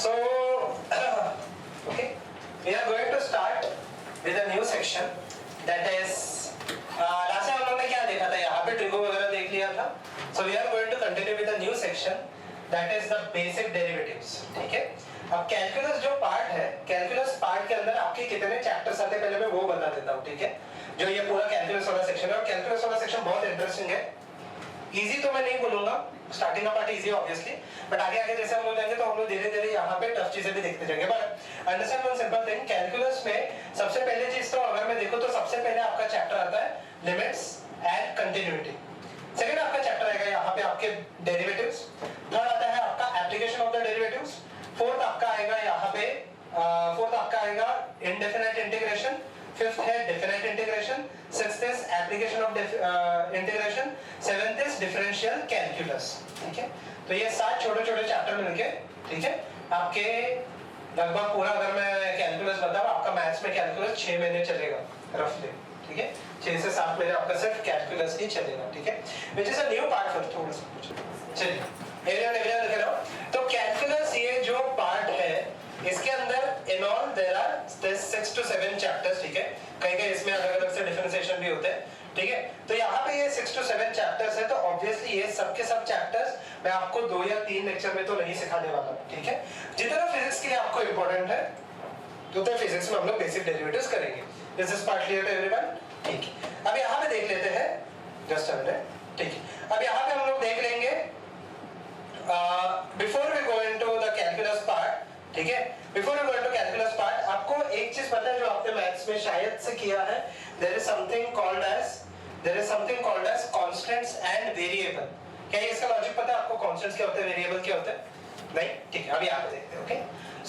So, okay, we are going to start with a new section that is last time हम लोगों ने क्या देखा था, यहाँ पे ट्रिगो वगैरह देख लिया था. So we are going to continue with a new section that is the basic derivatives. ठीक है. अब कैलकुलस जो पार्ट है, कैलकुलस पार्ट के अंदर आपके कितने चैप्टर्स आते हैं पहले मैं वो बता देता हूँ. ठीक है. जो ये पूरा कैलकुलस वाला सेक्शन है, और कैलकुलस वाला सेक्शन बहुत इंटरेस्टिंग है. इजी तो मैं नहीं बोलूंगा, स्टार्टिंग का पार्ट इजी है ऑब्वियसली, बट आगे आगे जैसे हम लोग जाएंगे तो हम लोग धीरे धीरे यहाँ पे टफ चीजें भी देखते जाएंगे. But understand one simple thing, calculus में सबसे पहले चीज तो अगर मैं देखूं तो सबसे पहले आपका चैप्टर आता है लिमिट्स एंड कंटिन्यूटी. सेकंड आपका चैप्टर आएगा यहाँ पे आपके डेरिवेटिव्स. थर्ड आता है आपका application of the derivatives. Fourth आपका आएगा यहाँ पे इंडेफिनिट इंटीग्रेशन. फिफ्थ है definite integration. Sixth is application of integration. Seventh is differential calculus. ठीक है. तो ये 7 छोटे छोटे चैप्टर मिलके, ठीक है, आपके लगभग पूरा अगर मैं कैलकुलस बताऊं, आपका मैथ्स में कैलकुलस 6 महीने चलेगा रफली. ठीक है. 6 से 7 महीने आपका सिर्फ कैलकुलस ही चलेगा. ठीक है. Which is a new part for थोड़ा सा कुछ. चलिए एरिया लिख रहा हूं. तो कैलकुलस ये जो पार्ट है, इसके अंदर in all there are 6 to 7 chapters. ठीक है. कहीं इसमें अलग अलग से डिफरेंशिएशन भी होते हैं. ठीक है. तो यहाँ पे ये 6 to 7 चैप्टर्स है, तो ऑब्वियसली ये सब के सब चैप्टर्स मैं आपको 2 या 3 लेक्चर में तो नहीं सिखाने वाला. ठीक है. जितना फिजिक्स के लिए आपको इंपॉर्टेंट है उतना फिजिक्स में हम लोग बेसिक डेरिवेटिव्स करेंगे. This is part clear to everyone. ठीक है. अब यहाँ पे देख लेते हैं जस्ट अ मिनट. ठीक है. अब यहाँ पे हम लोग देख लेंगे before we go into the calculus part. ठीक है. Before we go into calculus part, आपको एक चीज पता है जो आपने मैथ्स में शायद से किया है. There is something called as constants and variable. क्या इसका लॉजिक पता है आपको? कांस्टेंट्स क्या होते हैं, वेरिएबल क्या होते हैं? नहीं. ठीक है. अभी आप देखते हैं. Okay.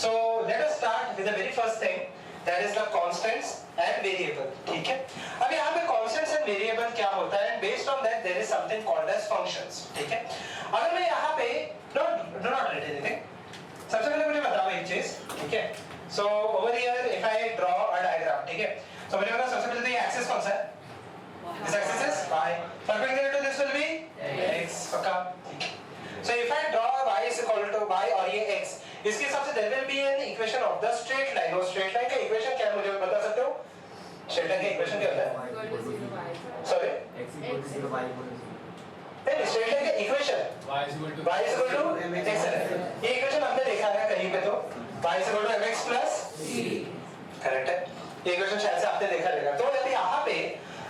So let us start with the very first thing, that is the constants and variable. ठीक है. अब यहाँ पे कांस्टेंट्स एंड वेरिएबल क्या होता है, and based on that there is something called as functions. ठीक है. अगर मैं यहाँ पे डू नॉट राइट एनीथिंग. सबसे पहले मुझे बताओ एक चीज. ठीक है. So over here if I draw a diagram. ठीक है. तो मुझे बताओ सबसे पहले तो ये एक्सिस कौन सा है? This axis is y. Perpendicular to this will be x. पक्का. So if I draw y is equal to y और ये x, इसके हिसाब से there will be an equation of the straight line. और straight line का equation क्या है मुझे बता सकते हो? Straight line का इक्वेशन क्या होता है? Sorry? x equal to 0, y equal to 0. नहीं, straiट लाइन का equation y is equal to mx है. ये इक्वेशन हमने देखा है कहीं पे, तो y is equal to mx plus c. Correct है. ये इक्वेशन शायद से आपने देखा रहेगा. तो यदि यहाँ पे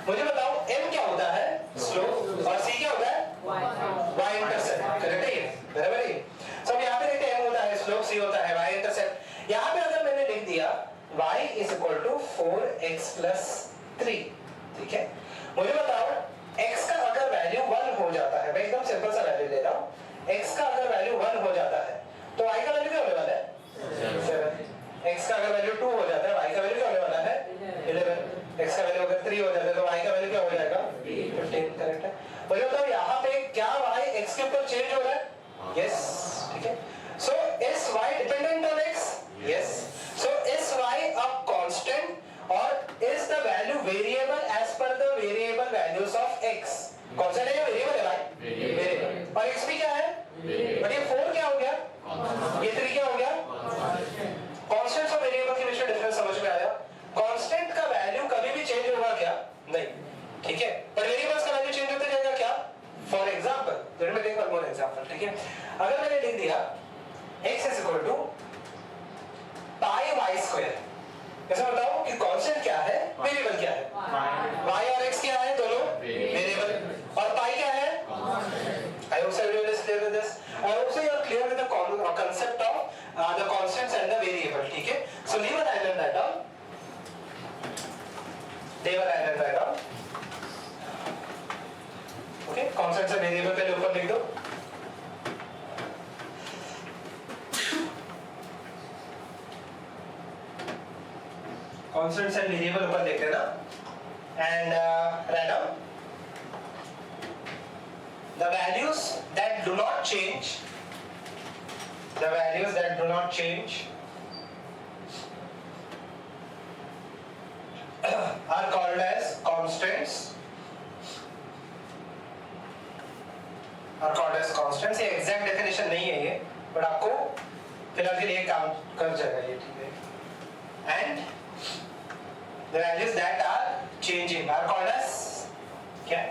मुझे बताओ m क्या होता है? स्लोप. और c क्या होता है? y intercept. करेक्ट है. बराबर है. सो अब यहाँ पे देखते हैं m होता है स्लोप, c होता है y इंटरसेप्ट. यहाँ पे अगर मैंने लिख दिया y is equal to 4x plus 3. ठीक है. मुझे बताओ x का अगर वैल्यू 1 हो जाता है, मैं एकदम सिंपल सा वैल्यू ले रहा हूँ, x का अगर वैल्यू 1 हो जाता है तो y का वैल्यू क्या होने वाला है? 7. x का अगर वैल्यू 2 हो जाता है, y का वैल्यू क्या होने वाला है? 11. x का वैल्यू अगर 3 हो जाता है तो y का वैल्यू क्या हो जाएगा? 15. करेक्ट है. मुझे बताओ यहाँ पे क्या y x के ऊपर चेंज हो रहा है? यस. ठीक है. सो is y dependent on x? Yes. So is y a constant or is the value variable as per the variable values of x? Constant है या वेरिएबल है भाई? वेरिएबल. और x भी क्या है? बट ये 4 क्या हो गया? ये 3 क्या हो गया? कांस्टेंट्स और वेरिएबल के बीच में डिफरेंस समझ में आया? कांस्टेंट का वैल्यू कभी भी चेंज होगा क्या? नहीं. ठीक है. पर वेरिएबल्स का वैल्यू चेंज होते जाएगा क्या? For example, let me take one more example. ठीक है. अगर मैंने लिख दिया x is equal to pi y square, ऐसा बताओ कि कांस्टेंट क्या है, वेरिएबल क्या है? y और x क्या है? दोनों वेरिएबल. और pi क्या है? I hope everyone is clear with this. I hope you are clear with the concept of the constants and the variable. ठीक है. So leave an island right down. Leave an island right down. Okay. Constants and variable पहले ऊपर लिख दो. Constants and variable ऊपर लिख देना. And write down the values that do not change. The values that do not change are called as constants. Are called as constants. ये exact definition नहीं है ये, but आपको फिलहाल के लिए काम कर जाएगा ये, ठीक है। And the values that are changing are called as क्या?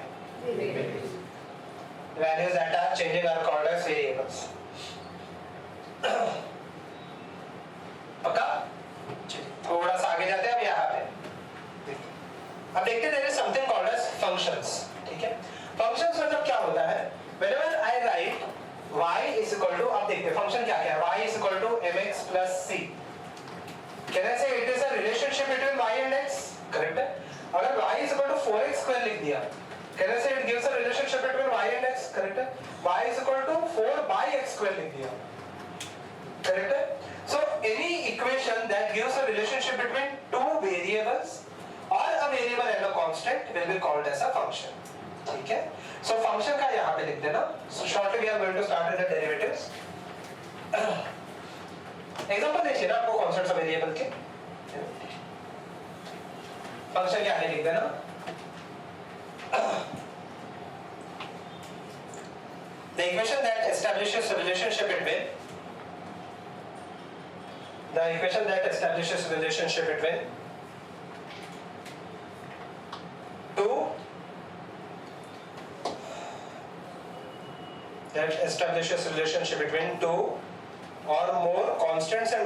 Values that are changing are called as variables. पक्का? थोड़ा सा आगे जाते हैं अब यहाँ पे। अब देखते हैं there is something called as functions, ठीक है। फंक्शंस मतलब क्या होता है? Whenever I write y is equal to, अब देखते हैं फंक्शन क्या क्या है। y is equal to mx plus c, can I say it is a relationship between y and x? Correct है। अगर y is equal to 4x square लिख दिया, can I say it gives a relationship between y and x? Correct है। y is equal to 4 by x square लिख दिया, correct है। So any equation that gives a relationship between two variables or a variable and a constant will be called as a function, ठीक है। So function का यहाँ पे लिख देना। So shortly we are going to start with the derivatives. Example देखिए ना आपको कॉन्स्टेंट्स ऑफ वेरिएबल के। फंक्शन के आगे लिख देना the equation that establishes a relationship between two or more constants and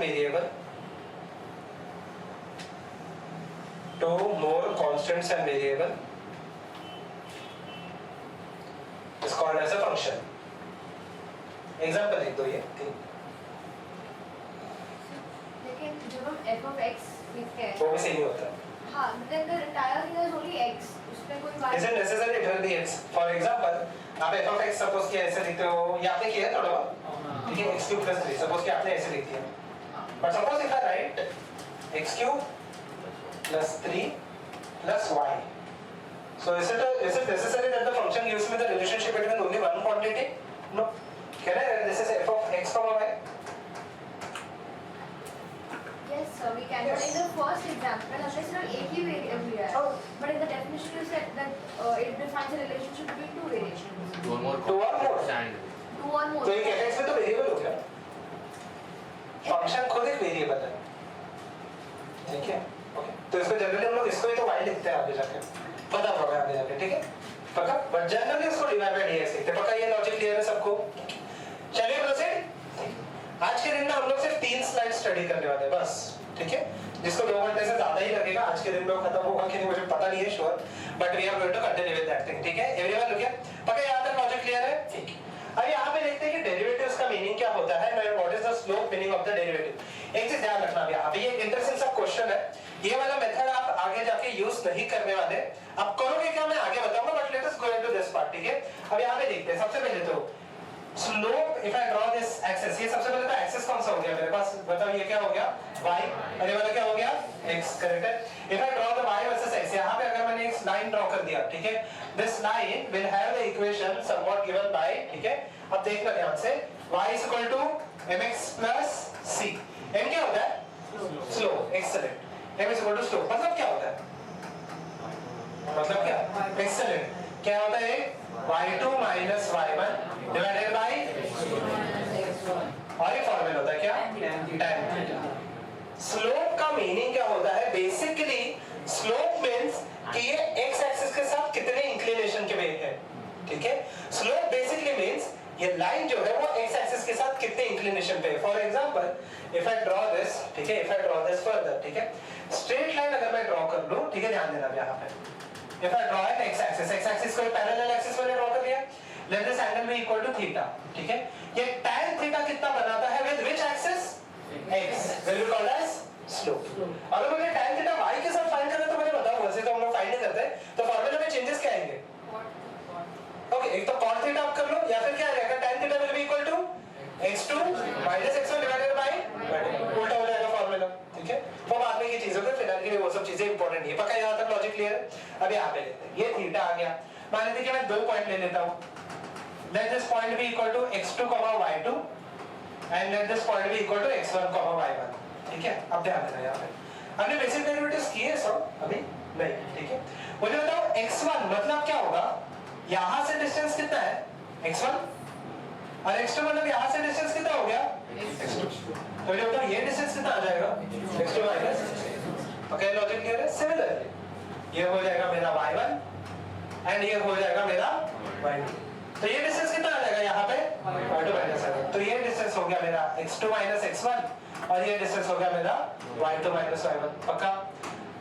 variable, is called as a function. Example लिख दो ये। लेकिन जब हम f of x लिखते हैं वो भी सही नहीं होता। हाँ, then the entire thing is only x, उसमें कोई बात Isn't necessary it will be x. For example, आप f of x सपोज कि ऐसे लिखते हो, ये आपने किया है थोड़ा बहुत, ठीक है, x cube plus 3 सपोज कि आपने ऐसे लिख दिया। But suppose if I write x cube plus 3 plus y. So is it necessary that the function gives me the relationship between only one quantity? No. Can I write this is f of x comma y? Yes, sir, we can. Yes. But in the first example, unless you know एक ही variable है, Oh. but in the definition you said that it defines a relationship between two variables. Two or more. Two or more. Two or more. तो एक fx में तो variable हो गया। Function खुद एक वेरिएबल है, ठीक है। ओके, तो इसको जनरली हम लोग इसको ही तो y लिखते हैं आगे जाके, पता होगा आगे जाके, ठीक है, पक्का। बट जनरली इसको डिवाइड बाय dx लिखते हैं, पक्का। ये लॉजिक क्लियर है सबको? चलिए प्रोसीड। आज के दिन में हम लोग सिर्फ 3 स्लाइड स्टडी करने वाले हैं बस, ठीक है। जिसको 2 घंटे से ज्यादा ही लगेगा, आज के दिन में वो खत्म होगा कि नहीं मुझे पता नहीं है sure, but we are going to continue with that thing, ठीक है। एवरीवन लुक हियर, पक्का यहां तक लॉजिक क्लियर है? ठीक। अब यहाँ पे देखते हैं कि डेरिवेटिव्स का मीनिंग क्या होता है and what is the slope meaning of the derivative. एक चीज ध्यान रखना भैया, अभी ये इंटरेस्टिंग सा क्वेश्चन है, ये वाला मेथड आप आगे जाके यूज नहीं करने वाले। आप करोगे क्या मैं आगे बताऊंगा, but let us go into this part, ठीक है। अब यहाँ पे देखते हैं सबसे पहले तो slope. If I draw this axis, ये सबसे पहले तो एक्सिस कौन सा हो गया मेरे पास, बताओ ये क्या हो गया? y, और ये वाला क्या हो गया? x, करेक्ट है। If I draw the y versus x, यहाँ पे अगर मैंने एक लाइन ड्रॉ कर दिया, ठीक है, this line will have the equation somewhat given by, ठीक है। अब देखना ध्यान से, y is equal to mx plus c, m क्या होता है? Slope, excellent. m is equal to slope, मतलब क्या होता है? मतलब क्या? एक्सीलेंट। क्या होता है? y2 minus y1 divided by, और ये फॉर्मूला होता है क्या? tan theta. स्लोप का मीनिंग क्या होता है? बेसिकली स्लोप मींस कि ये x एक्सिस के साथ कितने इंक्लिनेशन के वे है, ठीक है। स्लोप बेसिकली मींस ये लाइन जो है वो x एक्सिस के साथ कितने इंक्लिनेशन पे है। For example if I draw this, ठीक है, if I draw this further, ठीक है, स्ट्रेट लाइन अगर मैं ड्रॉ कर लूं, ठीक है, ध्यान देना यहाँ पे, if I draw an x axis को पैरेलल एक्सिस मैंने ड्रॉ कर दिया, let this angle be equal to theta, ठीक है। ये tan थीटा कितना बनाता है with which axis? x, will be called as slope. अगर मुझे tan थीटा y के साथ फाइंड करना है तो मुझे बताओ, वैसे तो हम लोग फाइंड नहीं करते, तो फार्मूला में चेंजेस क्या आएंगे? ओके, एक तो cot थीटा आप कर लो, या फिर क्या आएगा? tan theta will be equal to x2 minus x1 divided by, उल्टा हो जाएगा फार्मूला, ठीक है। वो बाद में की चीजों पे, फिलहाल के लिए वो सब चीजें इंपॉर्टेंट नहीं है, पक्का यहां तक लॉजिक क्लियर है? अब यहां पे लेते हैं, ये थीटा आ गया, मान लेते हैं कि मैं 2 पॉइंट ले लेता हूं, let this point be equal to x2, y2 and let this point be equal to x1, y1, ठीक है। अब ध्यान देना यहाँ पे, हमने बेसिक डेरिवेटिव्स किए सब अभी नहीं, ठीक है। मुझे बताओ x1 मतलब क्या होगा? यहां से डिस्टेंस कितना है? x1 और x2 मतलब यहाँ से डिस्टेंस कितना हो गया x2। तो मुझे बताओ ये डिस्टेंस कितना आ जाएगा x2 minus. Okay logic clear है। सिमिलर ये हो जाएगा मेरा y1 एंड ये हो जाएगा मेरा y2। तो ये डिस्टेंस कितना आ जाएगा यहाँ पे y2 माइनस y1। तो ये डिस्टेंस हो गया मेरा x2 माइनस x1 और ये डिस्टेंस हो गया मेरा y2 माइनस y1। पक्का।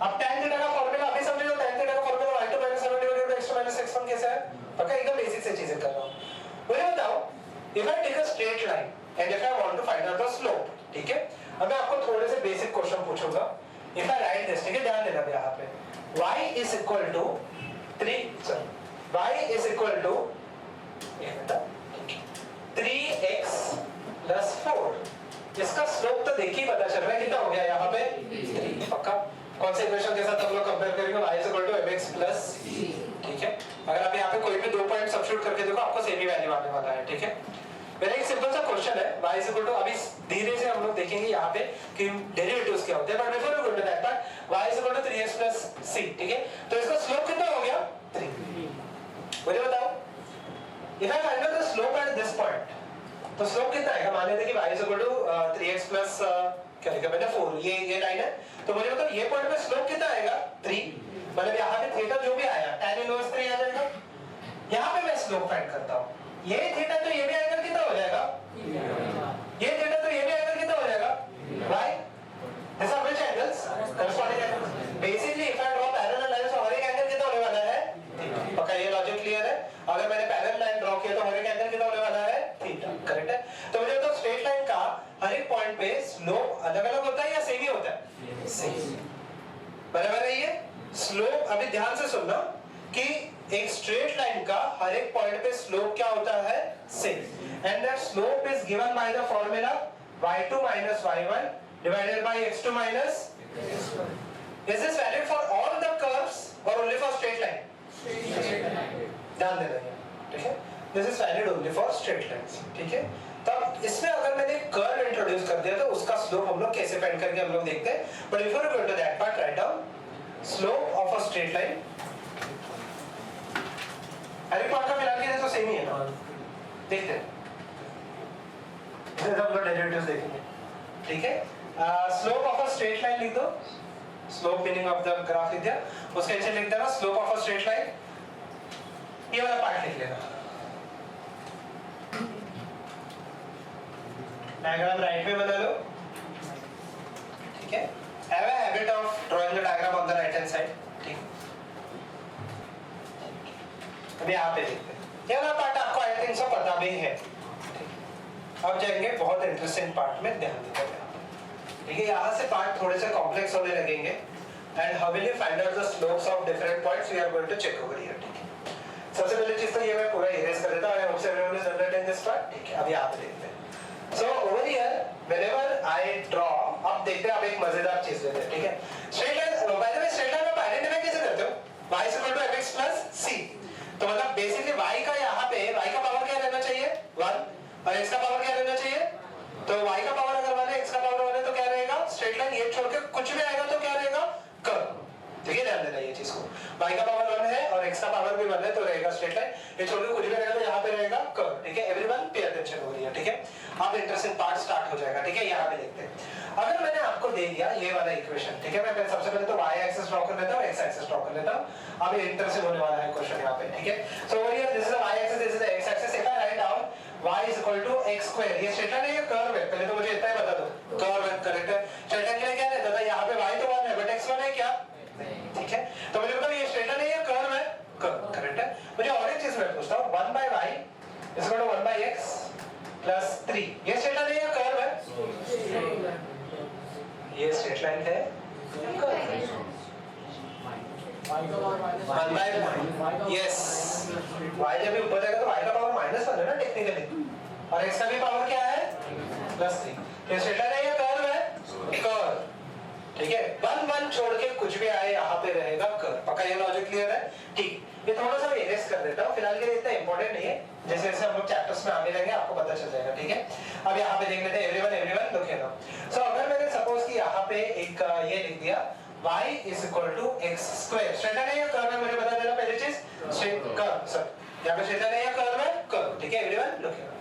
अब tan थीटा का फार्मूला अभी समझ लो। tan थीटा का formula y2 minus y1 divided by x2 minus x1 कैसे है। पक्का एकदम बेसिक से चीजें कर रहा हूँ। मुझे बताओ if I take a straight line and if I want to find out the slope, ठीक है। अब मैं आपको थोड़े से बेसिक क्वेश्चन पूछूंगा। If I write this, ठीक है, ध्यान देना यहाँ पे y is equal to 3x plus 4। इसका स्लोप तो देखिए पता चल रहा है कितना हो गया यहाँ पे 3। पक्का। कौन से इक्वेशन के साथ हम लोग कंपेयर करेंगे y is equal to mx plus c। ठीक है। अगर आप यहाँ पे कोई भी 2 पॉइंट सब्स्टिट्यूट करके देखो आपको सेम ही वैल्यू आने वाला है। ठीक है। मेरा एक सिंपल सा क्वेश्चन है y is equal to, अभी धीरे से हम लोग देखेंगे यहाँ पे कि डेरिवेटिव्स क्या होते हैं, but before we go to that part y is equal to 3x plus c। ठीक है। तो इसका स्लोप कितना हो गया 3। मुझे बताओ if I find out the slope at this point, तो स्लोप कितना आएगा। मान लेते हैं कि y is equal to 3x plus क्या लिखा मैंने 4, ये लाइन है। तो मुझे बताओ ये पॉइंट पे स्लोप कितना आएगा 3। मतलब यहाँ पे थीटा जो भी आया tan इनवर्स 3 आ जाएगा। यहाँ पे मैं स्लोप फाइंड करता हूँ। ये थीटा तो ये भी एंगल कितना हो जाएगा, ये थीटा तो ये भी एंगल कितना हो जाएगा y। These are which angles? Corresponding angles. Basically if I draw parallel lines तो हर एक एंगल कितना होने वाला है थीटा। पक्का ये लॉजिक क्लियर है। अगर मैंने पैरेलल लाइन ड्रॉ किया तो हर एक एंगल कितना होने वाला है थीटा। करेक्ट है। तो मुझे तो स्ट्रेट लाइन का हर एक पॉइंट पे स्लोप अलग-अलग होता है या सेम ही होता है। सेम। बराबर है ये स्लोप। अभी ध्यान से सुनना कि एक स्ट्रेट लाइन का हर एक पॉइंट पे स्लोप क्या होता है same. And that slope is given by the formula y2 minus y1 divided by x2 minus x1. Is this valid for all the curves or only for straight line? ध्यान देना है। ठीक है। This is valid only for straight lines। ठीक है। तब इसमें अगर मैंने कर्व इंट्रोड्यूस कर दिया तो उसका स्लोप हम लोग कैसे फाइंड करके हम लोग देखते हैं। But before we go to that part write down slope of a straight line. हर एक पार्ट का मिला के तो सेम ही है ना। देखते हैं इसे हम लोग डेरिवेटिव्स देखेंगे। ठीक है। Slope of a straight line लिख दो। Slope meaning of the graph लिख दिया। उसके नीचे लिख देना slope of a straight line. ये वाला पार्ट लिख लेना। डायग्राम राइट में बना लो। ठीक है। Have a habit of drawing the diagram on the right hand side. ठीक। अभी यहाँ पे देखते हैं। ये वाला पार्ट आपको आई थिंक सब पता भी है। अब जाएंगे बहुत इंटरेस्टिंग पार्ट में, ध्यान देते हैं। ठीक है। यहाँ से पार्ट थोड़े से कॉम्प्लेक्स होने लगेंगे and how will you find out the slopes of different points we are going to check over here. ठीक है। सबसे पहले चीज तो ये मैं पूरा इरेज कर देता हूं। I hope everyone is understanding this part. ठीक है। अब यहाँ पे देखते हैं। सो over here whenever I draw, अब देखते हैं। अब एक मजेदार चीज लेते हैं। ठीक है। Straight line, by the way straight line में आइडेंटिफाई कैसे करते हो। y equal to mx plus c। तो मतलब बेसिकली y का यहाँ पे y का पावर क्या रहना चाहिए 1 और x का पावर क्या रहना चाहिए। तो y का पावर अगर 1 है x का पावर 1 है तो क्या रहेगा स्ट्रेट लाइन। ये छोड़ के कुछ भी आएगा तो क्या रहेगा कर्व। ठीक है। ध्यान देना ये चीज को। y का पावर 1 है और x का पावर भी 1 है तो रहेगा स्ट्रेट लाइन। ये छोड़ के कुछ भी रहेगा तो यहाँ पे रहेगा कर्व। ठीक है। एवरीवन पे अटेंशन हो रही है। ठीक है। अब इंटरेस्टिंग पार्ट स्टार्ट हो जाएगा। ठीक है। यहाँ पे देखते हैं। अगर मैंने आपको दे दिया ये वाला इक्वेशन, ठीक है, मैं सबसे पहले तो y एक्सिस ड्रॉ कर लेता हूँ, x एक्सिस ड्रॉ कर लेता हूँ। अब ये इंटरेस्टिंग होने वाला है क्वेश्चन यहाँ पे। ठीक है। So over here this is the y axis, this is the x axis. If I write down y is equal to x square, ये स्ट्रेट लाइन है या कर्व है। पहले तो मुझे इतना ही बता दो कर्व है। करेक्ट है। स्ट्रेट लाइन के लिए क्या रहता था यहाँ पे y तो 1 है बट x 1 है क्या। ठीक है। तो मुझे बताओ ये स्ट्रेट लाइन है या कर्व है। कर्व। करेक्ट है। मुझे और एक चीज मैं पूछता हूँ 1 by y is equal to 1 by x plus 3, ये स्ट्रेट लाइन है या कर्व है। ये स्ट्रेट लाइन है यस। y जब भी ऊपर जाएगा तो y का पावर -1 है ना टेक्निकली, और x का भी पावर क्या है +3। ये स्ट्रेट लाइन है या कर्व है। कर्व। ठीक है। 1 1 छोड़ के कुछ भी आए यहाँ पे रहेगा कर्व। पक्का ये लॉजिक क्लियर है। ठीक। ये थोड़ा सा इरेज कर देता हूँ, फिलहाल के लिए इतना इंपॉर्टेंट नहीं है। जैसे जैसे हम लोग चैप्टर्स में आगे रहेंगे आपको पता चल जाएगा। ठीक है। अब यहाँ पे देख लेते हैं एवरीवन लुक हियर। सो अगर मैंने सपोज कि यहाँ पे एक ये लिख दिया y is equal to x square. Straight line है या कर्व है मुझे बता देना पहली चीज। स्ट्रेट कर्व सर, यहाँ पे स्ट्रेट लाइन है या कर्व है। कर्व। ठीक है एवरीवन लुक हियर।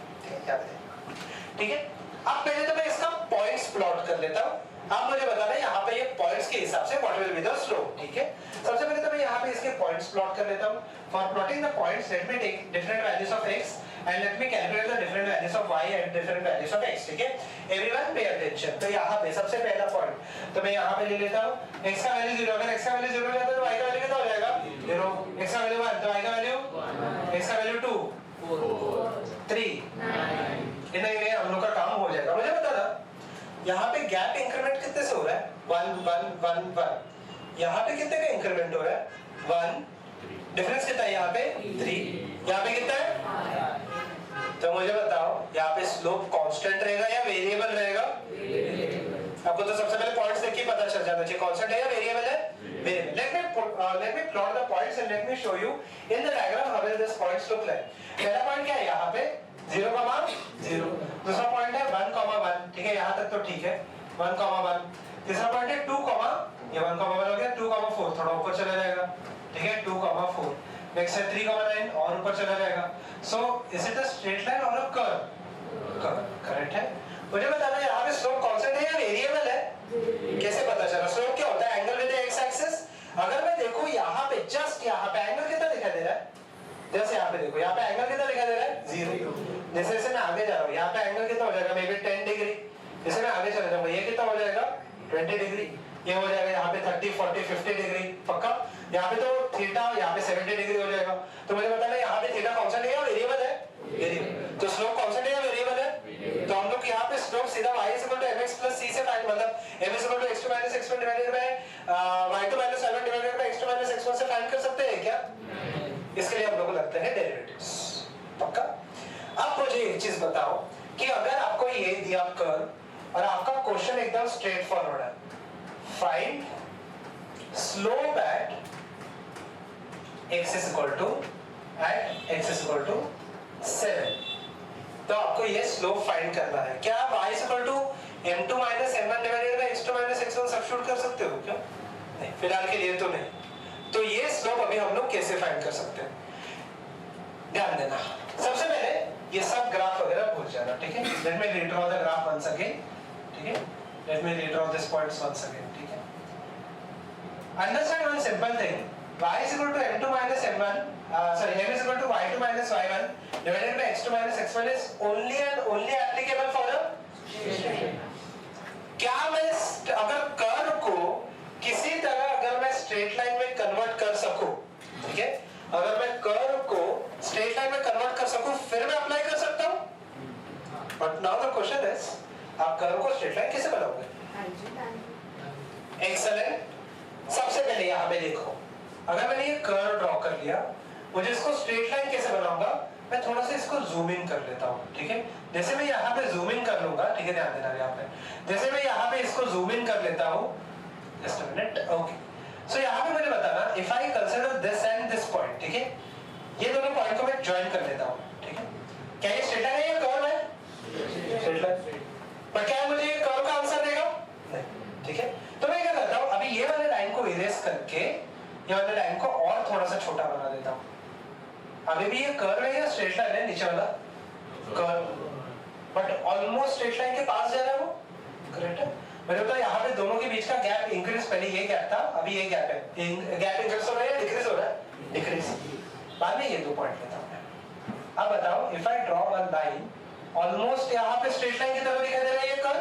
ठीक है, अब पहले तो मैं इसका पॉइंट्स प्लॉट कर लेता हूँ। आप मुझे बताना यहाँ पे ये पॉइंट्स के हिसाब से what will be the slope. ठीक है, सबसे पहले तो मैं यहाँ पे इसके पॉइंट्स प्लॉट कर लेता हूँ। For plotting the points let me take different values of x and let me calculate the different values of y and different values of x। ठीक है, एवरीवन पे अटेंशन। तो यहाँ पे सबसे पहला पॉइंट तो मैं यहाँ पे ले लेता हूँ x का वैल्यू 0। अगर x का वैल्यू 0 हो जाता है तो y का वैल्यू कितना हो जाएगा 0। x का वैल्यू 1 तो y का वैल्यू 1, x का वैल्यू 2 4 3 9। नहीं हम लोग का काम हो जाएगा। मुझे बता दो यहाँ पे गैप इंक्रीमेंट कितने से हो रहा है 1 1 1 1। यहाँ पे कितने का इंक्रीमेंट हो रहा है 1। डिफरेंस कितना है यहाँ पे 3। यहाँ पे कितना है तो मुझे बताओ यहाँ पे स्लोप कांस्टेंट रहेगा या वेरिएबल रहेगा? आपको तो सबसे पहले पॉइंट्स देख के पता चल जाना चाहिए कांस्टेंट है या वेरिएबल है। Variable. Let me plot the points and let me show you in the diagram how will this points look like. पहला पॉइंट क्या है यहाँ पे 0, 0। दूसरा पॉइंट है 1, 1। ठीक है, यहाँ तक तो ठीक है 1, 1। तीसरा पॉइंट है 2, ये 1, 1 हो गया 2, 4 थोड़ा ऊपर चला जाएगा। ठीक है 2, 4। नेक्स्ट है 3, 9 और ऊपर चला जाएगा। So is it a straight line और अ कर्व? करेक्ट है। मुझे बताना यहाँ पे स्लोप कांस्टेंट है या वेरिएबल है? कैसे पता चला? स्लोप क्या होता है एंगल विद एक्स एक्सिस। अगर मैं देखूं यहाँ पे जस्ट यहाँ पे एंगल कितना दिखाई दे रहा है? जैसे यहाँ पे देखो यहाँ पे एंगल कितना दिखाई दे रहा है 0। जैसे जैसे मैं आगे जा रहा हूँ यहाँ पे एंगल कितना हो जाएगा मे बी 10 डिग्री। जैसे मैं आगे चला जाऊंगा ये कितना हो जाएगा 20 डिग्री। ये हो जाएगा यहाँ पे 30 40 50 डिग्री पक्का। यहाँ पे तो थीटा यहाँ पे 70 डिग्री हो जाएगा। तो मुझे बताना यहाँ पे थीटा कांस्टेंट है या वेरिएबल है? वेरिएबल। तो स्लोप कांस्टेंट है या वेरिएबल है? तो हम लोग यहाँ पे स्लोप सीधा y mx plus c से फाइंड मतलब m x2 - x1 divided bye y2 - y1 divided by x2 - x1 से फाइंड कर सकते हैं क्या? इसके लिए हम लोग को लगते हैं डेरिवेटिव्स पक्का। अब मुझे एक चीज बताओ कि अगर आपको ये दिया कर्व और आपका क्वेश्चन एकदम स्ट्रेट फॉरवर्ड है, फाइंड स्लोप एट x = 7। तो आपको ये स्लोप फाइंड करना है। क्या आप y = m2 - m1 divided by x2 - x1 substitute कर सकते हो क्या? नहीं, फिलहाल के लिए तो नहीं। तो ये स्लोप अभी हम लोग कैसे फाइंड कर सकते हैं ध्यान देना। सबसे पहले ये सब ग्राफ वगैरह भूल जाना। ठीक है, let me redraw the graph once again. ठीक है, let me redraw this points once again. ठीक है, understand one simple thing y = m2 - m1 sorry m = y2 - y1 divided by x2 - x1 is only and only applicable for a क्या मैं अगर curve को किसी तरह अगर मैं स्ट्रेट लाइन में कन्वर्ट कर सकूं, ठीक है, अगर मैं कर्व को स्ट्रेट लाइन में कन्वर्ट कर सकूं फिर मैं अप्लाई कर सकता हूं। But now the question is आप कर्व को स्ट्रेट लाइन कैसे बनाओगे? एक्सीलेंट। सबसे पहले यहाँ पे देखो अगर मैंने ये कर्व ड्रॉ कर लिया मुझे इसको स्ट्रेट लाइन कैसे बनाऊंगा? मैं थोड़ा सा इसको जूम इन कर लेता हूँ। ठीक है, जैसे मैं यहाँ पे जूम इन कर लूंगा। ठीक है, ध्यान देना यहाँ पे जैसे मैं यहाँ पे इसको जूम इन कर लेता हूँ। Just a minute. ओके, सो यहाँ पे मुझे बताना if I consider this and this point. ठीक है, ये दोनों पॉइंट को मैं ज्वाइन कर लेता हूँ। ठीक है, क्या ये स्ट्रेट लाइन है या कर्व है? Straight line. पर क्या मुझे ये कर्व का आंसर देगा? नहीं। ठीक है, तो मैं क्या करता हूँ अभी ये वाले लाइन को इरेज करके ये वाले लाइन को और थोड़ा सा छोटा बना देता हूँ। अभी भी ये कर्व है या स्ट्रेट लाइन है? नीचे वाला curve, but almost straight line के पास जा रहा है वो। करेक्ट है। मेरे को यहाँ पे दोनों के बीच का गैप इंक्रीज, पहले ये गैप था अभी ये गैप है। गैप इंक्रीज हो रहा है या डिक्रीज हो रहा है? डिक्रीज। बाद में ये 2 पॉइंट लेता हूँ मैं। अब बताओ if I draw a line almost यहाँ पे स्ट्रेट लाइन की तरह दिखाई दे रहा है ये कर्व।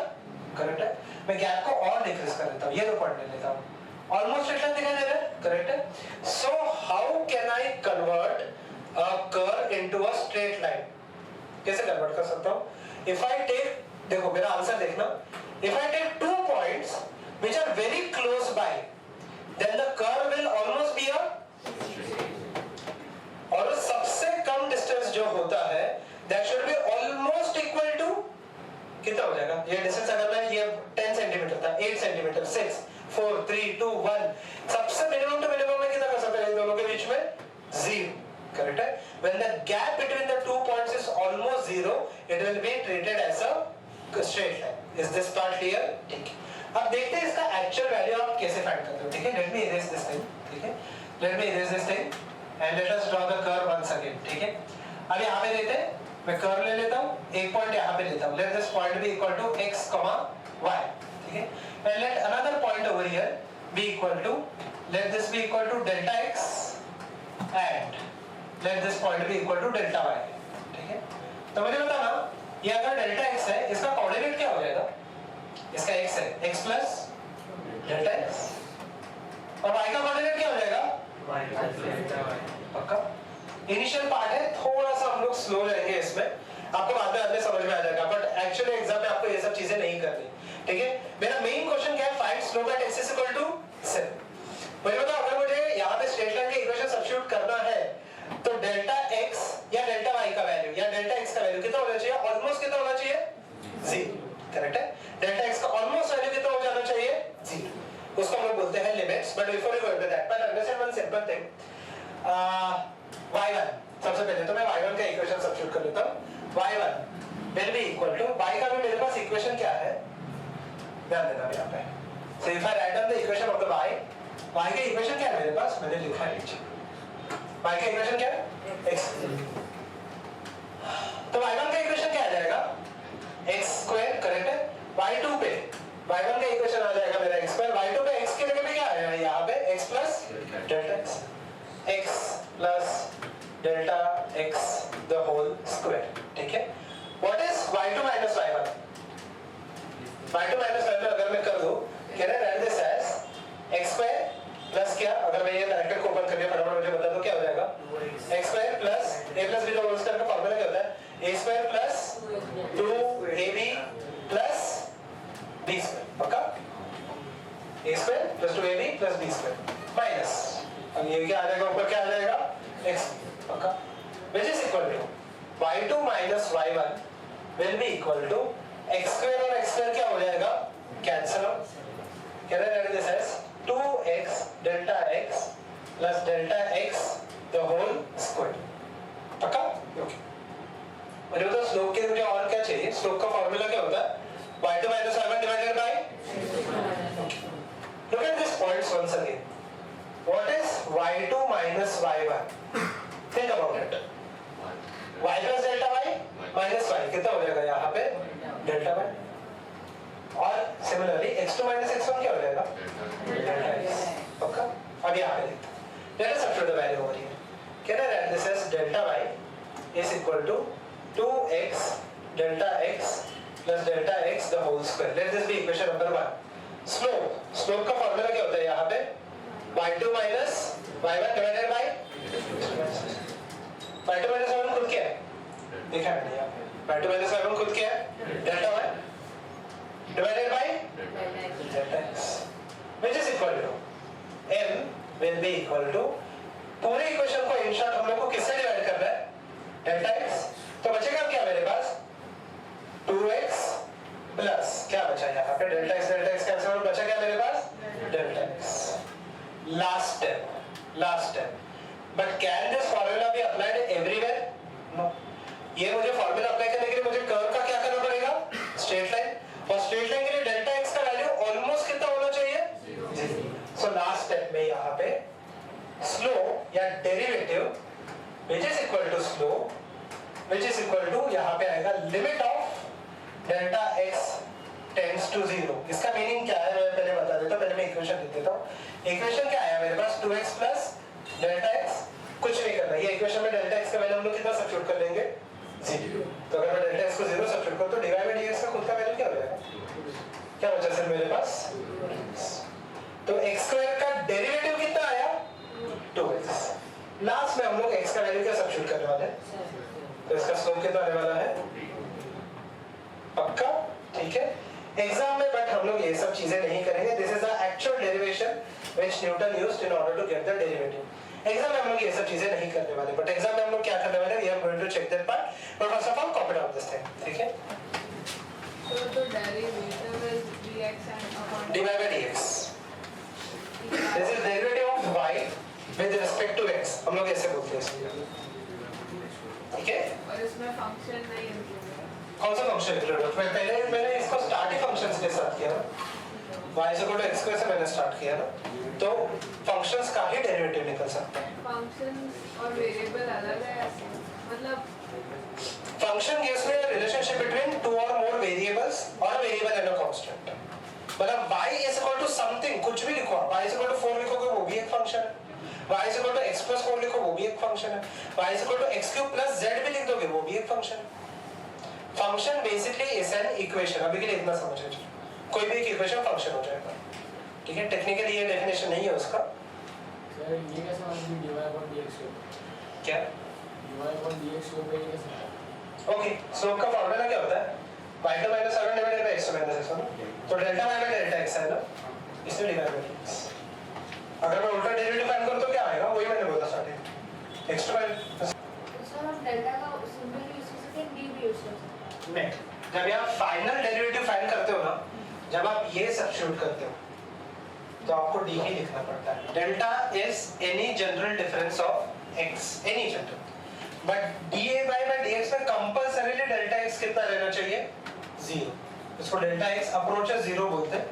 करेक्ट है, मैं गैप को और डिक्रीज कर लेता हूँ, ये 2 पॉइंट ले लेता हूँ। ऑलमोस्ट स्ट्रेट लाइन दिखाई दे रहा है। करेक्ट है। So how can I convert a curve into a straight line? कैसे कन्वर्ट कर सकता हूँ? If I take, देखो मेरा आंसर देखना, if I take 2 points which are very close by, then the curve will almost be a, और सबसे कम distance जो होता है that should be almost equal to कितना हो जाएगा? ये डिस्टेंस अगर मैं ये 10 सेंटीमीटर था 8 सेंटीमीटर 6 4 3 2 1 सबसे मिनिमम टू मिनिमम में कितना कर सकते हैं इन दोनों के बीच में? 0। Correct है? When the gap between the 2 points is almost 0, it will be treated as a straight line. Is this part clear? ठीक है। अब देखते हैं इसका actual value आप कैसे find करते हो। ठीक है? Let me erase this thing. ठीक है? Let me erase this thing and let us draw the curve once again. ठीक है? अब यहाँ पे देते हैं मैं कर्व ले लेता हूँ, एक पॉइंट यहाँ पे लेता हूँ, let this point be equal to x, y, ठीक है, and let another point over here be equal to, let this be equal to delta x and let this point be equal to delta y, ठीक है। तो मुझे बताना, ये अगर delta x है, इसका कोऑर्डिनेट क्या हो जाएगा? इसका x है, x प्लस डेल्टा x, और y का कोऑर्डिनेट क्या हो जाएगा? पक्का? इनिशियल पार्ट है, थोड़ा सा हम लोग स्लो रहेंगे इसमें, आपको बाद में समझ में आ जाएगा, बट एक्चुअली एग्जाम में आपको ये सब चीजें नहीं करनी, ठीक है। मेरा मेन क्वेश्चन क्या है? Find slope at x is equal to 7। मुझे बताओ, अगर मुझे यहाँ पे स्ट्रेट लाइन के इक्वेशन सब्स्टिट्यूट करना है तो डेल्टा x या डेल्टा y का वैल्यू या डेल्टा x का वैल्यू कितना होना चाहिए? ऑलमोस्ट कितना होना चाहिए? 0, करेक्ट है। डेल्टा x का ऑलमोस्ट वैल्यू कितना हो जाना चाहिए? 0। उसको हम लोग बोलते हैं limits, but before you go to that, but understand one simple thing. y1, सबसे पहले तो मैं y1 का इक्वेशन सब्स्टिट्यूट कर लेता हूं। y1 will be equal to, y का भी मेरे पास इक्वेशन क्या है, ध्यान देना यहां पे। So if I write down the equation of the y का इक्वेशन क्या है मेरे पास? मैंने लिखा है नीचे, y का इक्वेशन क्या है? x। तो y1 का इक्वेशन क्या आ जाएगा? x², करेक्ट है। y2 पे y1 का इक्वेशन आ जाएगा मेरा x², y2 पे x के जगह पे क्या आएगा यहाँ पे? x plus delta x plus delta x the whole square, ठीक है। What is y2 minus y1? y2 minus y1 अगर मैं कर दूं, can I write this as x² plus क्या, अगर मैं ये ब्रैकेट को ओपन करके फटाफट मुझे बता दो क्या हो जाएगा? x² plus a plus b the whole square का फार्मूला क्या होता है? a² plus 2ab plus b², पक्का? a² plus 2ab plus b² minus, अब ये क्या आ जाएगा ऊपर? क्या आ जाएगा? x, पक्का? which is equal to y2 minus y1 will be equal to x² और x² क्या हो जाएगा? Cancel out. Can I write this as 2x delta x plus delta x the whole square, पक्का? ओके। मुझे बताओ slope के लिए और क्या चाहिए? स्लोप का फार्मूला क्या होता है? y2 minus y1 divided by, okay. Look at this points once again. What is y2 minus y1? Think about it. y plus delta y minus y कितना हो जाएगा यहाँ पे? Delta y। और सिमिलरली x2 minus x1 क्या हो जाएगा? Delta x, पक्का? अब यहाँ पे देखते हैं। Let us substitute the value over here. Can I write this as delta y is equal to 2x delta x plus delta x the whole square. Let this be equation number 1. Slope का formula क्या होता है यहाँ पे? y2 minus y1 divided by y2 minus y1 खुद क्या है? देखा है मैंने यहाँ पे। y2 minus y1 खुद क्या है? Delta y divided by delta x, which is equal to m will be equal to, पूरे इक्वेशन को इन शॉर्ट हम लोग को किससे डिवाइड करना है? Delta x। तो बचेगा क्या मेरे पास? 2x प्लस क्या बचा यहाँ पे? डेल्टा x कैंसिल आउट, बचा क्या मेरे पास? Delta x। Last step, but can this formula be applied everywhere? No. ये मुझे फॉर्मूला अप्लाई करने के लिए मुझे कर्व का क्या करना पड़ेगा? स्ट्रेट लाइन, और स्ट्रेट लाइन के लिए डेल्टा x का वैल्यू ऑलमोस्ट कितना होना चाहिए? 0। सो लास्ट स्टेप में यहाँ पे स्लोप या derivative which is equal to slope which is equal to यहाँ पे आएगा limit of delta x tends to 0। इसका मीनिंग क्या है मैं पहले बता देता हूँ, पहले मैं इक्वेशन लिख देता हूँ। इक्वेशन क्या आया मेरे पास? 2x प्लस डेल्टा x, कुछ नहीं करना, ये इक्वेशन में डेल्टा x का वैल्यू हम लोग कितना सब्स्टिट्यूट कर लेंगे? 0। तो अगर मैं डेल्टा x को 0 सब्स्टिट्यूट करूँ तो dy by dx का खुद का वैल्यू क्या हो जाएगा? क्या बचा सर मेरे पास? तो x² का डेरिवेटिव कितना आया? 2x। लास्ट में हम लोग x का वैल्यू क्या सब्स्टिट्यूट करने वाले हैं? तो इसका स्लोप कितना आने वाला है? पक्का? ठीक है। एग्जाम में बट हम लोग ये सब चीजें नहीं करेंगे। This is the actual derivation which Newton used in order to get the derivative. Exam में हम लोग ये सब चीजें नहीं करने वाले, बट एग्जाम में हम लोग क्या करने वाले हैं? We are going to check that part, but first of all copy down this thing, ठीक है? So the derivative is dx and upon dy by dx. This is derivative of y with respect to x. हम लोग ऐसे बोलते हैं इसलिए, ठीक है? और इसमें फंक्शन नहीं इंक्लूड है। कौन सा फंक्शन इंक्लूड है? पहले मैंने इसको स्टार्टिंग फंक्शंस के साथ किया ना, y is equal to x square से मैंने स्टार्ट किया ना, तो फंक्शंस का ही डेरिवेटिव निकल सकता है। फंक्शंस और वेरिएबल अलग है ऐसे, मतलब function gives me a relationship between two or more variables or a variable and a constant। मतलब y is equal to something, कुछ भी लिखो, y is equal to 4 लिखोगे वो भी एक फंक्शन है, y is equal to x plus 4 लिखो वो भी एक फंक्शन है, y is equal to x cube plus z भी लिख दोगे वो भी एक फंक्शन है। Function basically is an equation, अभी के लिए इतना समझ लीजिए, कोई भी एक इक्वेशन फंक्शन हो जाएगा, ठीक है। टेक्निकली ये डेफिनेशन नहीं है उसका। सर ये कैसे मान ली dy upon dx को? क्या dy upon dx को ये कैसे? ओके, स्लोप का फॉर्मूला क्या होता है? y2 minus 7 divided by x2 minus x1, तो delta y by delta x है ना, इसमें डिवाइड बाय x। अगर मैं उल्टा डेरिवेटिव फाइंड करूं तो क्या आएगा? वही मैंने बोला स्टार्टिंग, x2 minus सर हम डेल्टा का सिंबल यूज कर सकते हैं, डी भी यूज कर सकते नहीं, जब आप फाइनल डेरिवेटिव फाइंड करते हो ना, जब आप ये सब्स्टिट्यूट करते हो तो आपको डी ही लिखना पड़ता है। Delta is any general difference of x, any general, but dA by dx में कंपल्सरीली डेल्टा x कितना रहना चाहिए? 0। इसको डेल्टा x अप्रोचेस 0 बोलते हैं।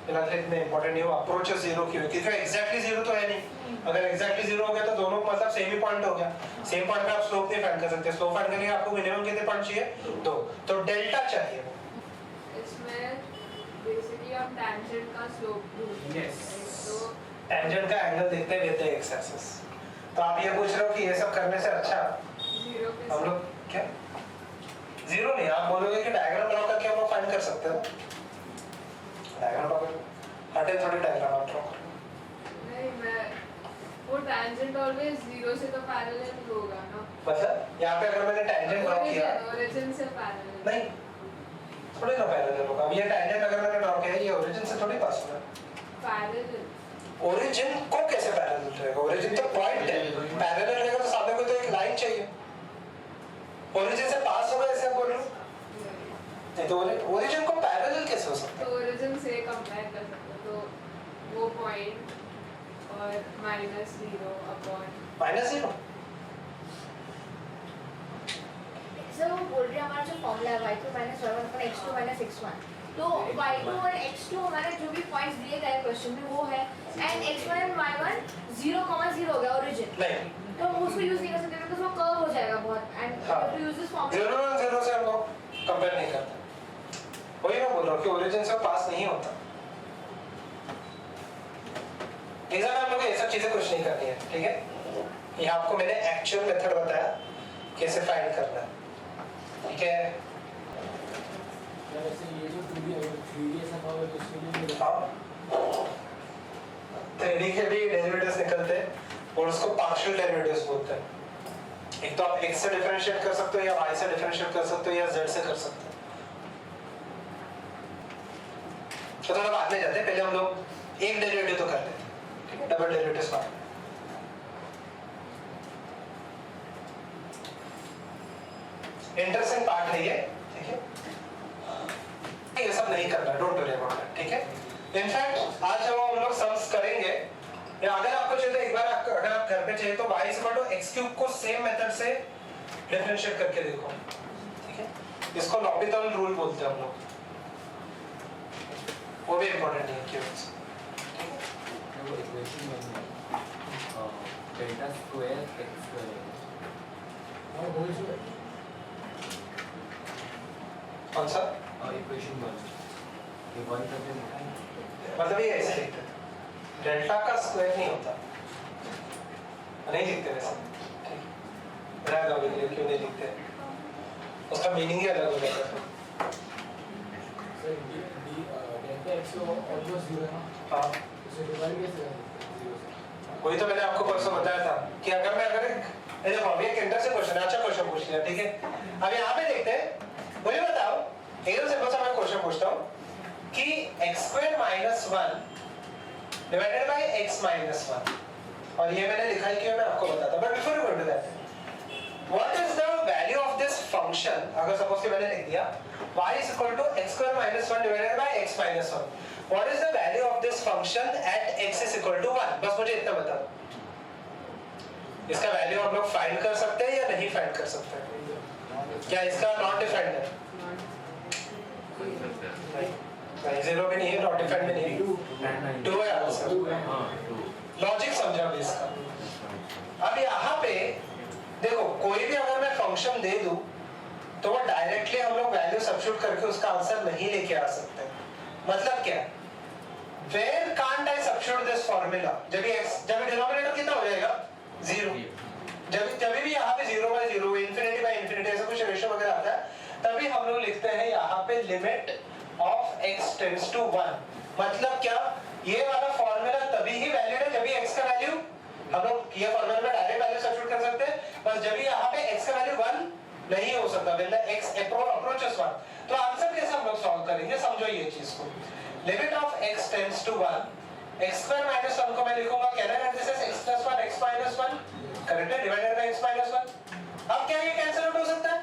फिलहाल इतने इंपॉर्टेंट नहीं हो अप्रोचेस 0 क्यों, क्योंकि एग्जैक्टली 0 तो है नहीं। अगर एग्जैक्टली 0 हो गया तो दोनों मतलब सेम ही पॉइंट हो गया, सेम पॉइंट पे आप स्लोप नहीं फाइंड कर सकते। स्लोप फाइंड करने के लिए आपको मिनिमम कितने पॉइंट चाहिए? 2, तो डेल्टा चाहिए। हैं। इसमें बेसिकली हम टैंजेंट का स्लोप ढूंढते हैं, तो टेंजेंट का एंगल देखते हैं विद द x एक्सिस। तो आप ये पूछ रहे हो कि ये सब करने से अच्छा 0 के हम लोग क्या 0 नहीं, आप बोलोगे कि डायग्राम ड्रॉ करके हम लोग फाइंड कर सकते हो। डायग्राम ड्रॉ कर, हटे थोड़ी डायग्राम आप ड्रॉ करो। नहीं, मैं वो टैंजेंट ऑलवेज 0 से तो पैरेलल होगा ना, मतलब यहाँ पे अगर मैंने टेंजेंट ड्रॉ किया ओरिजिन से पैरेलल नहीं, थोड़ी ना पैरेलल होगा। अब ये टेंजेंट अगर मैंने ड्रॉ किया है ये ओरिजिन से थोड़ी पास हो रहा है। पैरेलल ओरिजिन को कैसे पैरेलल रहेगा? ओरिजिन तो पॉइंट है, पैरेलल रहेगा तो सामने को तो एक लाइन चाहिए। ओरिजिन से पास होगा ऐसे आप बोल रहे हो? नहीं, तो ओरिजिन को पैरेलल कैसे हो सकता है? तो ओरिजिन से कंपेयर कर सकते हो, तो वो पॉइंट और -0 अपॉन -0। सर वो बोल रहे हैं हमारा जो फॉर्मूला है y2 minus y1 upon x2 minus x1, तो y2 और x2 हमारे जो भी पॉइंट्स दिए गए क्वेश्चन में वो है, एंड x1 एंड y1 0,0 हो गया ओरिजिन, नहीं, तो हम उसको यूज नहीं कर सकते बिकॉज़ वो कर्व हो जाएगा बहुत, एंड हाँ। टू यूज दिस फॉर्मूला 0 और 0 से हम लोग कंपेयर नहीं करते। वही मैं बोल रहा हूँ कि ओरिजिन से पास नहीं होता। एग्जाम में हम लोग ये सब चीजें कुछ नहीं करनी है, ठीक है। ये आपको मैंने एक्चुअल मेथड बताया कैसे फाइंड करना है, ठीक है। वैसे ये जो 2D है 3D ऐसा होगा तो उसके लिए हाँ, 3D के भी डेरिवेटिव्स निकलते हैं और उसको पार्शियल डेरिवेटिव्स बोलते हैं। एक तो आप x से डिफरेंशिएट कर सकते हो या y से डिफरेंशिएट कर सकते हो या z से कर सकते हो। तो थोड़ा बाद में जाते हैं, पहले हम लोग एक डेरिवेटिव तो कर लेते हैं, ठीक है। डबल डेरिवेटिव्स बाद में। इंटरेस्टिंग पार्ट है ये, ठीक है। ये सब नहीं करना, डोंट वरी अबाउट दैट, ठीक है। इनफैक्ट आज जब हम लोग सम्स करेंगे, या अगर आपको चाहिए तो एक बार अगर आप घर पे चाहिए तो y = x³ को सेम मेथड से डिफरेंशिएट करके देखो, ठीक है। इसको लॉपिथल रूल बोलते हैं हम लोग, वो भी इंपॉर्टेंट है क्यों। वो इक्वेशन में डेल्टा स्क्वायर x स्क्वायर और होल स्क्वायर कौन सा इक्वेशन 1 ये 1 करके लिखा है, मतलब ये ऐसे लिखते हैं, डेल्टा का स्क्वायर नहीं होता, नहीं लिखते वैसे, ठीक है। क्यों नहीं लिखते, उसका मीनिंग ही अलग हो जाता है। सर डेल्टा x ऑलमोस्ट 0 है ना, हाँ, उसे डिवाइड कैसे करें 0 से? वही तो मैंने आपको परसों बताया था कि अगर देखो अभी एक इंटरेस्टिंग क्वेश्चन है, अच्छा क्वेश्चन पूछ लिया, ठीक है। अब यहाँ पे देखते हैं, मुझे बताओ एकदम सिंपल सा मैं क्वेश्चन पूछता हूँ कि x² - 1 डिवाइडेड बाय x - 1, और ये मैंने लिखा है क्यों, मैं आपको बताता हूँ। But before you go to that, what is the value of this function? अगर सपोज कि मैंने लिख दिया y = x² - 1 divided by x - 1, what is the value of this function at x = 1? बस मुझे इतना बताओ। इसका वैल्यू हम लोग फाइंड कर सकते हैं या नहीं फाइंड कर सकते हैं? क्या इसका नॉट डिफाइंड है? नहीं 0 भी नहीं है, नॉट डिफाइंड भी नहीं है, 2 है आंसर। लॉजिक समझा भी इसका। अब यहाँ पे देखो कोई भी अगर मैं फंक्शन दे दूं तो वो डायरेक्टली हम लोग वैल्यू सब्स्टिट्यूट करके उसका आंसर नहीं लेके आ सकते। मतलब क्या, where can't I substitute this formula, जब डिनोमिनेटर कितना हो जाएगा 0, जब भी यहाँ पे 0 by 0 इंफिनिटी बाय इंफिनिटी ऐसा कुछ रेशियो वगैरह आता है, तभी हम लोग लिखते हैं यहाँ पे limit of x tends to 1। मतलब क्या, ये वाला फॉर्मूला तभी ही वैलिड है जब भी x का वैल्यू, हम लोग ये फॉर्मूला में डायरेक्ट वैल्यू सब्स्टिट्यूट कर सकते हैं, बस जब भी यहाँ पे x का वैल्यू 1 नहीं हो सकता, when the x approaches 1। तो आंसर कैसे हम लोग सॉल्व करेंगे, समझो ये चीज को। Limit of x tends to 1, x square minus 1 को मैं लिखूंगा, can I write this as x plus 1 x minus 1, correct है, डिवाइडेड बाय x माइनस 1। अब क्या ये कैंसिल आउट हो सकता है?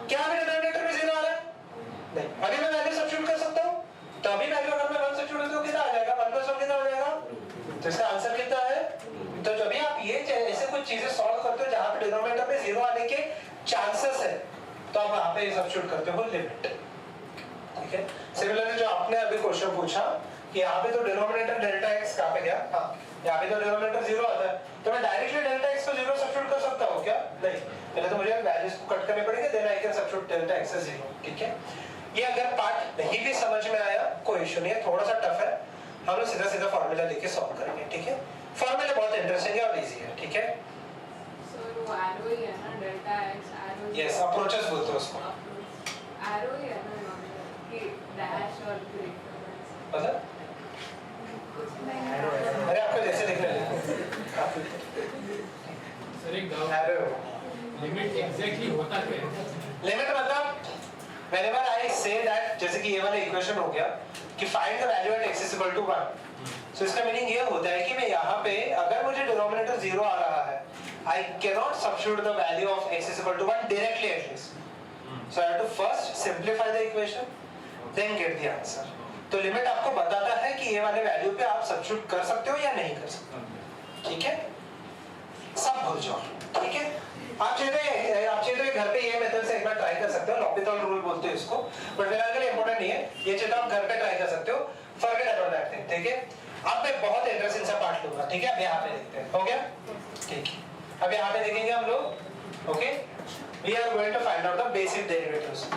क्या अभी डिनोमिनेटर में 0 आ रहा है? नहीं, अभी मैं वैल्यू सब्स्टिट्यूट कर सकता हूं, तो अभी वैल्यू अगर मैं 1 सब्स्टिट्यूट करूं कितना आ जाएगा, 1 प्लस 1 कितना हो जाएगा, तो इसका आंसर कितना है। तो जब भी आप ये ऐसे कुछ चीजें सॉल्व करते हो जहां पे डिनोमिनेटर में 0 आने के चांसेस है, तो आप वहां पे सब्स्टिट्यूट करते हो लिमिट। ठीक है, सिमिलरली जो आपने अभी क्वेश्चन पूछा कि यहाँ पे तो डिनोमिनेटर डेल्टा x कहाँ पे गया, हाँ यहाँ पे तो डिनोमिनेटर 0 आता है, तो मैं डायरेक्टली डेल्टा x को 0 सब्स्टिट्यूट कर सकता हूँ क्या? नहीं, पहले तो मुझे वैल्यूज को कट करने पड़ेंगे, then I can substitute delta x as 0। ठीक है, ये अगर पार्ट नहीं भी समझ में आया कोई इशू नहीं है, थोड़ा सा टफ है, हम लोग सीधा सीधा फॉर्मूला लेके सॉल्व करेंगे। ठीक है, फॉर्मूला बहुत इंटरेस्टिंग है और इजी है। ठीक है, सो वो एरो ही है ना, delta x arrow. Yes, approaches बोलते हैं उसको। एरो ही है ना, कि डैश और ग्रेटर मतलब अरे आपको जैसे दिखने लगे सर एक डाउट, एरो लिमिट एग्जैक्टली होता क्या है? लिमिट मतलब whenever I say that, जैसे कि ये वाला इक्वेशन हो गया कि find the value at x is equal to 1, so इसका मीनिंग ये होता है कि मैं यहाँ पे अगर मुझे डिनोमिनेटर 0 आ रहा है, I cannot substitute the value of x is equal to 1 directly at least, so I have to first simplify the equation then get the answer। तो लिमिट आपको बताता है कि ये वाले वैल्यू पे आप सब्स्टिट्यूट कर सकते हो या नहीं कर सकते। ठीक है, सब भूल जाओ। ठीक है, आप चाहिए तो घर पे ये मेथड से एक बार ट्राई कर सकते हो, लॉपिथॉल रूल बोलते हैं इसको, बट फिलहाल के लिए इंपॉर्टेंट नहीं है, ये चीज आप घर पे ट्राई कर सकते हो, फॉरगेट अबाउट दैट थिंग। ठीक है, अब मैं बहुत इंटरेस्टिंग सा पार्ट लूंगा। ठीक है, अब यहाँ पे देखते हैं, हो गया? ठीक है, अब यहाँ पे देखेंगे हम लोग। Okay, we are going to find out the basic derivatives.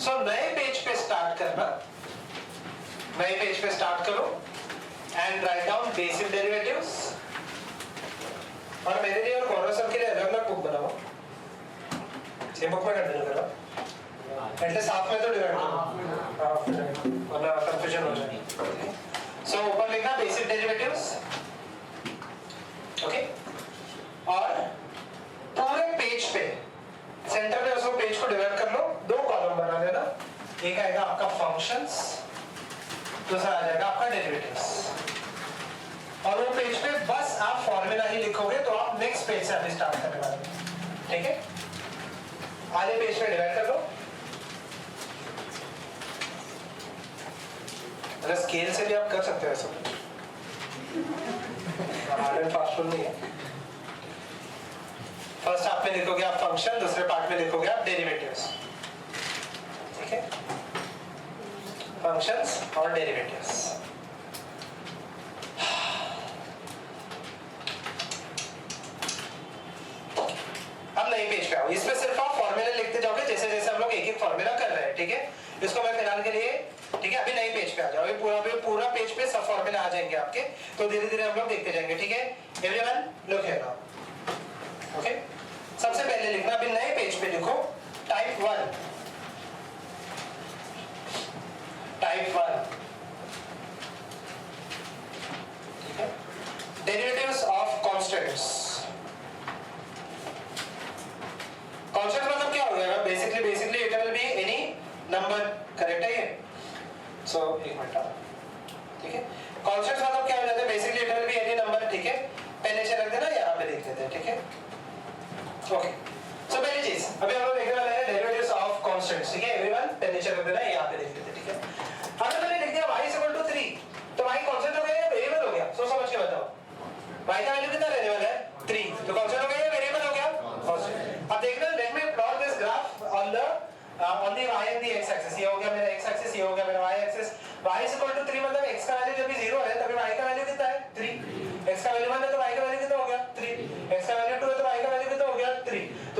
So नए पेज पे स्टार्ट करना, नए पेज पे स्टार्ट करो and write down basic derivatives, और मेरे लिए और गौरव सर के लिए अलग अलग बुक बनाओ, ये बुक में कंटिन्यू करो, एटलीस्ट हाफ में तो डिवाइड करो, वरना कंफ्यूजन हो जाएगी। सो ऊपर लिखना बेसिक डेरिवेटिव्स, ओके, और पूरे पेज पे सेंटर में उसको पेज को डिवाइड कर लो, 2 कॉलम बना लेना, एक आएगा आपका फंक्शंस, दूसरा आ जाएगा आपका डेरिवेटिव्स, और वो पेज पे बस आप फॉर्मूला ही लिखोगे तो आप नेक्स्ट पेज से अभी स्टार्ट करने वाले हैं। ठीक है, आधे पेज पे डिवाइड कर लो, अगर स्केल से भी आप कर सकते हो ऐसा, हार्ड एंड फास्ट रूल नहीं है। फर्स्ट हाफ में लिखोगे आप फंक्शन, दूसरे पार्ट में लिखोगे आप डेरिवेटिव्स। ठीक है, फंक्शंस और डेरिवेटिव्स। अब नए पेज पे आओ, इसमें सिर्फ आप फॉर्मूला लिखते जाओगे जैसे जैसे हम लोग एक एक फॉर्मूला कर रहे हैं। ठीक है, इसको मैं फिलहाल के लिए, ठीक है, अभी नए पेज पे आ जाओ, पूरा पेज पे सब फॉर्मूला आ जाएंगे आपके, तो धीरे धीरे हम लोग देखते जाएंगे। ठीक है, everyone look here now. Okay, सबसे पहले लिखना, अभी नए पेज पे लिखो टाइप 1, टाइप 1, ठीक है, डेरिवेटिव्स ऑफ कांस्टेंट्स। कांस्टेंट मतलब क्या हो जाएगा, basically it will be any number, correct है ये? सो एक मिनट, ठीक है, कांस्टेंट मतलब क्या हो जाता है, basically it will be any number. ठीक है, पहले से रख देना, यहाँ पे लिख देते हैं। ठीक है, ओके, सो पहली चीज अभी हम लोग देखने वाले हैं डेरिवेटिव्स ऑफ कांस्टेंट्स। ठीक है, एवरीवन पहले से रख देना, यहाँ पे लिख देते हैं। ठीक है, अगर मैंने लिख दिया y = 3, तो y कांस्टेंट हो गया या वेरिएबल हो गया? समझ के बताओ, y का वैल्यू कितना रहने वाला है 3, तो कांस्टेंट हो गया या वेरिएबल हो गया? कांस्टेंट। अब देखना, let me plot this graph on the y and the x axis. ये हो गया मेरा x एक्सिस, ये हो गया मेरा y एक्सिस। y =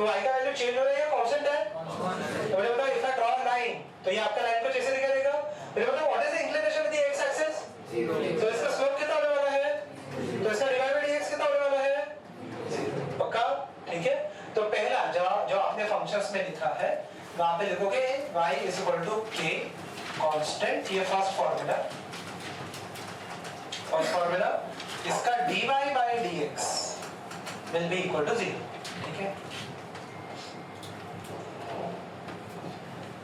तो y का वैल्यू चेंज हो रहा है या कांस्टेंट है? तो मुझे बताओ if I draw a line तो ये आपका लाइन कुछ ऐसे दिखाई देगा। मुझे बताओ what is the inclination with the x axis? 0। तो इसका स्लोप कितना होने वाला है? तो इसका dy बाय dx कितना होने वाला है? 0। पक्का? ठीक है। तो पहला जो आपने फंक्शंस में लिखा है वहां पे लिखोगे y k कांस्टेंट, ये फर्स्ट फार्मूला इसका dy by dx will be equal to 0। ठीक है,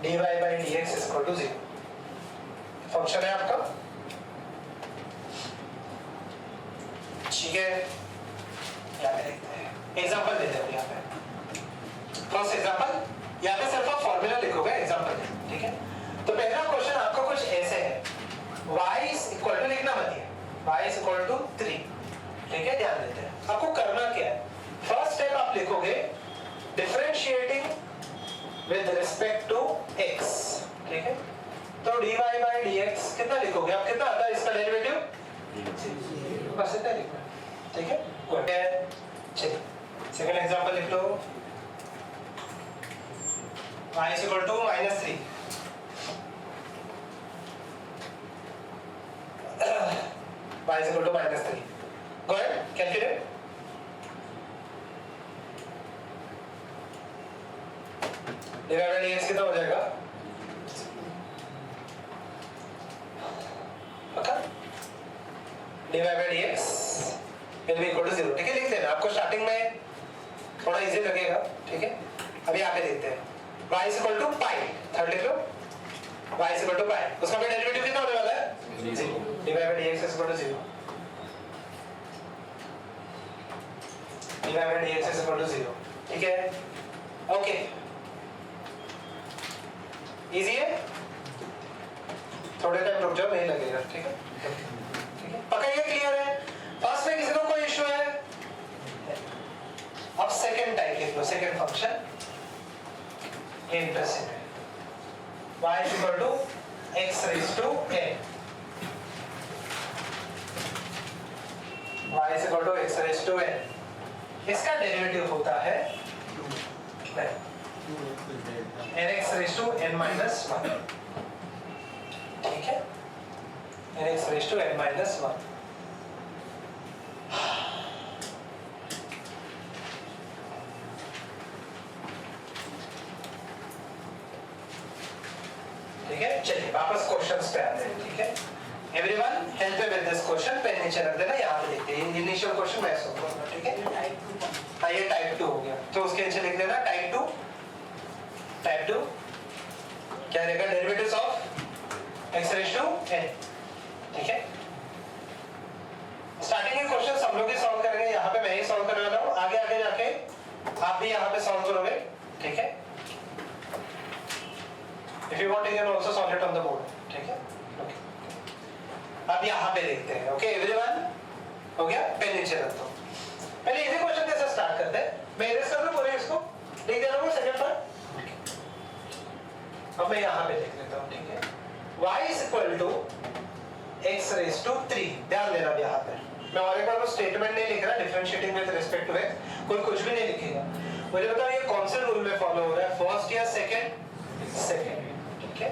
dy by dx is equal to 0 function है आपका। ठीक है, यहाँ पे देखते हैं, एग्जांपल देते हैं यहाँ पे। फर्स्ट एग्जांपल यहाँ पे सिर्फ आप फॉर्मूला लिखोगे एग्जांपल, ठीक है। तो पहला क्वेश्चन आपका कुछ ऐसे है, y is equal to लिखना मत है, y is equal to 3। ठीक है, ध्यान देते हैं। आपको करना क्या है, फर्स्ट स्टेप आप लिखोगे differentiating with respect to x। ठीक है, तो dy by dx कितना लिखोगे आप, कितना आता है इसका डेरिवेटिव? बस इतना लिखना। ठीक है, गुड है। चलिए सेकंड एग्जांपल लिख लो, y is equal to -3। y is equal to -3। Go ahead, calculate। dy by dx कितना हो जाएगा? पक्का? dy by dx will be equal to 0। ठीक है, लिख देना, आपको स्टार्टिंग में थोड़ा इजी लगेगा। ठीक है, अभी आगे देखते हैं। y is equal to pi, third लिख लो, y is equal to pi, उसका भी डेरिवेटिव कितना होने वाला है? 0। dy by dx is equal to 0। dy by dx is equal to 0। ठीक है, ओके, इजी है, थोड़े टाइम रुक जाओ, नहीं लगेगा। ठीक है, ठीक है, पक्का ये क्लियर है? फर्स्ट में किसी को कोई इशू है? अब सेकंड टाइप लिख लो, सेकंड फंक्शन, ये इंटरेस्टिंग है। y is equal to x raised to n, y is equal to x raised to n, इसका डेरिवेटिव होता है nx raised to n minus 1। ठीक है, nx raised to n minus 1। ठीक है, चलिए वापस क्वेश्चंस पे आते हैं। ठीक है, everyone help me with this question, pen नीचे रख देना, यहाँ पे लिखते हैं इनिशियल क्वेश्चन मैं सॉल्व करूंगा। ठीक है, हाँ ये टाइप 2 हो गया, तो उसके नीचे लिख देना टाइप 2। टाइप 2 क्या रहेगा? Derivatives of x raised to n। ठीक है, स्टार्टिंग के क्वेश्चंस हम लोग ही सॉल्व करेंगे, यहाँ पे मैं ही सॉल्व करने वाला हूँ, आगे आगे जाके आप भी यहाँ पे सॉल्व करोगे। ठीक है, if you want you can also solve it on the board। ठीक है, ओके, अब यहाँ पे देखते हैं। ओके एवरीवन, हो गया? पेन नीचे रख दो। पहले इजी क्वेश्चन कैसे स्टार्ट करते हैं, मैं इरेज कर दूं पूरे इसको, लिख देना वो सेकंड पार्ट। अब मैं यहाँ पे लिख लेता हूँ। ठीक है, y is equal to x raised to 3। ध्यान देना अब यहाँ पे मैं और एक बार वो स्टेटमेंट नहीं लिख रहा, differentiating with respect to x, कोई कुछ भी नहीं लिखेगा। मुझे बताओ ये कौन से रूल में फॉलो हो रहा है, फर्स्ट या सेकंड? सेकंड। ठीक है,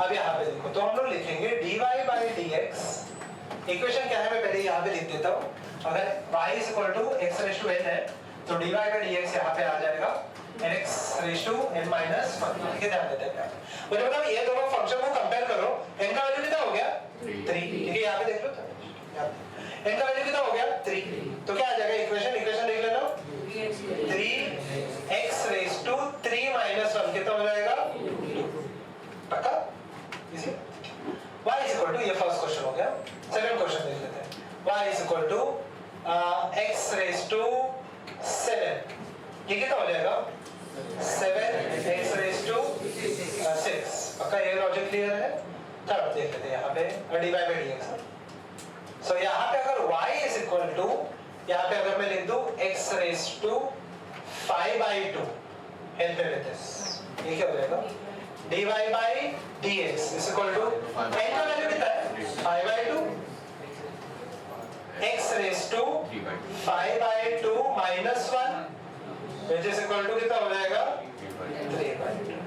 अब यहाँ पे देखो, तो हम लोग लिखेंगे dy by dx, इक्वेशन क्या है मैं पहले यहाँ पे लिख देता हूँ। अगर y is equal to x raised to n है तो dy by dx यहाँ पे आ जाएगा nx raised to n minus 1। ठीक है, ध्यान देते हैं। मुझे बताओ ये दोनों फंक्शन को कंपेयर करो, n का वैल्यू कितना हो गया? 3। ठीक है, यहाँ पे देख लो, n का वैल्यू कितना हो गया? 3। तो क्या आ जाएगा इक्वेशन लिख लेना, 3x raised to 3 minus 1 कितना हो जाएगा? पक्का? इसी y is equal to, ये फर्स्ट क्वेश्चन हो गया। सेकंड क्वेश्चन देख लेते हैं, y is equal to x raised to 7, ये कितना हो जाएगा? 7x raised to 6। पक्का ये लॉजिक क्लियर है? थर्ड देख लेते हैं यहाँ पे dy by dx। सो यहाँ पे अगर y is equal to, यहाँ पे अगर मैं लिख दूं x raised to 5/2, हेल्प में लेते हैं, ये क्या हो जाएगा? dy by dx is equal to n का वैल्यू कितना है? 5/2, x raised to 5/2 minus 1 which is equal to कितना हो जाएगा 3/2।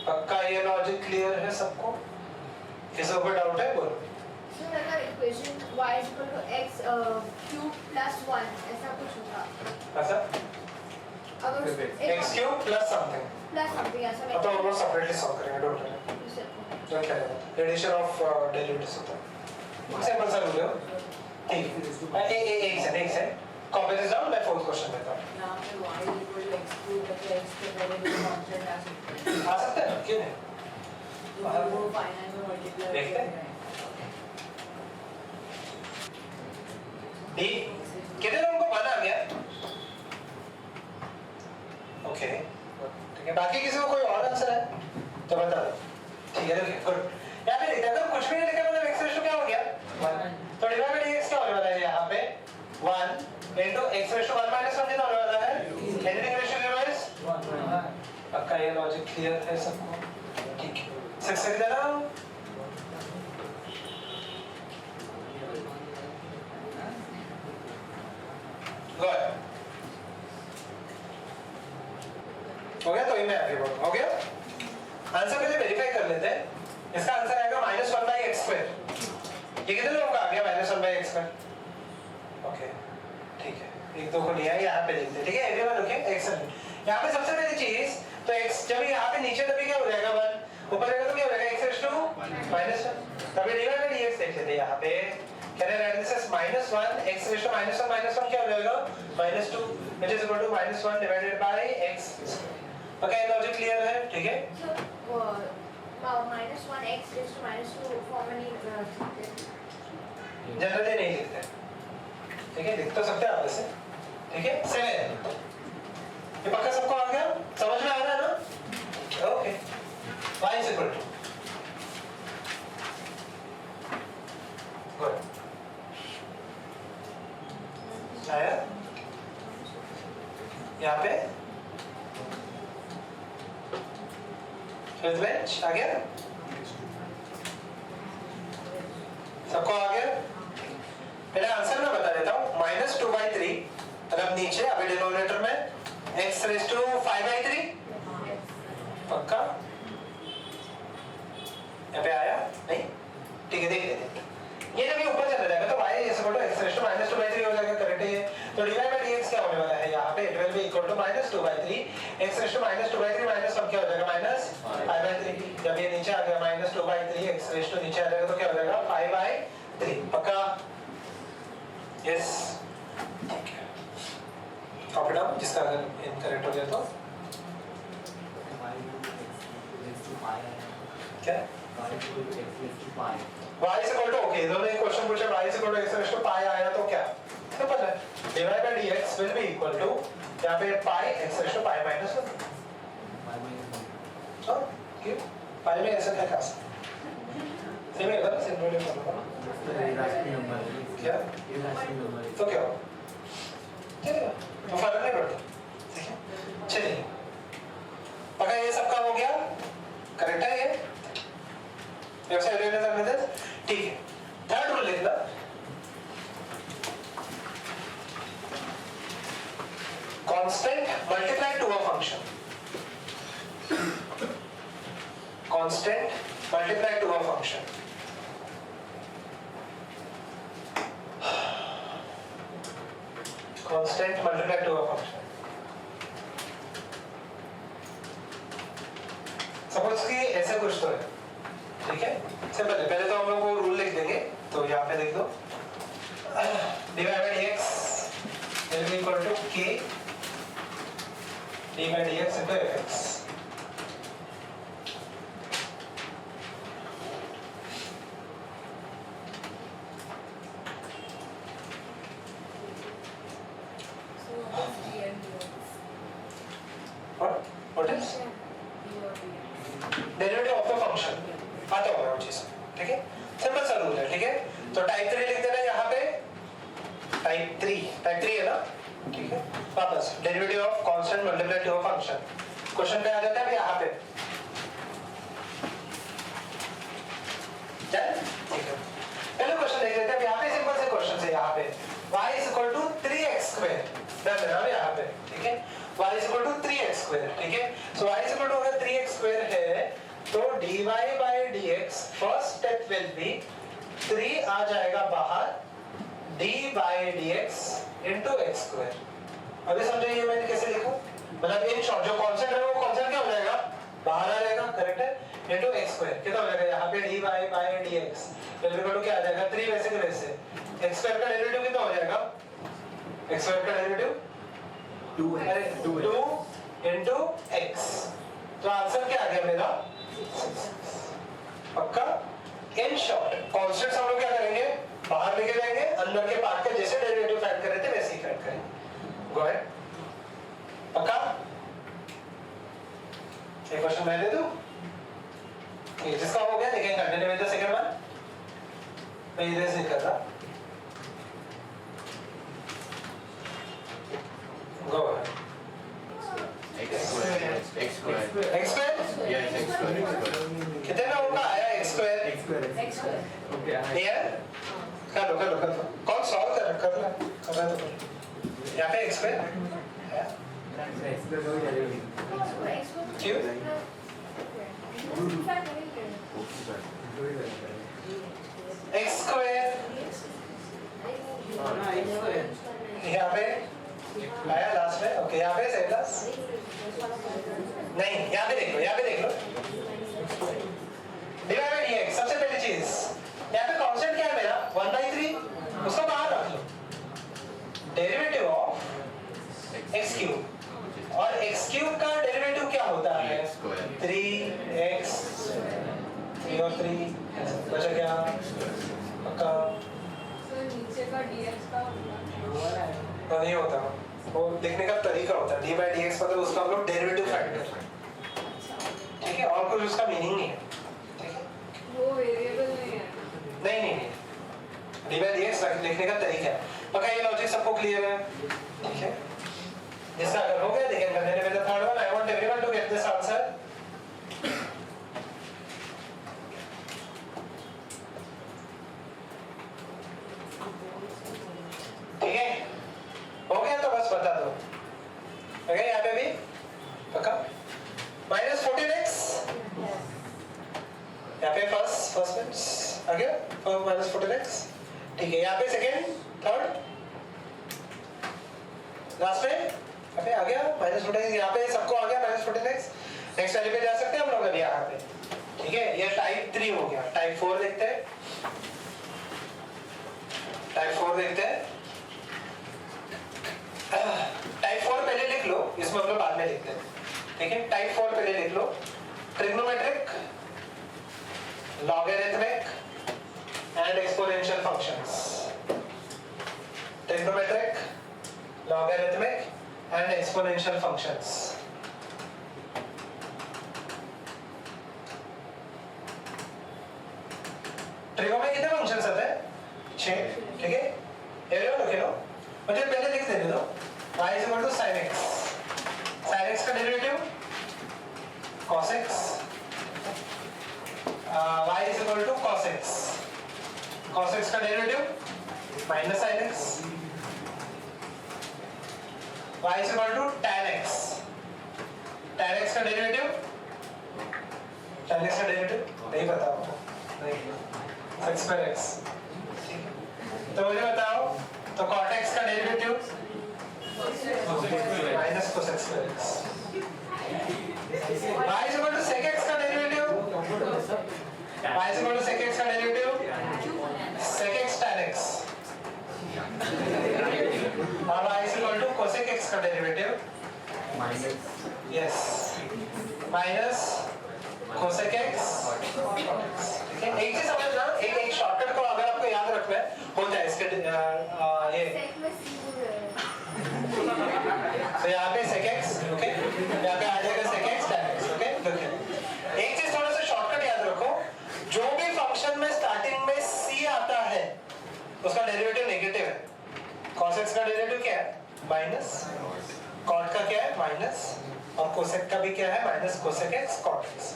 पक्का ये लॉजिक क्लियर है सबको? किसी को डाउट है? बोलो। सर अगर equation y = x cube plus 1 ऐसा कुछ होगा, ऐसा अगर x cube plus something plus something ऐसा अब तो हम लोग सेपरेटली सॉल्व करेंगे, डोंट वरी। जो क्या है एडिशन ऑफ डेरिवेटिव्स होता है, सिंपल सा रूल है। ठीक है, एक सेकंड कॉपी दिस डाउन, मैं फोर्थ क्वेश्चन लेता हूं। यहाँ पे y = x क्यूब है, x के पहले भी कांस्टेंट आ सकते हैं, क्यों नहीं? तो वो फाइनल में मल्टीप्लाई देखते हैं। डी कितने लोगों को बना गया? ओके ठीक है, बाकी किसी को कोई और आंसर है तो बता दो। ठीक है, गुड। यहाँ पे देखते हैं, कुछ भी नहीं लिखा मतलब x रेशो क्या हो गया 1, तो डिवाइड बाय dx क्या होने वाला है यहाँ पे 1 into x रेशो 1 minus 1 कितना होने वाला है, एनीथिंग रेशो रिवर्स 1। पक्का ये लॉजिक क्लियर है सबको? ठीक है, 6 से देना गुड हो गया। तो ये मैं आगे बढ़ूँ, हो गया। आंसर पहले वेरीफाई कर लेते हैं। इसका आंसर आएगा -1/x²। ये कितने लोगों का आ गया -1/x²? ओके ठीक है, एक दो को लिया है, यहाँ पे लिखते हैं। ठीक है, एवरीवन लुकिंग एक्सेलेंट। यहाँ पे सबसे पहली चीज तो x जब यहाँ पे नीचे तभी क्या हो जाएगा 1, ऊपर जाएगा तो क्या हो जाएगा x⁻⁻1। तभी डिवाइड बाय dx देख लेते हैं। यहाँ पे can I write this as -1 x⁻⁻1 क्या हो जाएगा -2 which is equal to -1 divided by x। Okay, logic clear है? ठीक है, -1x⁻2 फॉर्म में नहीं जनरली नहीं लिखते। ठीक है, लिख तो सकते हैं आप वैसे। ठीक है, 7 ये पक्का सबको आ गया, समझ में आ रहा है ना? Okay, y is equal to good आया यहाँ पे फिफ्थ बेंच आ गया, सबको आ गया। पहले आंसर मैं बता देता हूँ, -2/3 मतलब नीचे अभी डिनोमिनेटर में x⁵5/3 पक्का यहाँ पे आया नहीं? ठीक है, देख लेते हैं। ये जब ये ऊपर चला जाएगा तो y x⁻2/3 हो जाएगा, करेक्ट है। तो डिवाइड बाय dx क्या होने वाला है यहाँ पे, it will be equal to -2/3 x⁻2/3 minus क्या हो जाएगा -5/3। जब ये नीचे आ गया -2/3 x⁻2 नीचे आ जाएगा तो क्या हो जाएगा 5/3 पक्का। यस ठीक है, कॉपी डाउन, जिसका अगर इनकरेक्ट हो गया तो क्या y is equal to okay, इन्होंने एक क्वेश्चन पूछा y is equal to x⁻π आया तो क्या सिंपल है, divide by dx will be equal to यहाँ पे पाई x⁻π -1। हाँ क्यों पाई में ऐसा क्या खास सेम है ना, सिंपल है क्या तो क्या हो चलेगा, तो फर्क नहीं पड़ता। ठीक है, चलिए पक्का ये सब काम हो गया, करेक्ट है ये वेबसाइट रिलेटेड मेथड। ठीक है, थर्ड रूल लिखना, constant multiply to a function, constant multiply to a function. Constant multiply to a function, suppose कि ऐसा कुछ तो है। ठीक है, सिंपल है। पहले तो हम लोग वो रूल लिख देंगे, तो यहाँ पे देख दो, divide by dx will be equal to k d by dx into fx। What is derivative of the function आता होगा वो चीज। ठीक है, सिंपल सा रूल है। ठीक है, तो टाइप 3 लिख देना यहाँ पे, टाइप 3 है ना। ठीक है, वापस derivative of constant multiply to a function. Question पे आ जाता है अब यहाँ पे, ठीक है, पहले क्वेश्चन देख लेते हैं। यहाँ पे सिंपल से क्वेश्चन है, यहाँ पे y is equal to 3x² done है यहाँ पे। ठीक है, y is equal स्क्वायर, ठीक है। So y is equal to अगर 3x स्क्वायर है तो dy by dx first step will be 3 आ जाएगा बाहर d by dx into x square. अभी समझो ये मैंने कैसे लिखूं, मतलब इन शॉर्ट जो कांस्टेंट है वो कांस्टेंट क्या हो जाएगा, बाहर आ जाएगा, करेक्ट है, इनटू x स्क्वायर कितना हो जाएगा, यहाँ पे dy by dx equal to क्या आ जाएगा 3 वैसे के वैसे, x स्क्वायर का डेरिवेटिव कितना हो जाएगा, x स्क्वायर का डेरिवेटिव 2 इनटू x। तो आंसर क्या आ गया मेरा, पक्का। इन शॉर्ट कांस्टेंट्स हम लोग क्या करेंगे, बाहर लेके जाएंगे, अंदर के पार्ट के जैसे डेरिवेटिव फाइंड कर रहे थे वैसे ही फाइंड करेंगे। गो अहेड, पक्का। एक क्वेश्चन मैं दे दूं, ये जिसका हो गया देखेंगे continue with the second one. मैं इरेज नहीं कर रहा, go ahead. x square. x square Yes, x square. कितने में होगा, आया x स्क्वायर Okay. क्लियर। कर लो कौन सॉल्व कर रहा है तो यहाँ पे x स्क्वायर क्यों, x स्क्वायर यहाँ पे आया लास्ट में, ओके यहाँ पे सेम लास्ट नहीं, यहाँ पे देख लो डिवाइड बाय dx। सबसे पहली चीज यहाँ पे कांस्टेंट क्या है मेरा 1/3, उसको बाहर रख लो, डेरिवेटिव ऑफ x क्यूब, और x क्यूब का डेरिवेटिव क्या होता है 3x, 3 और 3 बचा क्या, पक्का तो नीचे का dx का होगा, नहीं होता, वो देखने का तरीका होता है, d बाय dx मतलब उसका हम लोग डेरिवेटिव फाइंड कर रहे हैं, ठीक है, और कुछ उसका मीनिंग नहीं है, ठीक है, वो वेरिएबल नहीं है। नहीं d बाय dx लिखने का तरीका है, पक्का। ये लॉजिक सबको क्लियर है, ठीक है। जिसका अगर हो गया देखें continue with the third one. I want everyone to get this answer, ठीक है, हो गया तो बस बता दो, ओके। यहाँ पे भी पक्का -14x, यहाँ पे फर्स्ट में आ गया -14x, ठीक है। यहाँ पे सेकेंड थर्ड लास्ट में यहाँ पे आ गया -14x, यहाँ पे सबको आ गया -14x। नेक्स्ट वाले पे जा सकते हैं हम लोग अभी यहाँ पे, ठीक है। ये टाइप 3 हो गया, टाइप 4 देखते हैं, टाइप 4 देखते हैं। टाइप 4 पहले लिख लो, इसमें हम लोग बाद में लिखते हैं, ठीक है। टाइप 4 पहले लिख लो, trigonometric, logarithmic and exponential functions, trigonometric, logarithmic and exponential functions. Trigo में कितने फंक्शंस आते हैं, 6, ठीक है। एवरीवन ओके नो, मुझे पहले लिख देने दो, y is equal to sin x, sin x का derivative cos x, y is equal to cos x, cos x का derivative minus sin x, y is equal to tan x, tan x का derivative, tan x का derivative नहीं पता आपको, नहीं, x पर x, तो मुझे बताओ, तो cot x का डेरिवेटिव माइनस cos x पर x, y is equal to sec x का derivative, y is equal to sec x का derivative sec x tan x, और y is equal to cosec x का derivative yes minus cosec x, ठीक है। एक चीज समझना, एक शॉर्टकट को अगर आपको याद रखना है होता है इसके ये, तो यहाँ पे sec x, ओके, यहाँ पे आ जाएगा sec x tan x, okay. एक चीज थोड़ा सा शॉर्टकट याद रखो, जो भी फंक्शन में स्टार्टिंग में c आता है उसका डेरिवेटिव नेगेटिव है। cos x का डेरिवेटिव क्या है, माइनस, cot का क्या है, माइनस, और cosec का भी क्या है, minus cosec x cot x।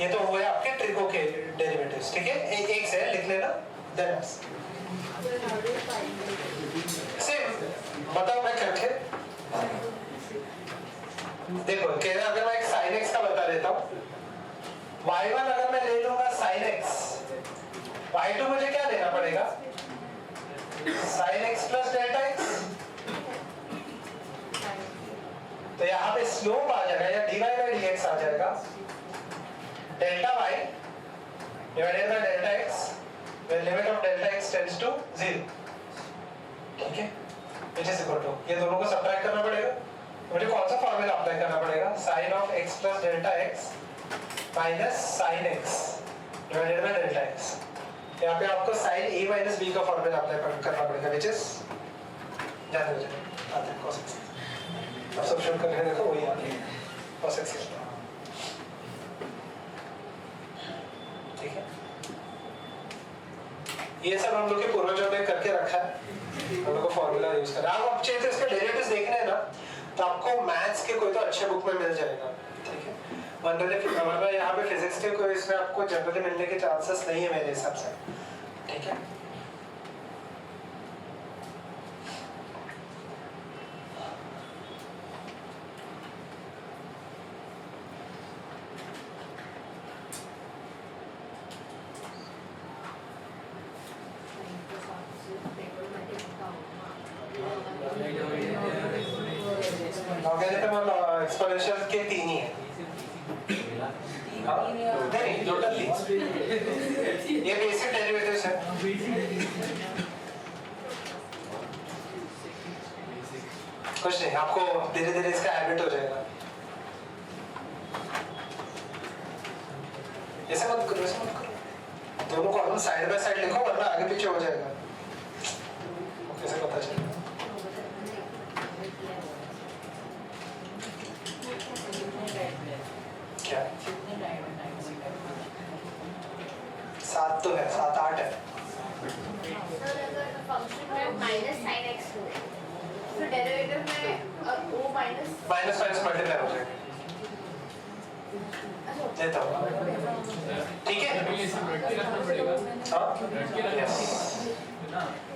ये तो हुए आपके ट्रिगो के डेरिवेटिव्स, ठीक है। एक से लिख लेना, देन सेम बताओ मैं करके देखो कह रहे अगर मैं एक sin x का बता देता हूँ, y1 अगर मैं ले लूंगा sin x, y2 मुझे क्या लेना पड़ेगा? sin x plus delta x। तो यहाँ पे स्लोप आ जाएगा या dy by dx आ जाएगा delta y divided by delta x where limit of delta x tends to 0। ठीक है, which is equal to, ये दोनों को सब्ट्रैक्ट करना पड़ेगा। मुझे कौन सा फॉर्मूला अप्लाई करना पड़ेगा? sin of x plus delta x minus sin x divided by delta x। यहाँ पे आपको sin a minus b का फॉर्मूला अप्लाई करना पड़ेगा, which is जाने दो आते हैं cos x। अब सब्स्टिट्यूट करके देखो वही आती है cos x। ठीक है, ये सब हम लोग के पूर्वजों ने करके रखा है, हम लोग को फॉर्मूला यूज कर रहा है। आप चाहिए तो इसके डेरिवेटिव्स देखने हैं ना, तो आपको मैथ्स के कोई तो अच्छे बुक में मिल जाएगा। ठीक है, वरना यहाँ पे फिजिक्स के कोई इसमें आपको जनरली मिलने के चांसेस नहीं है मेरे हिसाब से। ठीक है, लॉगरिथम और एक्सपोनेंशियल के तीन ही है। नहीं, टोटल तीन। ये बेसिक डेरिवेटिव्स है। कुछ नहीं, आपको धीरे धीरे इसका हैबिट हो जाएगा। ऐसे मत करो, ऐसे मत करो। दोनों को हम साइड बाय साइड लिखो, वरना आगे पीछे हो जाएगा। कैसे पता चलेगा? क्या 7 तो है, 7 8 है। फंक्शन में माइनस sin x हो, तो डेरिवेटिव में वो माइनस माइनस मल्टीप्लाई हो जाएगा। देता हूँ, ठीक है।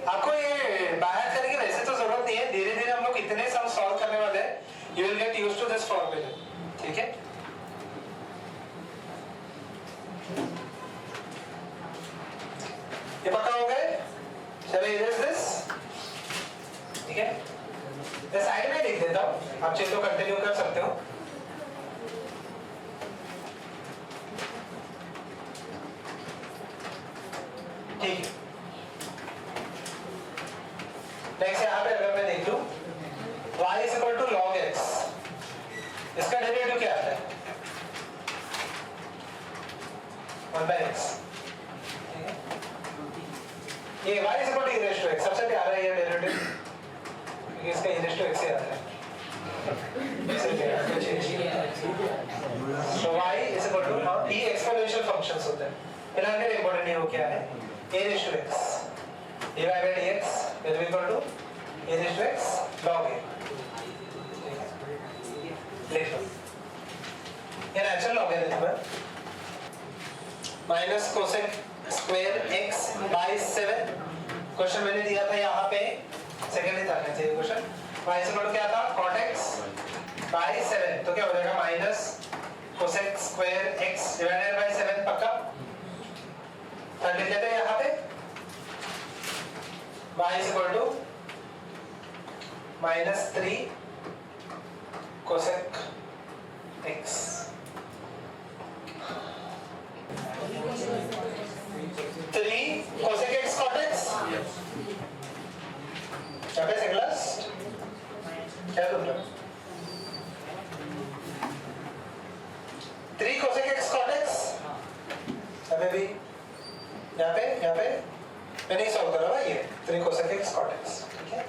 आपको ये बाहर करने की वैसे तो जरूरत नहीं है, धीरे धीरे हम लोग इतने सम सॉल्व करने वाले हैं, you will get used to this formula. ठीक है, ये पक्का हो गए? चलो इरेज दिस। ठीक है, मैं साइड में लिख देता हूँ, आप चाहे तो कंटिन्यू कर सकते हो। ठीक है, नेक्स्ट यहाँ पे अगर मैं देख लूं y is equal to log x, इसका डेरिवेटिव क्या आता है? 1 by x। ये y is equal to e raised to x, सबसे प्यारा है ये डेरिवेटिव, क्योंकि इसका e raised to x ही आता है। So y is equal to e exponential functions होते हैं। फिलहाल के लिए इंपॉर्टेंट ये हो क्या है? a raised to x divided by dx will be equal to a raised to x log a। लिख लो, ये नेचुरल लॉगरिथम है। Minus cosec square x by 7। Question मैंने दिया था यहाँ पे, सेकंड ही था चाहिए question. y is equal to क्या था? cot x बाय 7, तो क्या हो जाएगा? Minus cosec square x divided by 7। पक्का? थर्ड लिख लेते हैं यहाँ पे, y is equal to minus 3 cosec x। three cosec x cot x। क्या पे सिंगलस? क्या तुम लोग? 3 cosec x cot x। अबे भी यहाँ पे मैं नहीं सॉल्व कर रहा, ये 3 cosec x cot x। ठीक है,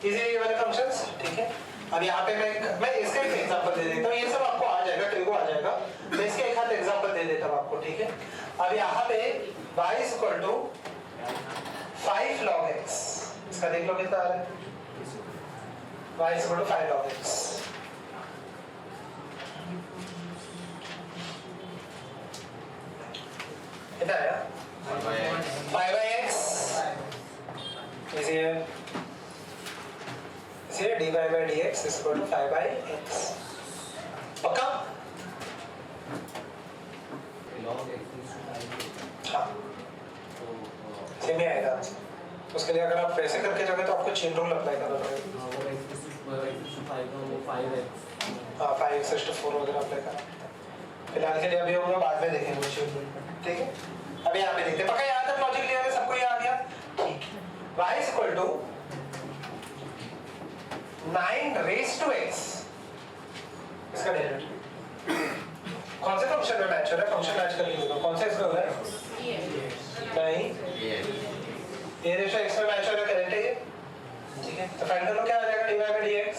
इजी वाले फंक्शंस। ठीक है, अब यहाँ पे मैं इसका एक एग्जांपल दे देता हूँ, ये सब आपको आ जाएगा, ट्रिगो आ जाएगा। मैं इसके एक हाथ एग्जांपल दे देता हूँ आपको। ठीक है, अब यहाँ पे y is equal to 5 log x, इसका देख लो कितना आ रहा है? y is equal to 5 log x। कितना आया? 5 by x is here dy by dx is equal to 5 by x। पक्का? हाँ सेम ही आएगा। उसके लिए अगर आप वैसे करके जाओगे तो आपको चेन रूल अप्लाई करना पड़ेगा। हाँ 5x4 वगैरह अप्लाई करना पड़ता है। फिलहाल के लिए अभी हम लोग बाद में देखेंगे चेन रूल, ठीक है? अभी यहाँ पे देखते हैं। पक्का यहाँ तक लॉजिक क्लियर है? सबको ये आ गया? ठीक है। y is equal to 9 raised to x इसका डेरिवेटिव कौन से फंक्शन में मैच हो रहा है? फंक्शन मैच कर लीजिए। कौन सा इसका हो रहा है? नहीं a रेशो x में मैच हो रहा है, करेक्ट है ये? ठीक है, तो फाइंड कर लो क्या आ जाएगा dy by dx।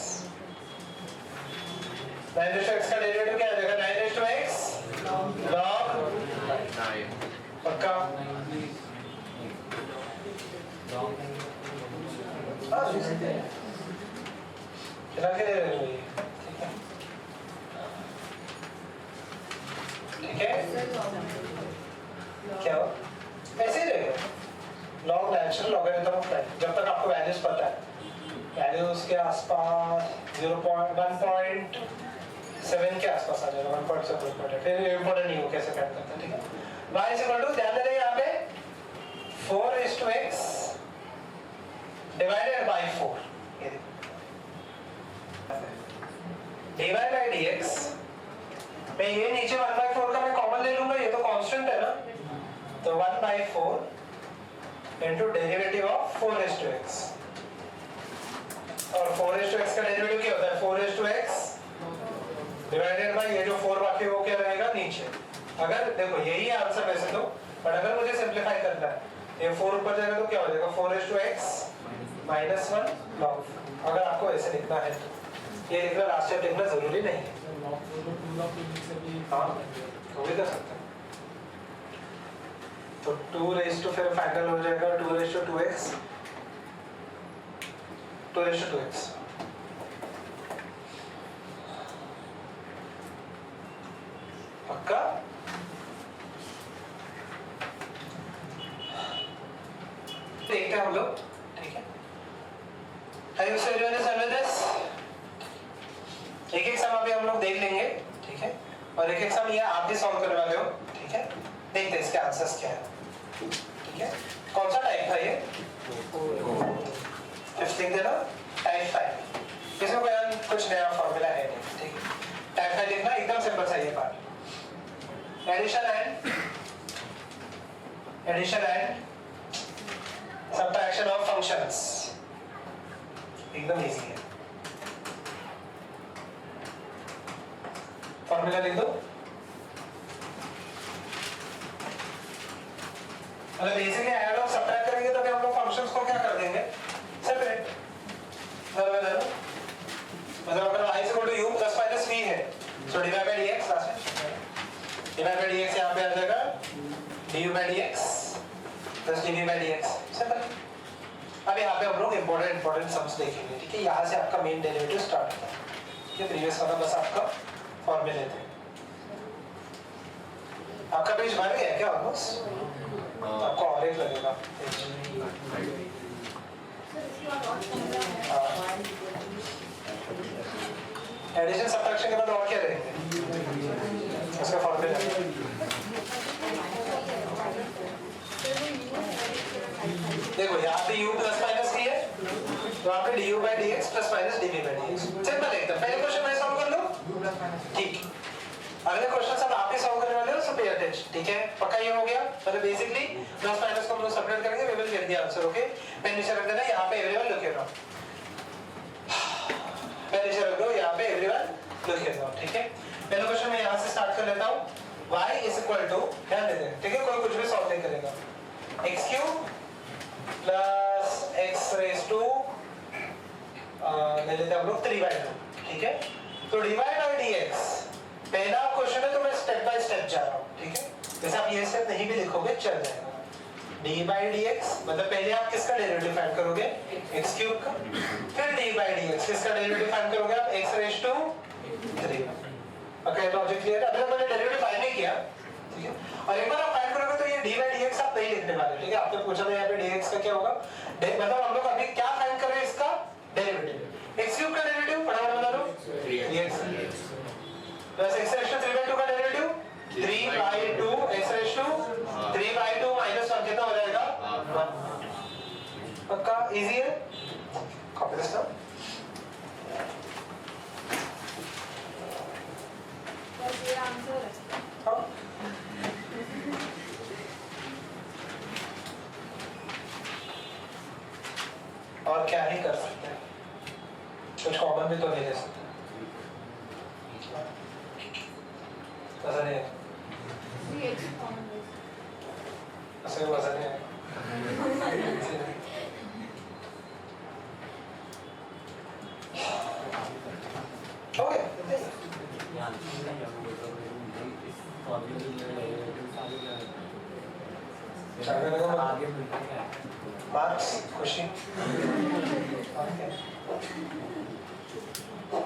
9 ratio x का डेरिवेटिव क्या आ जाएगा? 9 रेशो x log 9. पक्का? हाँ फिलहाल के लिए ठीक है क्या हो? ऐसे ही रहेगा log natural logarithm of time, जब तक आपको वैल्यूज पता है। वैल्यूज के आसपास 1.7 के आसपास आ जाएगा। 1.7 इम्पोर्टेंट, फिर इम्पोर्टेंट नहीं हो कैसे फाइंड करते हैं, ठीक है? y इज इक्वल टू, ध्यान देना यहाँ पे 4:x डिवाइडेड बाय 4, ये देखो dy by dx। मैं ये नीचे 1/4 का मैं कॉमन ले लूंगा, ये तो कांस्टेंट है ना, तो 1/4 इनटू डेरिवेटिव ऑफ 4:x। और 4:x का डेरिवेटिव क्या होता है? 4:x डिवाइडेड बाय ये जो 4 बाकी वो क्या रहेगा नीचे। अगर देखो यही आंसर वैसे तो, बट अगर मुझे सिंपलीफाई करना है, ये 4 ऊपर जाएगा तो क्या हो जाएगा? 4:x -1 log। अगर आपको ऐसे लिखना है तो ये लिखना, लास्ट स्टेप लिखना जरूरी नहीं है। हाँ वो भी कर सकते हैं। तो 2 फिर फाइनल हो जाएगा 2:2x 2:2x। पक्का? देखते हैं हम लोग, ठीक है? एक सम अभी हम लोग देख लेंगे, ठीक है? और एक सम ये आप भी सॉल्व करने वाले हो, ठीक है? देखते हैं इसके आंसर्स क्या है, ठीक है? कौन सा टाइप था ये? 5 लिख देना, टाइप 5। इसमें कोई कुछ नया फॉर्मूला है नहीं, ठीक है? टाइप 5 लिखना एकदम सिंपल सा ये part. Addition and subtraction of functions एकदम इजी है। फॉर्मूला लिख दो। मतलब बेसिकली ऐड और सब्ट्रैक्ट करेंगे तभी हम लोग फंक्शंस को क्या कर देंगे? सेपरेट। मतलब अगर y equal to u plus minus v है, so divide by dx last में डिवाइड बाय dx यहाँ पे आ जाएगा du by dx plus dv by dx। Simple. अब यहाँ पे हम लोग इंपॉर्टेंट सम्स देखेंगे, ठीक है? यहाँ से आपका मेन डेरिवेटिव स्टार्ट होता है, ठीक है? प्रीवियस वाला बस आपका फॉर्मूले थे। आपका पेज भर गया क्या ऑलमोस्ट? आपको और एक लगेगा एडिशन सब्ट्रैक्शन के बाद और क्या रहेंगे? उसका फॉर्मूला देखो यहाँ पे u प्लस माइनस v है, तो यहाँ पे du by dx plus minus dv by dx। Simple एकदम। पहले क्वेश्चन मैं सॉल्व कर लूँ, ठीक? अगले क्वेश्चन सब आप ही सॉल्व करने वाले हो, सो पे अटेंशन, ठीक है? पक्का ये हो गया? मतलब बेसिकली प्लस माइनस को हम लोग सेपरेट करेंगे, we will get the answer, okay? मैं नीचे रख देना यहाँ पे एवरीवन लुक हियर नाउ। मैं नीचे रख दो यहाँ पे एवरीवन लुक हियर नाउ, ठीक है? पहले क्वेश्चन मैं यहाँ से स्टार्ट कर लेता हूँ। y इज इक्वल टू, ध्यान देते हैं, ठीक है? कोई कुछ भी सॉल्व नहीं करेगा। x³ plus x raise to ले लेते हैं हम लोग 3/2, ठीक है? तो डिवाइड बाय dx पहला क्वेश्चन है तो मैं स्टेप बाय स्टेप जा रहा हूँ, ठीक है? जैसे आप ये स्टेप नहीं भी लिखोगे चल जाएगा। d by dx मतलब पहले आप किसका डेरिवेटिव फाइंड करोगे? x³ का। फिर d by dx किसका डेरिवेटिव फाइंड करोगे आप? x raise to 3। Okay, logic clear है? अभी मैंने डेरिवेटिव फाइंड नहीं किया, ठीक है? और एक बार आप फाइंड करोगे तो ये d by dx आप नहीं लिखने वाले, ठीक है? आपने पूछा था यहाँ पे dx का क्या होगा, मतलब हम लोग अभी क्या फाइंड कर रहे हैं? इसका डेरिवेटिव। x³ का डेरिवेटिव फटाफट बता दो। 3x इजी है, कॉपी दिस नाउ। बस ये आंसर है। हाँ और क्या ही कर सकते हैं, कुछ कॉमन भी तो नहीं ले सकते, ऐसा नहीं है, ये एक कॉमन है। ऐसे वजन नहीं है। ओके आगे मिलता है मार्क्स खुशी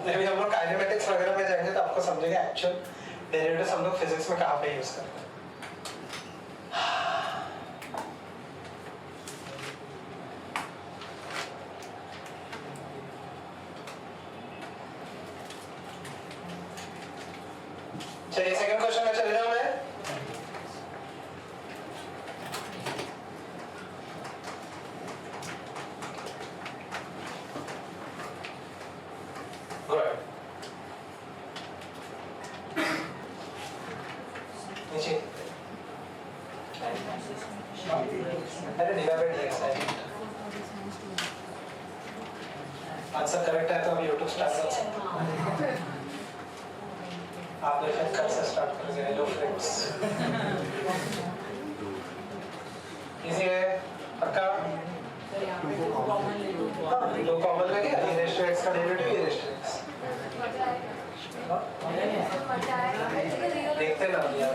जब हम लोग काइनेमेटिक्स वगैरह में जाएंगे तो आपको समझेंगे एक्चुअल डेरिवेटिव्स हम लोग फिजिक्स में कहाँ पे यूज करते हैं। चलिए सेकंड क्वेश्चन में चले जाऊं मैं। गुड नीचे अरे डिवाइड dx है। आंसर करेक्ट है तो अब यूट्यूब स्टार्ट कर सकते हैं। आप देखें कब से स्टार्ट करेंगे। हेलो फ्रेंड्स, इजी है पक्का। दो कॉमन लेके e raised to x का derivative e raised to x देखते ना यार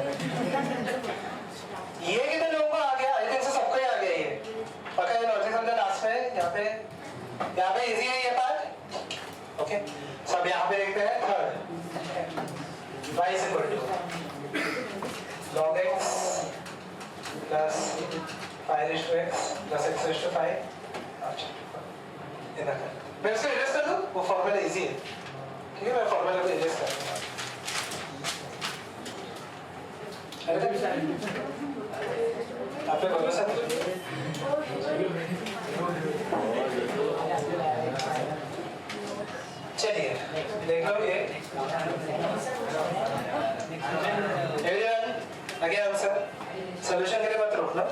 ये कितने लोगों को आ गया? आई थिंक सबको ही आ गया ये पक्का। ये लॉजिक समझा लास्ट में। यहाँ पे इजी है ये पार्ट। ओके सब यहाँ पे देखते हैं। Third y is equal to log x plus 5 raised to x plus x raised to 5। अच्छा इतना कर मैं इसको इरेज कर दूँ, वो फॉर्मूला इजी है। ठीक है मैं फॉर्मूला को इरेज कर दूँगा। आपने भरोसा चलिए देख लो ये एवरीवन अगेन आंसर सॉल्यूशन के लिए मत रोकना।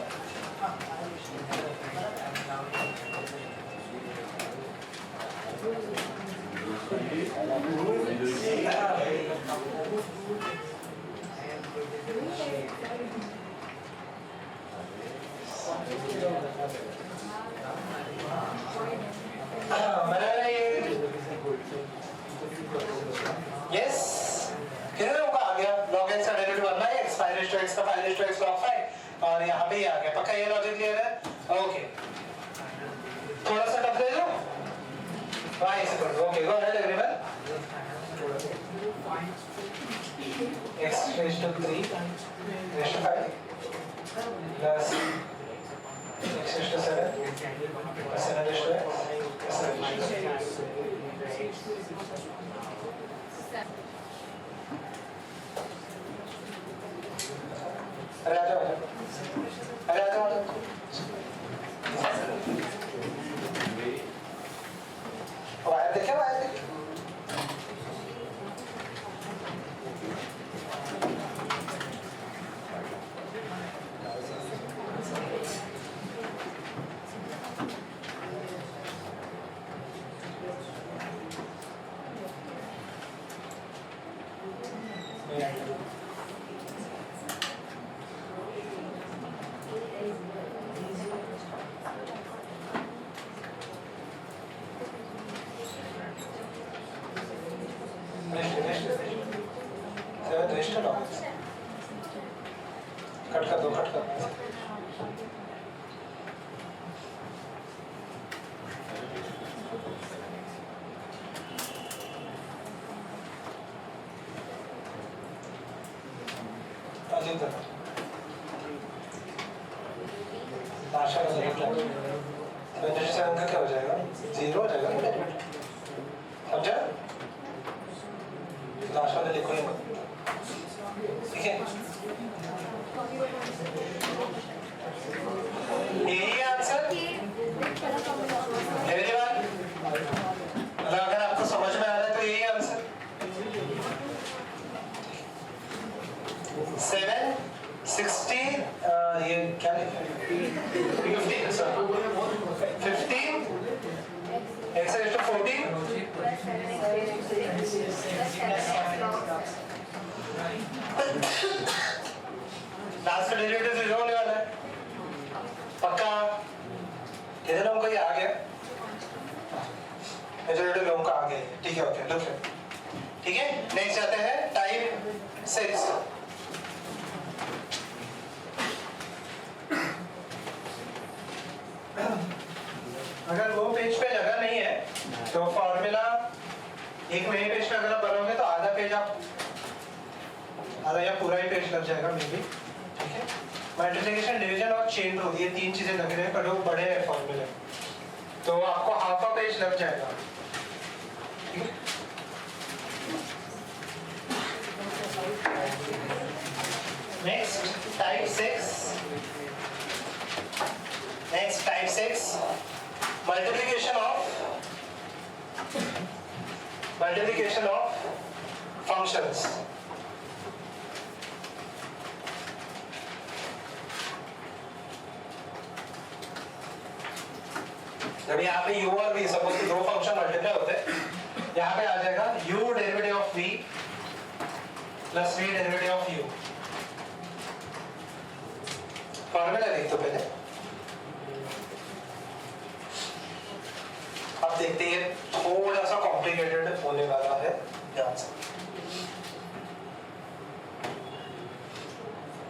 यस कितने लोगों का आ गया? log x का derivative 1/x 5 raised to x का 5 raised to x log 5 और यहाँ पे ही आ गया। पक्का ये लॉजिक क्लियर है? ओके थोड़ा सा टफ दे दो। y is equal to okay go ahead everyone x raised to 3 raised to 5 plus x raised to 7 plus 7 raised to x plus 7 raised to x। अरे आ जाओ अरे आ जाओ वायर देखे wire देखे कट कर दो कट कर दो। आशा का क्या हो जाएगा? 0 हो जाएगा समझा? लास्ट वाले लिखो ही मत। ठीक है यही आंसर। का डेरिवेटिव 0 होने वाला है पक्का। कितने लोगों का ये आ गया? मेजॉरिटी लोगों का आ गया है, ठीक है ओके लुक इट। ठीक है नेक्स्ट आते हैं टाइप 6। अगर वो पेज पे जगह नहीं है तो फॉर्मूला एक नए पेज पे अगर आप बनाओगे तो आधा पेज आप आधा या पूरा ही पेज लग जाएगा मे बी। ठीक है मल्टीप्लिकेशन डिवीजन और चेन रूल ये 3 चीजें लग रही है पर वो बड़े हैं फॉर्मूले तो आपको हाफ अ पेज लग जाएगा। Next type 6 multiplication of functions। जब यहाँ पे u और v सपोज कि 2 फंक्शन मल्टीप्लाई होते हैं यहाँ पे आ जाएगा u derivative of v plus v derivative of u। Formula लिख दो पहले। अब देखते हैं थोड़ा सा कॉम्प्लिकेटेड होने वाला है ध्यान से।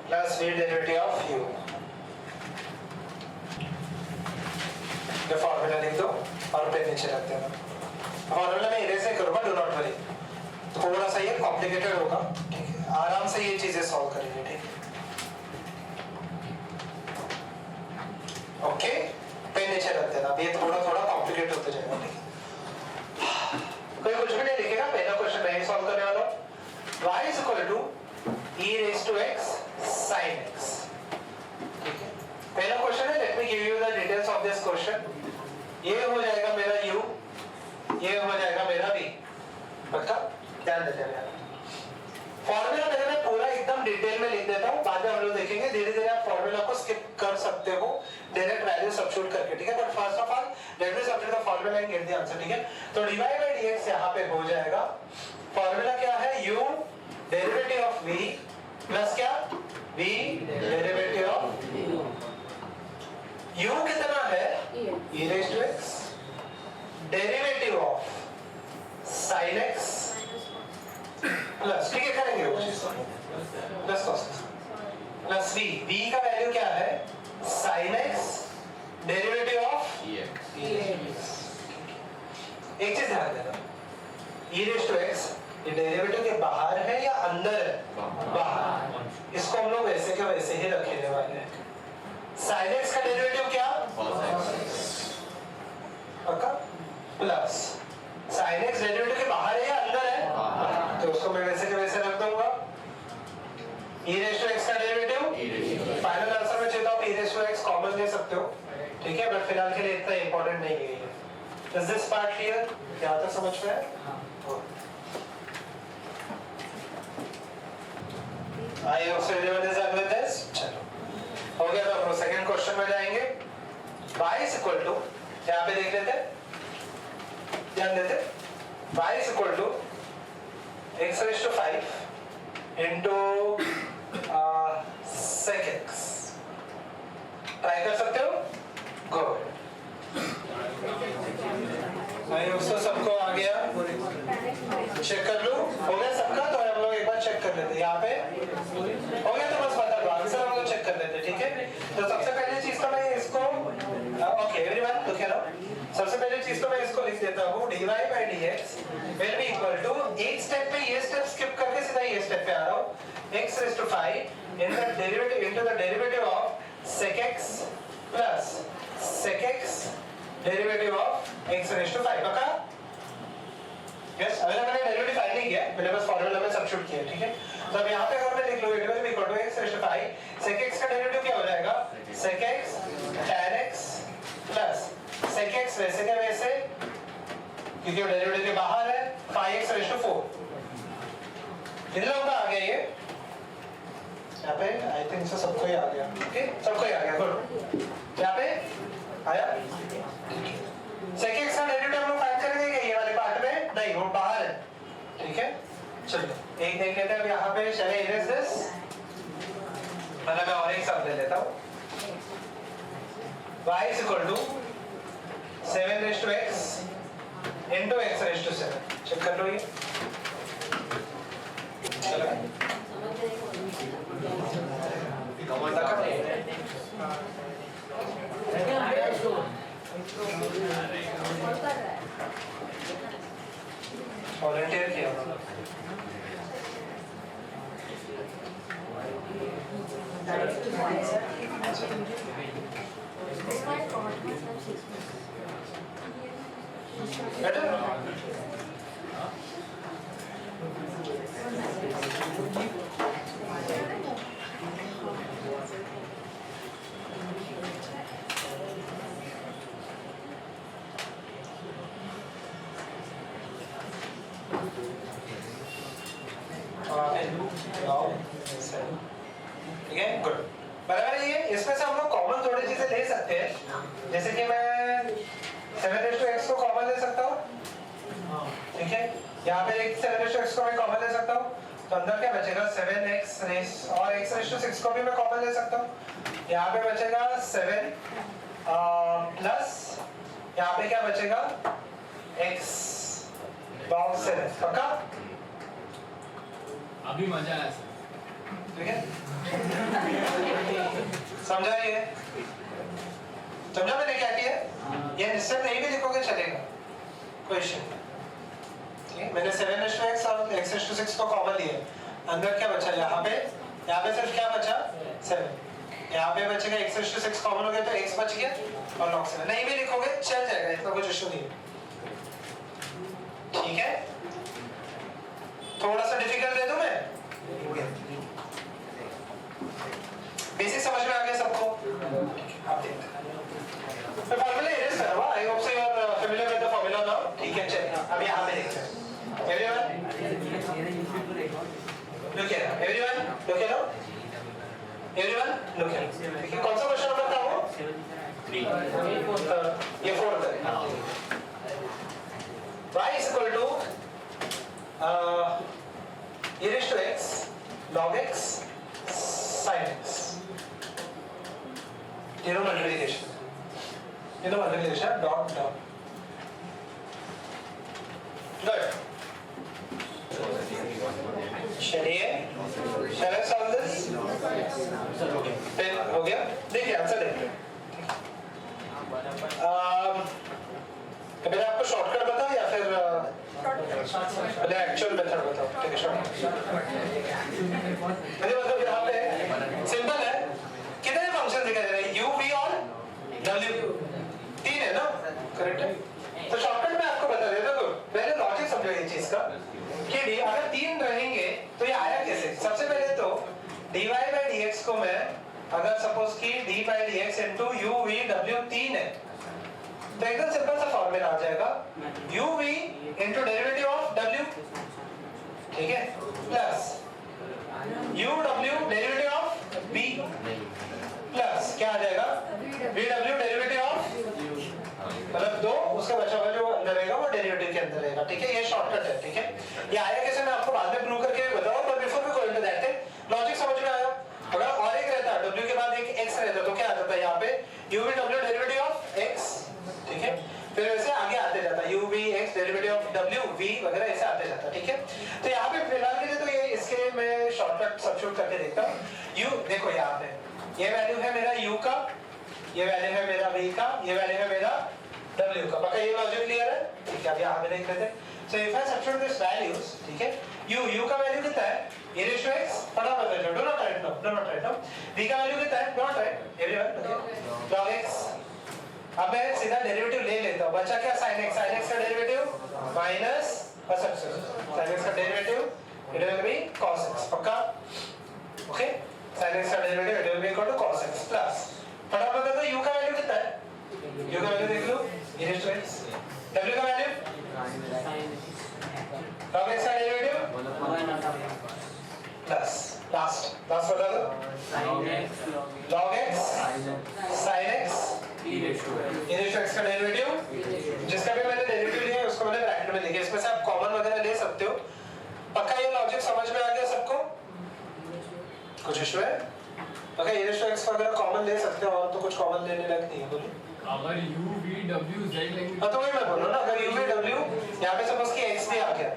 Plus v derivative of u ये फॉर्मूला लिख दो और पेन नीचे रख देना। फॉर्मूला में इरेज नहीं करूंगा डू नॉट वरी थोड़ा सा ये कॉम्प्लिकेटेड होगा ठीक है आराम से ये चीजें सॉल्व करेंगे ठीक है ओके पेन नीचे रख देना। अब ये थोड़ा थोड़ा कॉम्प्लिकेट होते जाएगा ठीक है। कोई कुछ भी नहीं लिखेगा पहला क्वेश्चन मैं ही सॉल्व करने वाला हूँ। y is equal to e raised to x sin x ठीक है। पहला क्वेश्चन है let me give you the details of this question. ये हो जाएगा मेरा u ये हो जाएगा मेरा v पक्का ध्यान देते हैं। फॉर्मूला पहले मैं पूरा एकदम डिटेल में लिख देता हूँ बाद में हम लोग देखेंगे धीरे धीरे आप फॉर्मूला को स्किप कर सकते हो डायरेक्ट वैल्यू सब्स्टिट्यूट करके ठीक है। But first of all let me substitute the formula and gate the answer ठीक है। तो dy by dx यहाँ पे हो जाएगा फॉर्मूला क्या है u derivative of v plus क्या v डेरिवेटिव ऑफ u कितना है e raised to x derivative of sin x plus ठीक है करेंगे वो चीज प्लस cos प्लस v का वैल्यू क्या है sin x डेरिवेटिव ऑफ एक चीज ध्यान देना e raised to x ये डेरिवेटिव के बाहर है या अंदर है बाहर। इसको हम लोग वैसे के वैसे ही रखने वाले हैं। sin x का डेरिवेटिव क्या पक्का प्लस sin x डेरिवेटिव के बाहर है या अंदर है तो उसको मैं वैसे के वैसे रख दूंगा। e raised to x का डेरिवेटिव फाइनल आंसर में चाहे तो आप e raised to x common ले सकते हो ठीक है बट फिलहाल के लिए इतना इंपॉर्टेंट नहीं है ये। Is this part clear? क्या आता समझ में है? I also everyone is done with this? चलो हो गया तो हम लोग सेकंड क्वेश्चन में जाएंगे। y is equal to यहाँ पे देख लेते हैं ध्यान देते y is equal to x raised to 5 into sec x try कर सकते हो गुड भाई उसको सबको आ गया चेक कर लो हो गया सबका। तो हम लोग एक बार चेक कर लेते हैं यहाँ पे हो गया तो बस बता दो आंसर हम लोग चेक कर लेते हैं ठीक है। तो सबसे पहले चीज तो मैं इसको ओके एवरीवन लुक हियर सबसे पहले चीज तो मैं इसको लिख देता हूँ dy by dx will be equal to एक स्टेप पे ये स्टेप स्किप करके सीधा ये स्टेप पे आ रहा हूँ x raised to 5 in the derivative into the derivative of sec x plus sec x derivative of x raised to 5 पक्का यस। अभी मैंने डेरिवेटिव फाइंड नहीं किया मैंने बस फॉर्मूला में सब्स्टिट्यूट किया ठीक है। तो अब यहाँ पे अगर मैं लिख लूँ it will be equal to x raised to 5 sec x का डेरिवेटिव क्या हो जाएगा sec x tan x plus sec x वैसे क्या वैसे क्योंकि वो डेरिवेटिव के बाहर है 5x raised to 4 कितने लोगों का आ गया ये यहाँ पे आई थिंक सो सबको ही आ गया ओके सबको ही आ गया गुड यहाँ पे आया sec x का डेरिवेटिव हम लोग फाइंड करेंगे ये वाले पार्ट में नहीं वो बाहर है ठीक है। चलो एक देख लेते हैं अब यहाँ पे चले इरेज दिस मतलब मैं और एक सब ले लेता हूँ y is equal to 7 raised to x into x raised to 7 check कर लो ये चलो वॉलंटियर किया ठीक है गुड बराबर है ये इसमें से हम लोग कॉमन थोड़ी चीजें ले सकते हैं जैसे कि मैं 7x को कॉमन ले सकता हूँ ठीक है यहाँ पे एक 7x को मैं कॉमन ले सकता हूँ तो अंदर क्या बचेगा 7x रेस और x रेस टू 6 को भी मैं कॉमन ले सकता हूँ यहाँ पे बचेगा 7 प्लस यहाँ पे क्या बचेगा x log 7 पक्का अभी मजा आया सर ठीक है समझा ये समझा मैंने क्या किया ये निश्चित नहीं भी लिखोगे चलेगा क्वेश्चन ठीक है मैंने 7x और x6 को कॉमन लिया अंदर क्या बचा यहाँ पे सिर्फ क्या बचा 7 यहाँ पे बचेगा x6 कॉमन हो गया तो x बच गया और log 7 नहीं भी लिखोगे चल जाएगा इतना कुछ इशू नहीं ठीक है थोड़ा सा डिफिकल्ट दे दूं मैं बेसिक समझ में आ गया सबको आप देखते मैं फार्मूला इरेज कर रहा हूं I hope so you are familiar with the formula now ठीक है चलिए अब यहां पे देखते हैं everyone look here everyone look here everyone look here ठीक है कौन सा क्वेश्चन नंबर था वो 3 ये 4 है y is equal to e raised to x log x sin x you know multiplication dot good चलिए shall I solve this फिर हो गया देखिए आंसर देखिए पहले आपको शॉर्टकट बताओ या फिर पहले एक्चुअल मेथड बताओ ठीक है शॉर्टकट मुझे मतलब यहाँ पे सिंपल है कितने फंक्शन दिखाई दे रहे हैं u v और w तीन है ना करेक्ट है तो शॉर्टकट में आपको बता देता हूँ पहले लॉजिक समझो ये चीज का कि डी अगर तीन रहेंगे तो ये आया कैसे सबसे पहले तो dy by dx को मैं अगर सपोज की d by dx into u v w तीन है तो एकदम सिंपल सा फॉर्मूला आ जाएगा uv into derivative of w ठीक है plus uw derivative of v plus क्या आ जाएगा vw derivative of मतलब दो उसका बचा हुआ जो अंदर रहेगा वो डेरिवेटिव के अंदर रहेगा ठीक है ये शॉर्टकट है ठीक है ये आया कैसे मैं आपको बाद में प्रूव करके बताऊंगा पर before we go into that logic समझ में आया अगर और एक रहता w के बाद एक x रहता तो क्या आ जाता है यहाँ पे uv w derivative of x ठीक है फिर ऐसे आगे आते जाता है uv x derivative of w v वगैरह ऐसे आते जाता ठीक है तो यहाँ पे फिलहाल के लिए तो ये इसके मैं शॉर्टकट सब्स्टिट्यूट करके देखता हूँ u देखो यहाँ पे ये वैल्यू है मेरा u का ये वैल्यू है मेरा v का ये वैल्यू है मेरा w का पक्का ये लॉजिक क्लियर है ठीक है अब यहाँ पे देख लेते हैं so if I substitute this values ठीक है u का वैल्यू कितना है e raised to x फटाफट कर लो do not write now v का वैल्यू कितना है not write everyone okay log x अब मैं सीधा डेरिवेटिव ले लेता हूं बचा क्या sin x का डेरिवेटिव माइनस sin x का derivative it will be cos x पक्का ओके sin x का derivative it will be equal to cos x plus फटाफट बता दो u का वैल्यू कितना है u का वैल्यू देख लो e raised to x w का वैल्यू log x का डेरिवेटिव प्लस लास्ट बता दो log x sin x e raised to x का डेरिवेटिव जिसका भी मैंने डेरिवेटिव लिया है उसको मैंने ब्रैकेट में लिखा इसमें से आप कॉमन वगैरह ले सकते हो पक्का ये लॉजिक समझ में आ गया सबको कुछ इशू है okay e raised to x वगैरह कॉमन ले सकते हो और तो कुछ कॉमन लेने लायक नहीं है बोलिए। अगर u v w z लेंगे हाँ तो वही मैं बोल रहा हूँ ना, अगर u v w यहाँ पे सपोज कि x भी आ गया,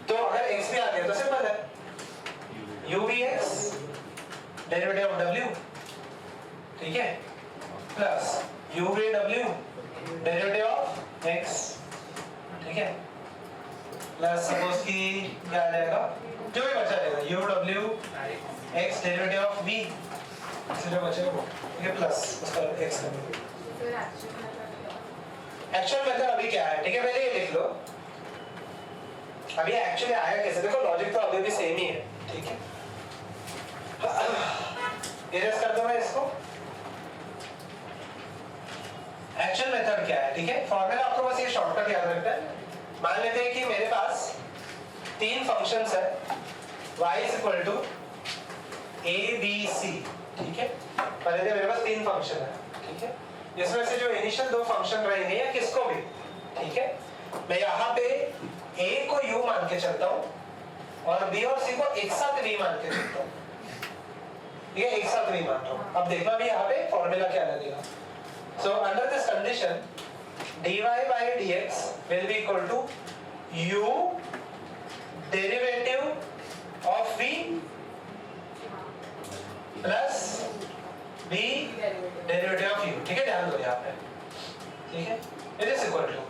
तो अगर x भी आ गया तो सिंपल है u v x derivative of w, ठीक है, plus u v w derivative of x, ठीक है, प्लस सपोज कि क्या आ जाएगा, जो भी बचा रहेगा u w x derivative of v, इसलिए बचेगा वो, ठीक है, प्लस उसका x का एक्चुअल मेथड अभी क्या है, ठीक है, पहले ये लिख लो अभी एक्चुअली आया कैसे, देखो लॉजिक तो अभी भी सेम ही है, ठीक है, इरेज कर दो मैं इसको। एक्चुअल मेथड क्या है, ठीक है, फॉर्मूला आपको बस ये शॉर्टकट याद रखना है। मान लेते हैं कि मेरे पास तीन फंक्शंस है y is equal to a b c, ठीक है, मान लेते हैं मेरे पास तीन फंक्शन है, ठीक है, इसमें से जो इनिशियल दो फंक्शन रहेंगे या किसको भी, ठीक है, मैं यहाँ पे a को u मान के चलता हूँ और b और c को एक साथ v मान के चलता हूँ, ये एक साथ v मान रहा हूँ। अब देखना भी यहाँ पे फॉर्मूला क्या लगेगा। So under this condition, dy by dx will be equal to u derivative of v plus v derivative of u, ठीक है, ध्यान दो यहाँ पे, ठीक है, it is equal to,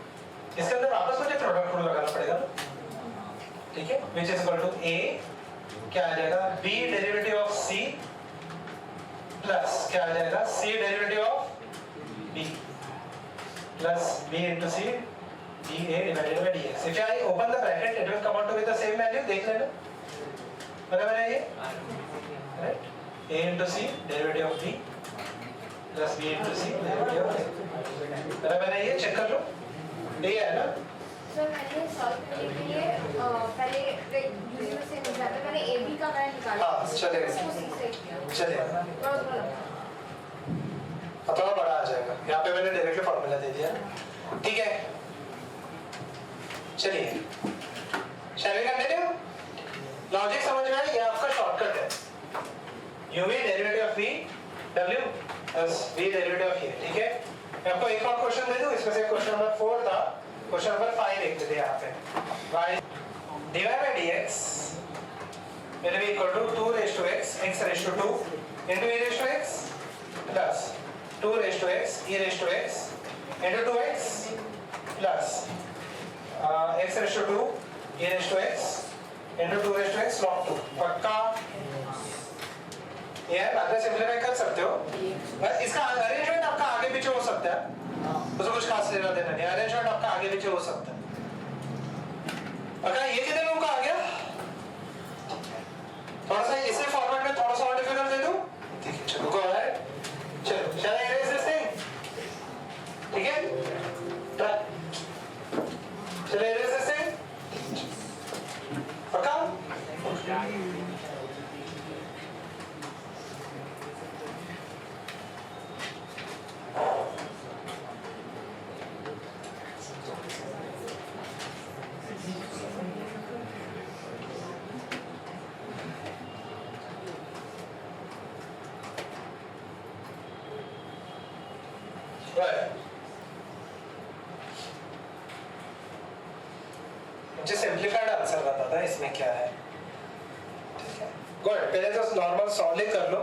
इसके अंदर वापस मुझे प्रोडक्ट रूल लगाना पड़ेगा, ठीक है, which is equal to a क्या आ जाएगा b derivative of c plus क्या आ जाएगा c derivative of b plus b into c dA divided by dx. If I open the bracket, it will come out to be the same value. देख लेना, बराबर है ये, right? a into c derivative of b plus b into c derivative of a, बराबर है ये, check कर लो, ये है ना। सर मैंने सॉल्व करने के लिए पहले यूनिवर्स से निकाला, मैंने ए बी का वैल्यू निकाला, हाँ चलेगा, उसको सी से किया, चलेगा, थोड़ा बड़ा आ जाएगा, यहाँ पे मैंने डायरेक्टली फॉर्मूला दे दिया, ठीक है, चलिए शैल वी कंटिन्यू। लॉजिक समझ में आया, ये आपका शॉर्टकट है, u v derivative of v w plus v derivative of a, ठीक है। मैं आपको एक और क्वेश्चन दे दूं, इसमें से क्वेश्चन नंबर 4 था, क्वेश्चन नंबर 5 लिख देते हैं यहाँ पे, y dy by dx will be equal to 2 raised to x x raised to 2 into e raised to x plus 2 raised to x e raised to x into 2x plus x raised to 2 e raised to x into 2 raised to x log 2, पक्का ये अगर simplify कर सकते हो, इसका arrangement आपका आगे पीछे हो सकता है, उसको कुछ खास लेना देना नहीं, अरेंजमेंट आपका आगे पीछे हो सकता है। अगर ये कितने लोगों का आ गया, थोड़ा सा इसी फॉर्मेट में थोड़ा सा और डिफिकल्ट दे दूं, ठीक है, चलो गो अहेड, चलो शैल आई इरेज दिस थिंग, ठीक है, चलो इरेज दिस थिंग, पक्का। मुझे सिंप्लीफाइड आंसर बता था इसमें क्या है, ठीक है, गुड, पहले तो नॉर्मल सॉल्व कर लो,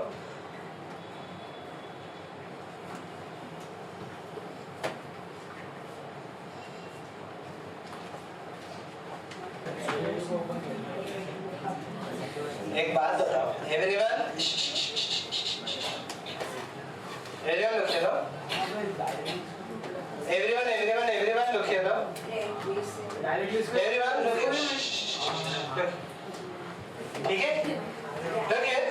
एक बात बताओ, everyone everyone look here, everyone look here, everyone look here, ठीक है, look here,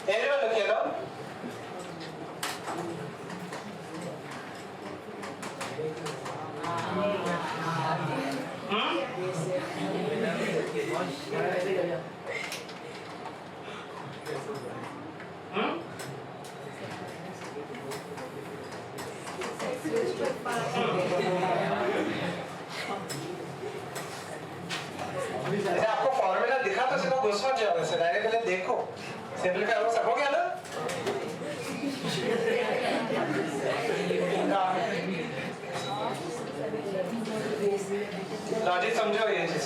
everyone look here now, जैसे आपको फॉर्मूला दिखा तो सिर्फ घुस मत जाओ, वैसे डायरेक्ट पहले देखो, सिंपलीफाई हो सकोगे ना? लॉजिक समझो ये चीज।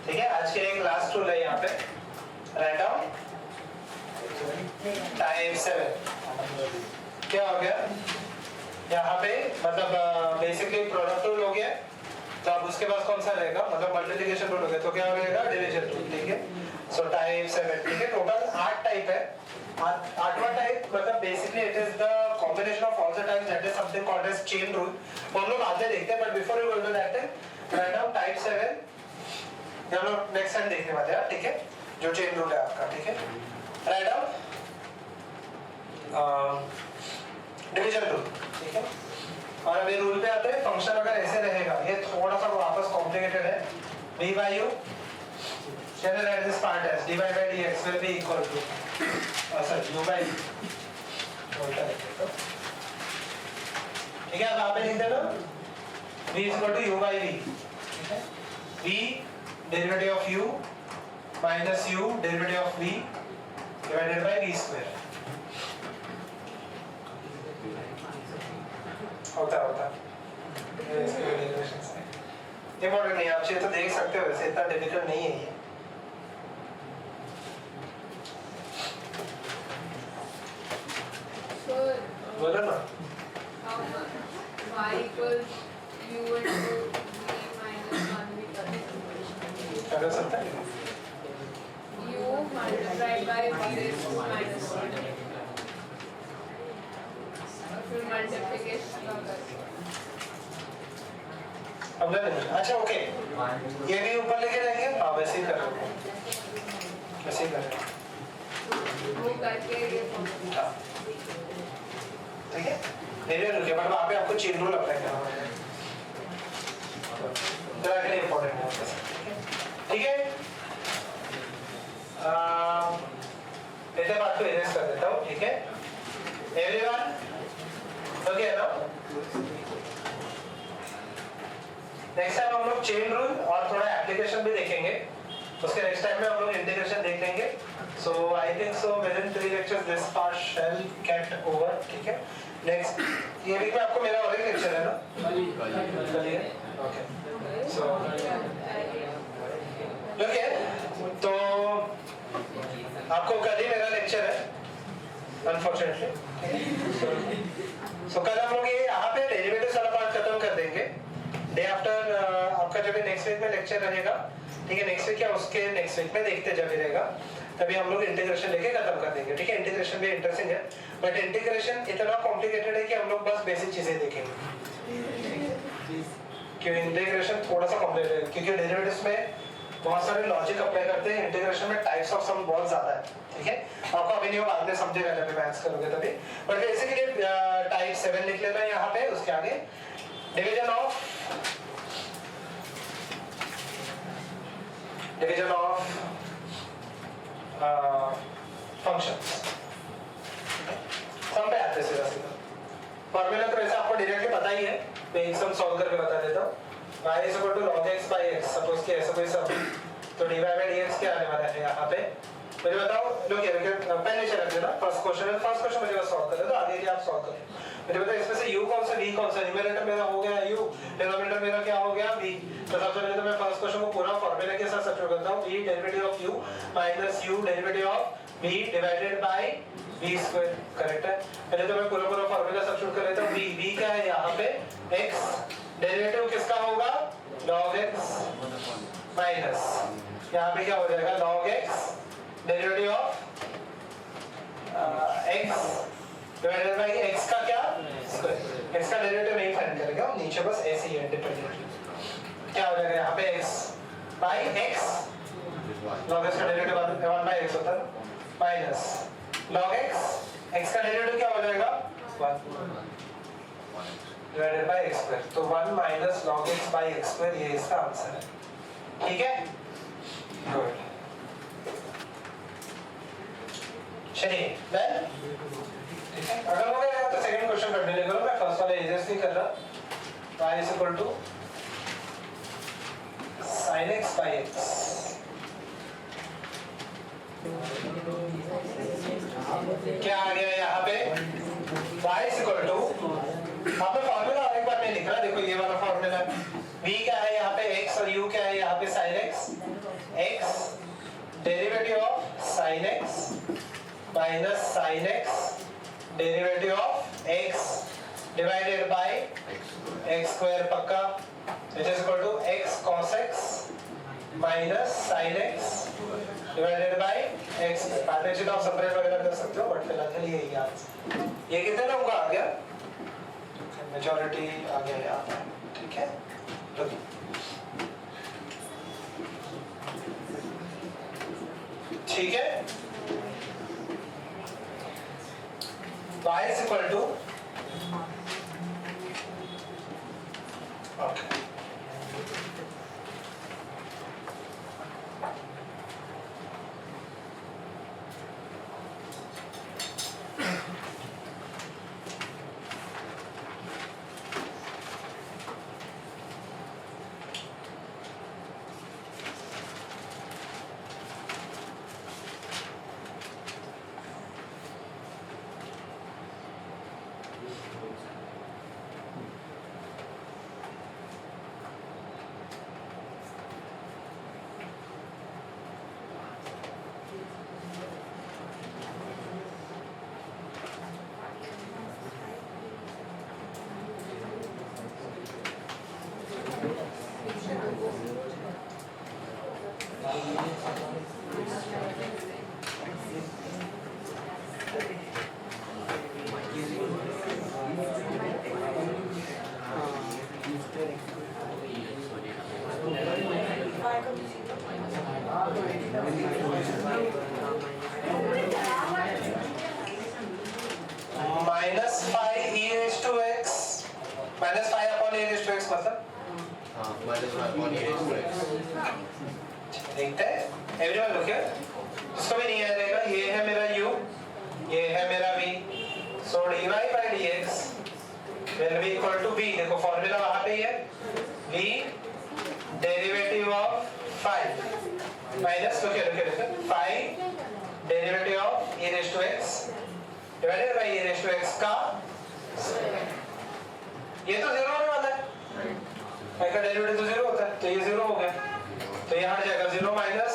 ठीक है, आज के एक लास्ट रूल है यहाँ पे, राइट डाउन टाइप 7। क्या हो गया यहाँ पे, मतलब बेसिकली प्रोडक्ट रूल हो गया, तो अब उसके पास कौन सा रहेगा, मतलब मल्टीप्लिकेशन रूल हो गया, तो क्या हो रहेगा डिवीजन रूल। ठीक है, सो टाइप 7। ठीक है, टोटल 8 टाइप है। 8वां टाइप मतलब basically it is the combination of all the types, that is something called as chain rule. वो हम लोग बाद में देखते हैं, but before we go to that write down type 7 हम लोग नेक्स्ट टाइम देखने वाले हैं। ठीक है, जो चेन रूल है आपका। ठीक है, राइट डाउन डिवीजन रूल। ठीक है, और अभी रूल पे आते हैं। फंक्शन अगर ऐसे रहेगा, ये थोड़ा सा वापस कॉम्प्लिकेटेड है। v by u, can I write this part as dy by dx will be equal to sorry u by v। ठीक है, अब आप लिख देना v is equal to u by v। ठीक है, v derivative of u minus u derivative of v divided by v square होता important नहीं, आप चाहिए तो देख सकते हो, वैसे इतना डिफिकल्ट नहीं है ये। बोलो ना। y equals u into v minus 1 भी कर क्या कर सकते हैं? u multiplied by v raised to minus 1 और फिर मल्टीप्लिकेशन का करके। अब ले लेंगे। अच्छा ओके, ये भी ऊपर लेके जाएंगे। हाँ वैसे ही करो, वैसे ही करो। वो करके ये फॉर्मूला। हाँ ठीक है, मेरे रूल के बाद वहाँ पे आपको चेन रूल अप्लाई करना है, जरा के लिए इम्पोर्टेंट है। ठीक है, इधर बात को इरेज कर देता हूँ। ठीक है एवरीवन, ओके ना? नेक्स्ट टाइम हम लोग चेन रूल और थोड़ा एप्लीकेशन भी देखेंगे। उसके नेक्स्ट टाइम में हम लोग इंटीग्रेशन देख लेंगे। So I think so within 3 lectures this part shall get over. ठीक है, नेक्स्ट ये वीक में आपको मेरा और एक लेक्चर है ना? कल ही है। ओके, सो ओके, तो आपको कल ही मेरा लेक्चर है अनफॉर्चुनेटली। सो कल हम लोग ये यहाँ पे डेरिवेटिव्स वाला पार्ट खत्म कर देंगे। डे आफ्टर आपका जब नेक्स्ट वीक में लेक्चर रहेगा, ठीक है, नेक्स्ट वीक या उसके नेक्स्ट वीक में देखते जब रहेगा, तभी हम लोग इंटीग्रेशन लेके खत्म कर देंगे। ठीक है, इंटीग्रेशन भी इंटरेस्टिंग है, बट इंटीग्रेशन इतना कॉम्प्लिकेटेड है कि हम लोग बस बेसिक चीजें देखेंगे। क्योंकि इंटीग्रेशन थोड़ा सा कॉम्प्लिकेटेड है, क्योंकि डेरिवेटिव्स में बहुत सारे लॉजिक अप्लाई करते हैं। इंटीग्रेशन में टाइप्स ऑफ सम बहुत ज्यादा है। ठीक है, आपको अभी नहीं, बाद में समझेगा जब मैथ्स करोगे तभी। बट बेसिकली टाइप 7 लिख लेना है यहाँ पे। उसके आगे डिवीजन ऑफ फंक्शंस। सम पे आते हैं सीधा सीधा। फॉर्मूला तो वैसे आपको डायरेक्टली पता ही है, मैं एक सम सॉल्व करके बता देता हूँ। y is equal to log x by x, suppose कि ऐसा कोई सम, तो dy by dx क्या आने वाला है यहाँ पे? मुझे बताओ, लोग पहले से रख देना। फर्स्ट क्वेश्चन मुझे बस सॉल्व कर दो, आगे के आप सॉल्व करें। मुझे बताओ इसमें से u कौन सा, v कौन सा? न्यूमरेटर मेरा हो गया u, डिनोमिनेटर मेरा क्या हो गया v। तो सबसे पहले तो मैं फर्स्ट क्वेश्चन को पूरा फॉर्मूला के साथ सब्स्टिट्यूट करता हूँ। v derivative of u minus u derivative of v divided by v square. Correct है? पहले तो मैं पूरा फॉर्मूला सब्स्टिट्यूट कर लेता हूँ। v क्या है यहाँ पे? x डेरिवेटिव किसका होगा? log x माइनस यहाँ पे क्या हो जाएगा? log x derivative of x divided by x का क्या? स्क्वायर। x का डेरिवेटिव नहीं फाइंड करेंगे हम, नीचे बस ऐसे ही है इंडिपेंडेंटली। क्या हो जाएगा यहाँ पे? x by x, log x का डेरिवेटिव 1 बाय x होता है, माइनस log x का डेरिवेटिव क्या हो जाएगा? 1 डिवाइडेड बाय x स्क्वायर। तो 1 minus log x by x square, ये इसका आंसर है। ठीक है, गुड। चलिए मैं अगर हो गया तो सेकंड क्वेश्चन कंटिन्यू करो। मैं फर्स्ट वाला एग्जिस्ट नहीं कर रहा। y is equal to sin x by x। क्या आ गया यहाँ पे? y is equal to, आपने फॉर्मूला एक बार नहीं लिख रहा, देखो ये वाला फॉर्मूला v क्या है यहाँ पे x और u क्या है यहाँ पे sin x। x derivative of sin x minus sin x derivative of x divided by x square पक्का, which is equal to x cos x minus sin x divided by x। Partition of separate वगैरह कर सकते हो, but फिलहाल ये याद। ये कितने लोगों का आ गया? मेजॉरिटी आ गया यहाँ पे, ठीक है। ठीक है, y is equal to okay। Minus 5 e raised to x minus 5 upon e raised to x मतलब minus 5 upon e raised to x। देखते हैं एवरीवन लुक हियर। इसको भी नहीं याद रहेगा, ये है मेरा u, ये है मेरा v, so dy by dx will be equal to v। देखो फॉर्मूला वहां पे ही है, v derivative of 5 minus look here 5 derivative of e raised to x divided by e raised to x का ये तो जीरो होने वाला है, y का डेरिवेटिव तो जीरो होता है, तो ये जीरो हो गया, तो ये हट जाएगा। 0 minus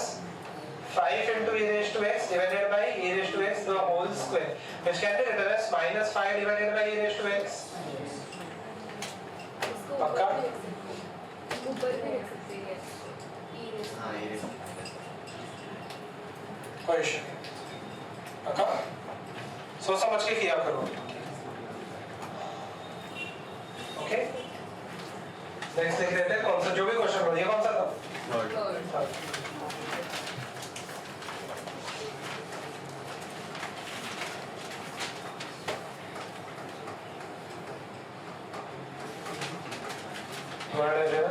5 into e raised to x divided by e raised to x the whole square, which can be written as minus 5 divided by e raised to x। पक्का? ऊपर भी लिख सकते हैं हाँ ये कोई इशू नहीं, पक्का? सोच समझ के किया करो, ओके। नेक्स्ट लिख लेते हैं, कौन सा जो भी क्वेश्चन हो, ये कौन सा था? थर्ड। वर्ड है जो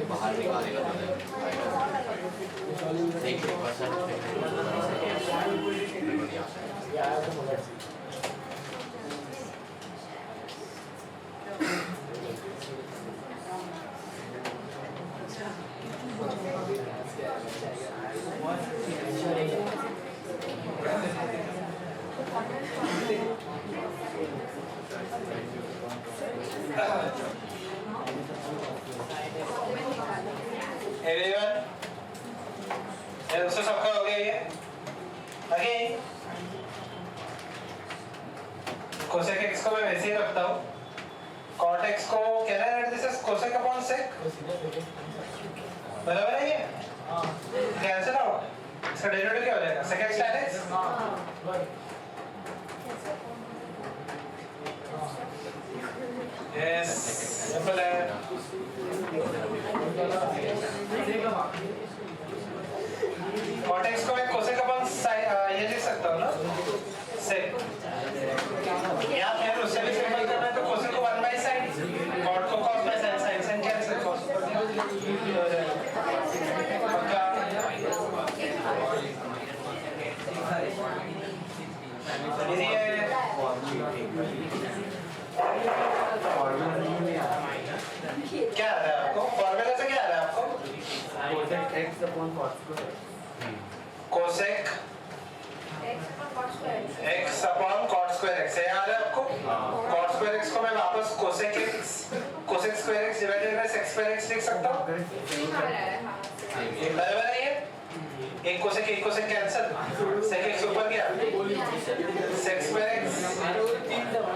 बाहर निकालेगा Everyone? ये दोस्तों सबका हो गया ये? Again? कोसेक x को मैं वैसे ही रखता हूँ। cot x को can I write this as cosec upon sec? बराबर है ये? Cancel out. इसका डेरिवेटिव क्या हो जाएगा? sec x tan x? Yes. Simple है. cot x को मैं cosec upon ये लिख सकता हूँ ना? sec. यहाँ पे उससे भी सिंपल करना है तो cosec को 1 by sin, cot को cos by sin, sin sin cancel cos हो जाएगा. पक्का. इजी है. क्या आ रहा है आपको? फॉर्मूला से क्या आ रहा है आपको? cosec x upon cot square x है याद है आपको? cot square x को मैं वापस cosec square x divided by sec square x लिख सकता हूँ? बराबर है ये? एक cosec कैंसिल, sec x ऊपर गया, sec square x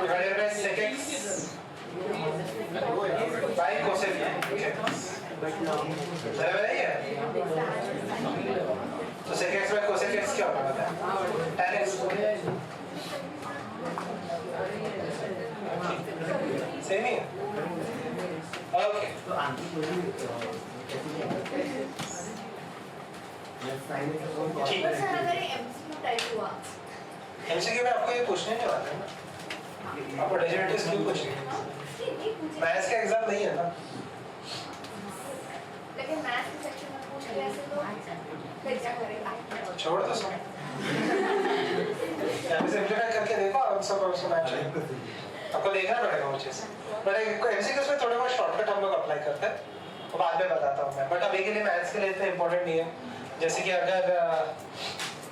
divided by sec x by cosec x, बराबर है ये? तो sec x by cosec x क्या होगा बताएं? tan x. सही नहीं है? ओके. ठीक है. MCQ में आपको ये पूछने नहीं वाला है ना? आपको डेरिवेटिव्स क्यों पूछेंगे? मैथ्स का एग्जाम नहीं है ना? लेकिन मैथ्स के सेक्शन में पूछ लिया ऐसे तो फिर क्या करेगा? छोड़ दो सब. यहाँ सिंपलीफाई करके देखो आप सब मैच है. आपको देखना पड़ेगा वो चीज़. बट MCQs में थोड़े बहुत शॉर्टकट हम लोग अप्लाई करते हैं. वो बाद में बताता हूँ मैं. बट अभी के लिए मैथ्स के लिए इतना इम्पोर्टेंट नहीं है. जैसे कि अगर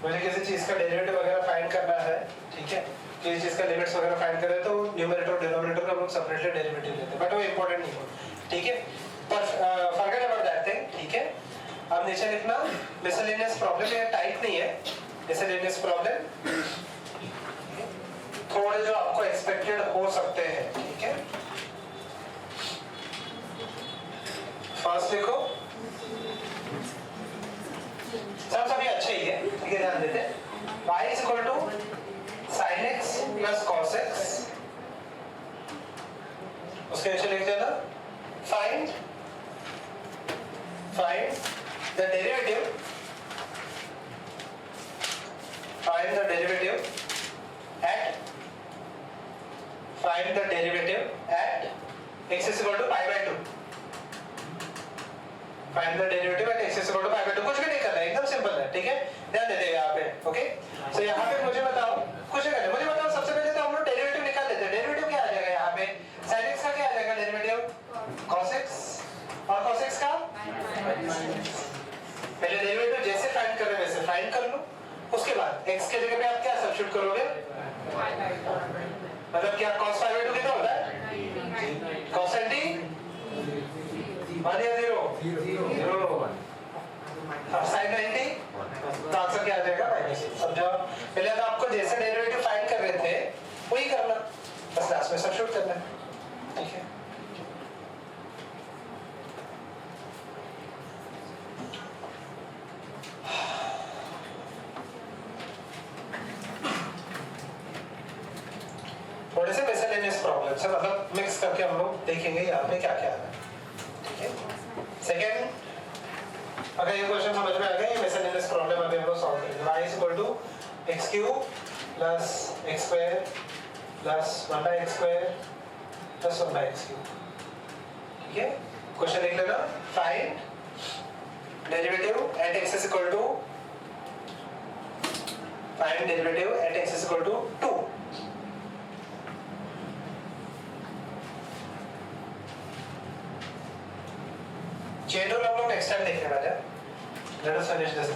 मुझे किसी चीज़ का डेरिवेटिव वगैरह फाइंड करना है, ठीक है, किसी चीज़ का लिमिट्स वगैरह फाइंड करें तो न्यूमरेटर और डिनोमिनेटर का हम लोग सेपरेटली डेरिवेटिव लेते हैं. बट वो इम्पोर्टेंट नहीं है, ठीक है. पर फॉरगेट अबाउट दैट थिंग, ठीक है. अब नीचे लिखना मिसलेनियस प्रॉब्लम. ये टाइप नहीं है मिसलेनियस प्रॉब्लम, थोड़े जो आपको एक्सपेक्टेड हो सकते हैं, ठीक है. फर्स्ट लिखो. सब सभी अच्छे ही है, ठीक है. ध्यान देते हैं. y is equal to sin x plus cos x. उसके नीचे लिख देना find the derivative at x is equal to pi by 2. Find the derivative at x is equal to pi by 2. कुछ भी नहीं करना है, एकदम सिंपल है, ठीक है. ध्यान देते हैं यहाँ पे. ओके, सो यहाँ पे मुझे बताओ, कुछ नहीं करना, मुझे बताओ. सबसे पहले तो हम लोग डेरिवेटिव निकाल लेते हैं. डेरिवेटिव क्या आ जाएगा यहाँ पे? sin x का क्या आ जाएगा डेरिवेटिव? cos x. और cos x का पहले डेरिवेटिव जैसे फाइंड कर रहे हैं वैसे फाइंड कर लो. उसके बाद x के जगह पे आप क्या सब्स्टिट्यूट करोगे? मतलब क्या cos pi by 2 कितना होता है? cos t 1 या 0? 0. अब sin 90 तो आंसर क्या आ जाएगा -8। समझो? पहले तो आपको जैसे डेरिवेटिव फाइंड कर रहे थे वही करना, बस लास्ट में सब्स्टिट्यूट करना, ठीक है। थोड़े से मिसलेनियस प्रॉब्लम से मतलब मिक्स करके हम लोग देखेंगे यहाँ पे क्या क्या है, ठीक है। सेकेंड, अगर ये क्वेश्चन समझ में आ गया, ये मिसलेनियस प्रॉब्लम अभी हम लोग सॉल्व करेंगे। y equal to x cube plus x square plus 1/x square plus 1/x cube, ठीक है। क्वेश्चन लिख लेना, find derivative at x is equal to, find derivative at x is equal to 2। Chain rule हम लोग next time देखने वाले हैं। Let us finish this.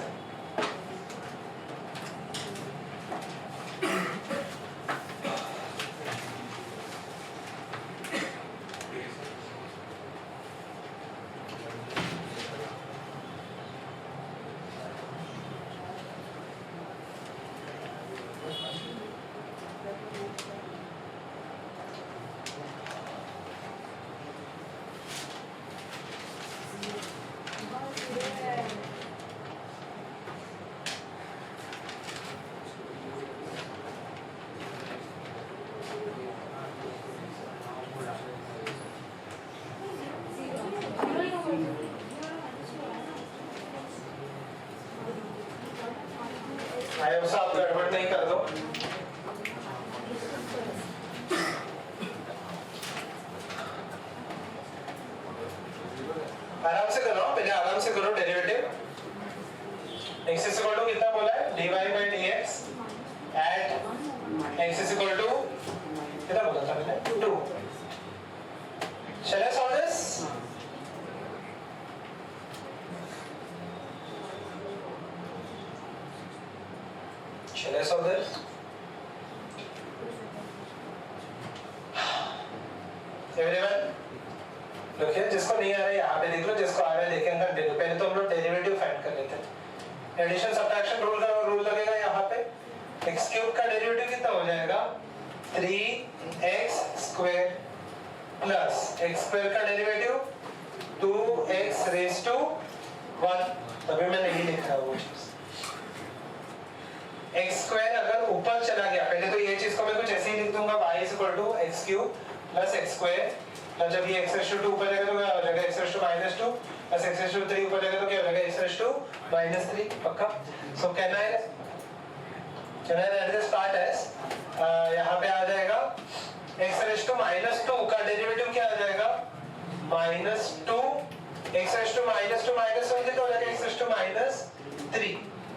आया उसे आप गड़बड़ नहीं कर दो। आराम से करो, पहले आराम से करो derivative. x is equal to कितना बोला है, dy by dx at x is equal to कितना बोला था मैंने, 2। Shall I solve this? Shall I solve this? Everyone? Look here, जिसको नहीं आ रहा है यहाँ पे देख लो, जिसको आ रहा है देखें कंटिन्यू। पहले तो हम लोग डेरिवेटिव फाइंड कर लेते हैं। एडिशन सब्ट्रैक्शन रूल लगेगा यहाँ पे। x क्यूब का डेरिवेटिव कितना हो जाएगा, 3x square plus x square का डेरिवेटिव 2x रेज़ टू 1। तभी मैं नहीं लिख रहा वो चीज। x स्क्वायर अगर ऊपर चला गया, पहले तो ये चीज को मैं कुछ ऐसे ही लिख दूंगा, y is equal to x cube plus x square, और जब ये x रेज़ टू 2 ऊपर जाएगा तो क्या हो जाएगा, x raise to -2 plus x raise to 3 ऊपर जाएगा तो क्या हो जाएगा, x रेज़ टू -3। पक्का? So can I write this part as, यहाँ पे आ जाएगा x रेज़ टू -2 का डेरिवेटिव क्या आ जाएगा, -2 x रेज़ टू -1 कितना हो जाएगा, x रेज़ टू -3,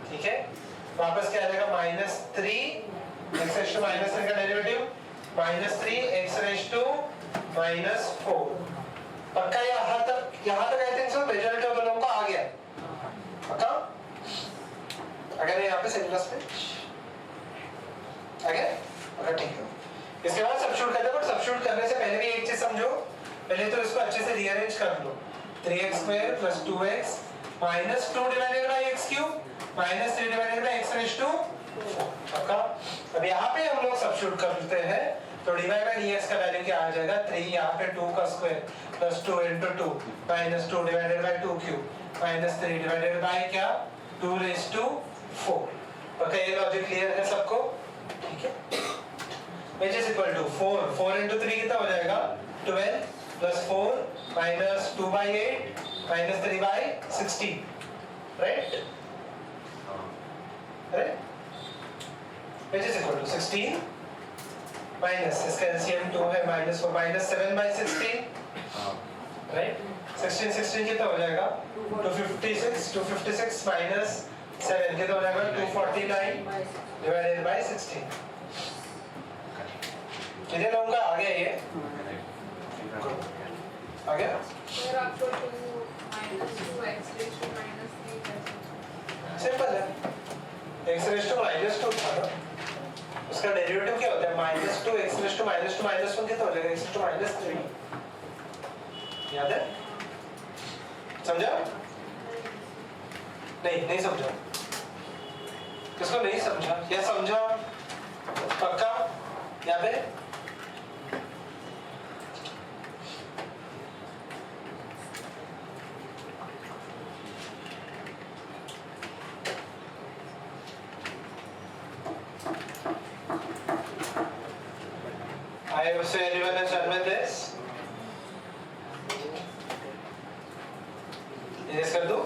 ठीक है। वापस क्या आ जाएगा, -3 x रेज़ टू -3 का डेरिवेटिव -3 x रेज़ टू -4। पक्का? यहाँ तक आई थिंक सो मेजॉरिटी ऑफ लोगों को आ गया। पक्का? अगर यहाँ पे सिंगलस पे आ गया, अगर ठीक है। इसके बाद सब्स्टिट्यूट करते हैं, बट सब्स्टिट्यूट करने से पहले भी एक चीज समझो, पहले तो इसको अच्छे से रीअरेंज कर लो। 3x square plus 2x minus 2 divided by x cube minus 3 divided by x raise to 4। पक्का? अब यहाँ पे हम लोग सब्स्टिट्यूट करते हैं, तो dy by dx का वैल्यू क्या आ जाएगा, 3 यहाँ पे 2 का square plus 2 into 2 minus 2 divided bye 2 cube minus 3 divided bye क्या, 2 रेज़ टू 4। पक्का? ये लॉजिक क्लियर है सबको? ठीक है। which is equal to 4 into 3 कितना हो जाएगा, 12 plus 4 minus 2 by 8 minus 3 by 16, right? which is equal to 16 minus इसका LCM 2 है -4 minus 7 by 16, right? 16 कितना हो जाएगा, 256 minus 7 कितना हो जाएगा, 249 divided by 16। कितने लोगों का आ गया ये? आ गया? फिर आपको 2 -2x रेज़ टू -3 सिंपल है। x रेज़ टू -2 था ना, उसका डेरिवेटिव क्या होता है, -2 x रेज़ टू -1 कितना हो जाएगा, x रेज़ टू -3। याद है? समझा? नहीं समझा। किसको नहीं समझा या समझा पक्का यहाँ पे? I would say anyone has done with this? Yes कर दो.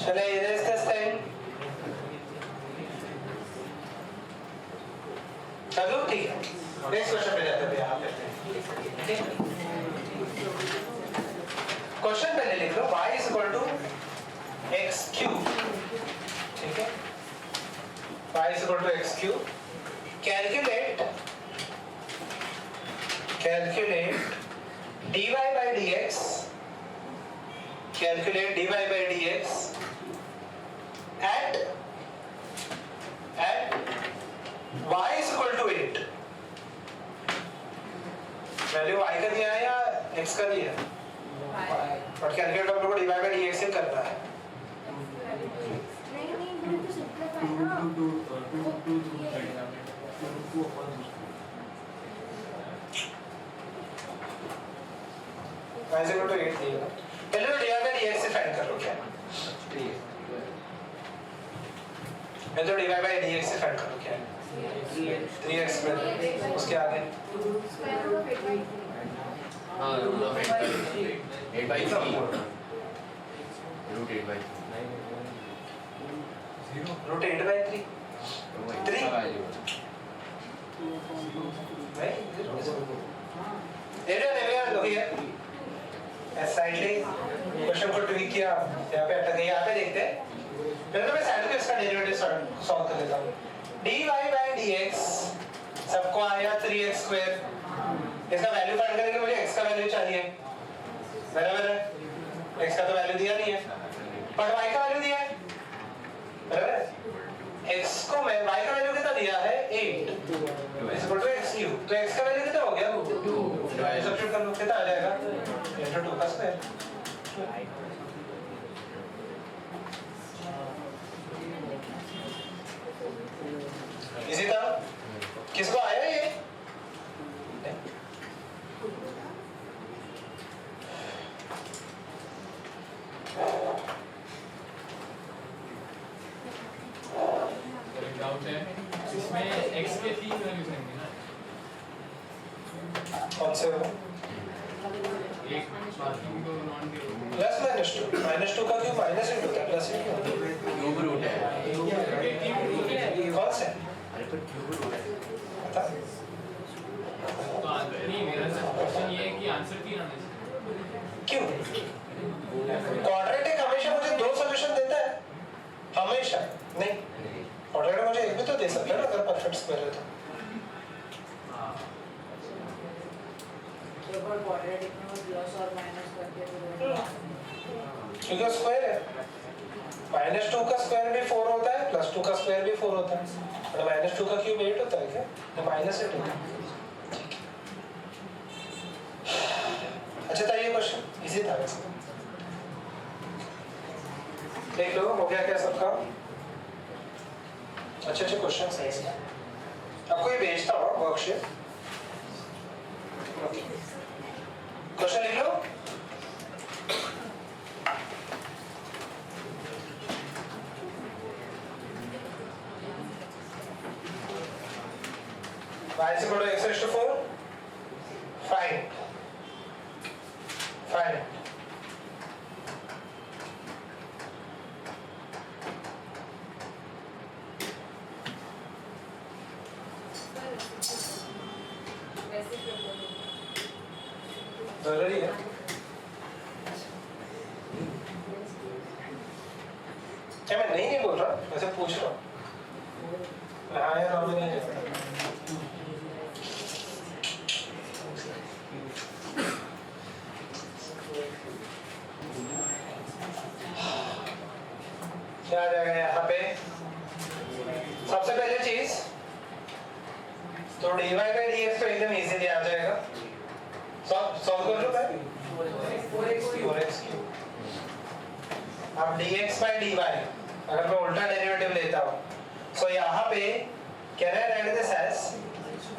Shall I erase this time? कर दो ठीक है. Next question पे जाते हैं यहाँ पे. क्वेश्चन पहले लिख लो y is equal to x cube. ठीक है, y is equal to x cube. Calculate dy by dx. Calculate dy by dx at y is equal to 8. Value y का दिया है या x का दिया है? और कैलकुलेट हम लोग को डिवाइड बाय dx से करना है. नहीं वो तो सिंपलीफाई ना y is equal to 8 दिया. पहले तो डिवाइड बाय dx से फाइंड कर लो क्या? मैं तो डिवाइड बाय dx से फाइंड कर लो क्या? 3x में उसके आगे स्क्वायर रूट ऑफ 8 हाँ root of 8 by 3 root 8 by root 8 by 3 3 एरिया लोग ये साइडली क्वेश्चन को ट्विक किया यहाँ पे अटक गई. यहाँ पे देखते हैं पहले तो मैं साइड को इसका डेरिवेटिव सॉल्व कर लेता हूँ. dy by dx सबको आया 3x स्क्वायर. इसका वैल्यू फाइंड करने के लिए मुझे x का वैल्यू चाहिए. बराबर है, x का तो वैल्यू दिया नहीं है पर y का वैल्यू दिया है. बराबर है, x को मैं y का वैल्यू कितना दिया है 8 is equal to x cube. तो x का वैल्यू कितना हो गया 2. सब्स्टिट्यूट कर लो कितना आ जाएगा into 2 का स्क्वायर. इसी तरह किसको आया ये? डाउट है इसमें x के 3 वैल्यूज होंगे ना. कौन से हो? एक बाकी तो नॉन जीरो. प्लस माइनस 2 का क्यूब माइनस इंटू होता है प्लस इंटू क्यूब रूट है. कौन से? अरे पर क्यूब रूट है. बता. तो नहीं मेरा क्वेश्चन ये है कि आंसर 3 आने चाहिए. क्यों? क्वाड्रेटिक हमेशा मुझे 2 सॉल्यूशन देता है हमेशा. नहीं, क्वाड्रेटिक मुझे एक भी तो दे सकता है ना अगर परफेक्ट स्क्वायर है तो. पर क्वाड्रेटिक में वो प्लस और माइनस करके क्योंकि स्क्वायर है. -2 का स्क्वायर भी 4 होता है, +2 का स्क्वायर भी 4 होता है. और -2 का क्यूब 8 होता है क्या? तो -8 होता है. अच्छा था ये क्वेश्चन, इजी था वैसे. देख लो हो गया क्या सबका? अच्छे क्वेश्चन है इसमें. आपको ये भेजता हूँ वर्कशीट. क्वेश्चन लिख लो. y is equal to x raised to 4. Find. जरूरी है. क्या मैं नहीं बोल रहा, वैसे पूछ रहा हूँ. हाँ यार और नहीं जानता. क्या आ जाएगा यहाँ पे? सबसे पहले चीज तो dy by dx तो एकदम इजीली आ जाएगा। सॉल्व कर लो भाई। 4x cube. अब dx by dy अगर मैं उल्टा डेरिवेटिव लेता हूँ, सो यहाँ पे can I write this as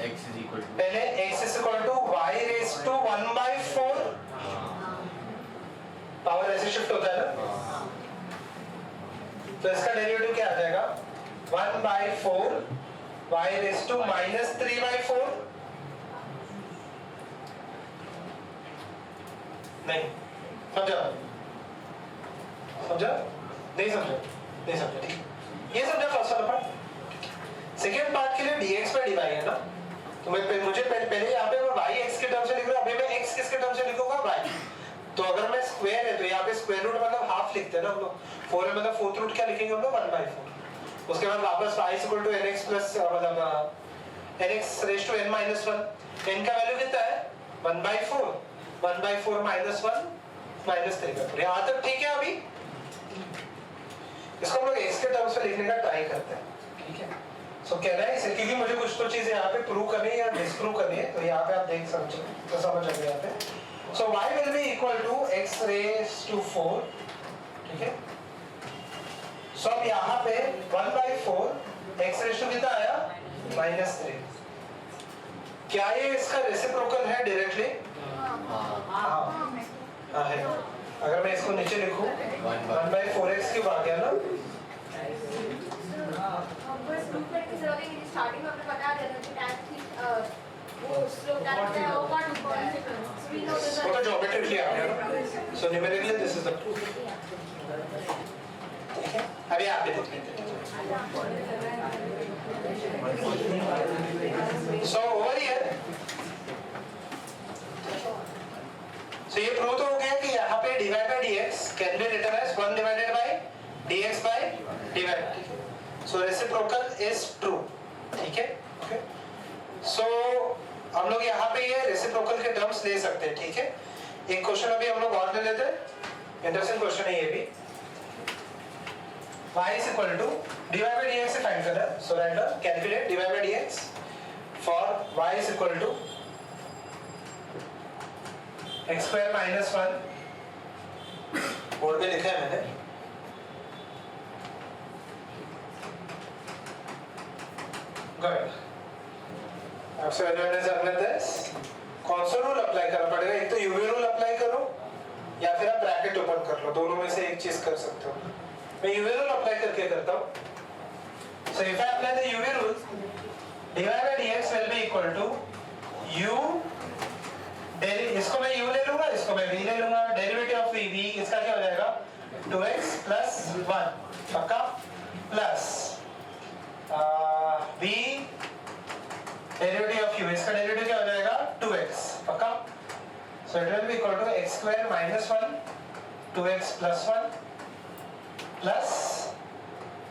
x is equal to पहले x is equal to y raised to 1/4 power ऐसे शिफ्ट होता है ना, तो इसका डेरिवेटिव क्या आ जाएगा 1/4 y raised to -3/4। नहीं समझा? समझा? नहीं समझा? नहीं समझा, ठीक। ये समझा फर्स्ट वाला पार्ट। सेकेंड पार्ट के लिए dx by dy है ना, तो मुझे पहले यहाँ पे मैं y x के टर्म से लिख रहा हूँ, अभी मैं x किसके टर्म से लिखूंगा y। तो अगर मैं स्क्वायर है तो यहाँ पे स्क्वायर रूट मतलब हाफ लिखते हैं ना हम लोग, 4 है मतलब फोर्थ रूट क्या लिखेंगे हम लोग 1/4। उसके बाद वापस y = nx प्लस मतलब nx raised to n - 1, n का वैल्यू कितना है 1/4, 1/4 -1 -3/4। यहाँ तक ठीक है। अभी इसको हम लोग x के टर्म्स में लिखने का ट्राई करते हैं, ठीक है। सो कह रहा है इसे, क्योंकि मुझे कुछ तो चीजें यहाँ पे प्रूव करनी है या डिस्प्रूव करनी है, तो यहाँ पे आप देख समझो तो समझ आ गया यहाँ पे। सो y will be equal to x raised to 4, ठीक है। सो अब यहाँ पे 1/4 x raised to कितना आया -3। क्या ये इसका रेसिप्रोकल है डायरेक्टली? हाँ है। अगर मैं इसको नीचे लिखूं 1/4x क्यूब आ गया ना, स्टार्टिंग में आपने बता दिया था कि tan थीटा वो स्लोप tan है वो कट होता है, सो वी नो दिस। वो तो ज्योमेट्रिकली आ गया ना, so numerically this is the proof, ठीक है। अभी आप देख लेते हैं। सो ओवर हियर, सो ये प्रूव तो हो गया कि यहाँ पे dy by dx can be written as 1 divided by dx by dy। So reciprocal is true, ठीक है। ओके, सो हम लोग यहाँ पे ये रेसिप्रोकल के टर्म्स ले सकते हैं, ठीक है। एक क्वेश्चन अभी हम लोग और ले लेते हैं, इंटरेस्टिंग क्वेश्चन है ये भी। y is equal to dy by dx से फाइंड करना है, so right calculate dy by dx for y is equal to x square minus 1, board पे लिखा है मैंने। गुड, अब से कौन सा रूल अप्लाई करना पड़ेगा? एक तो यूवी रूल अप्लाई करो या फिर आप ब्रैकेट ओपन कर लो, दोनों में से एक चीज कर सकते हो। मैं यूवी रूल अप्लाई करके करता हूँ। So if I apply the UV rule, dy by dx will be equal to u, इसको मैं u ले लूंगा, इसको मैं v ले लूंगा, डेरिवेटिव ऑफ v, इसका क्या हो जाएगा 2x plus 1 पक्का, plus v derivative of u, इसका डेरिवेटिव क्या हो जाएगा 2x पक्का। So it will be equal to x square minus 1 2x plus 1 plus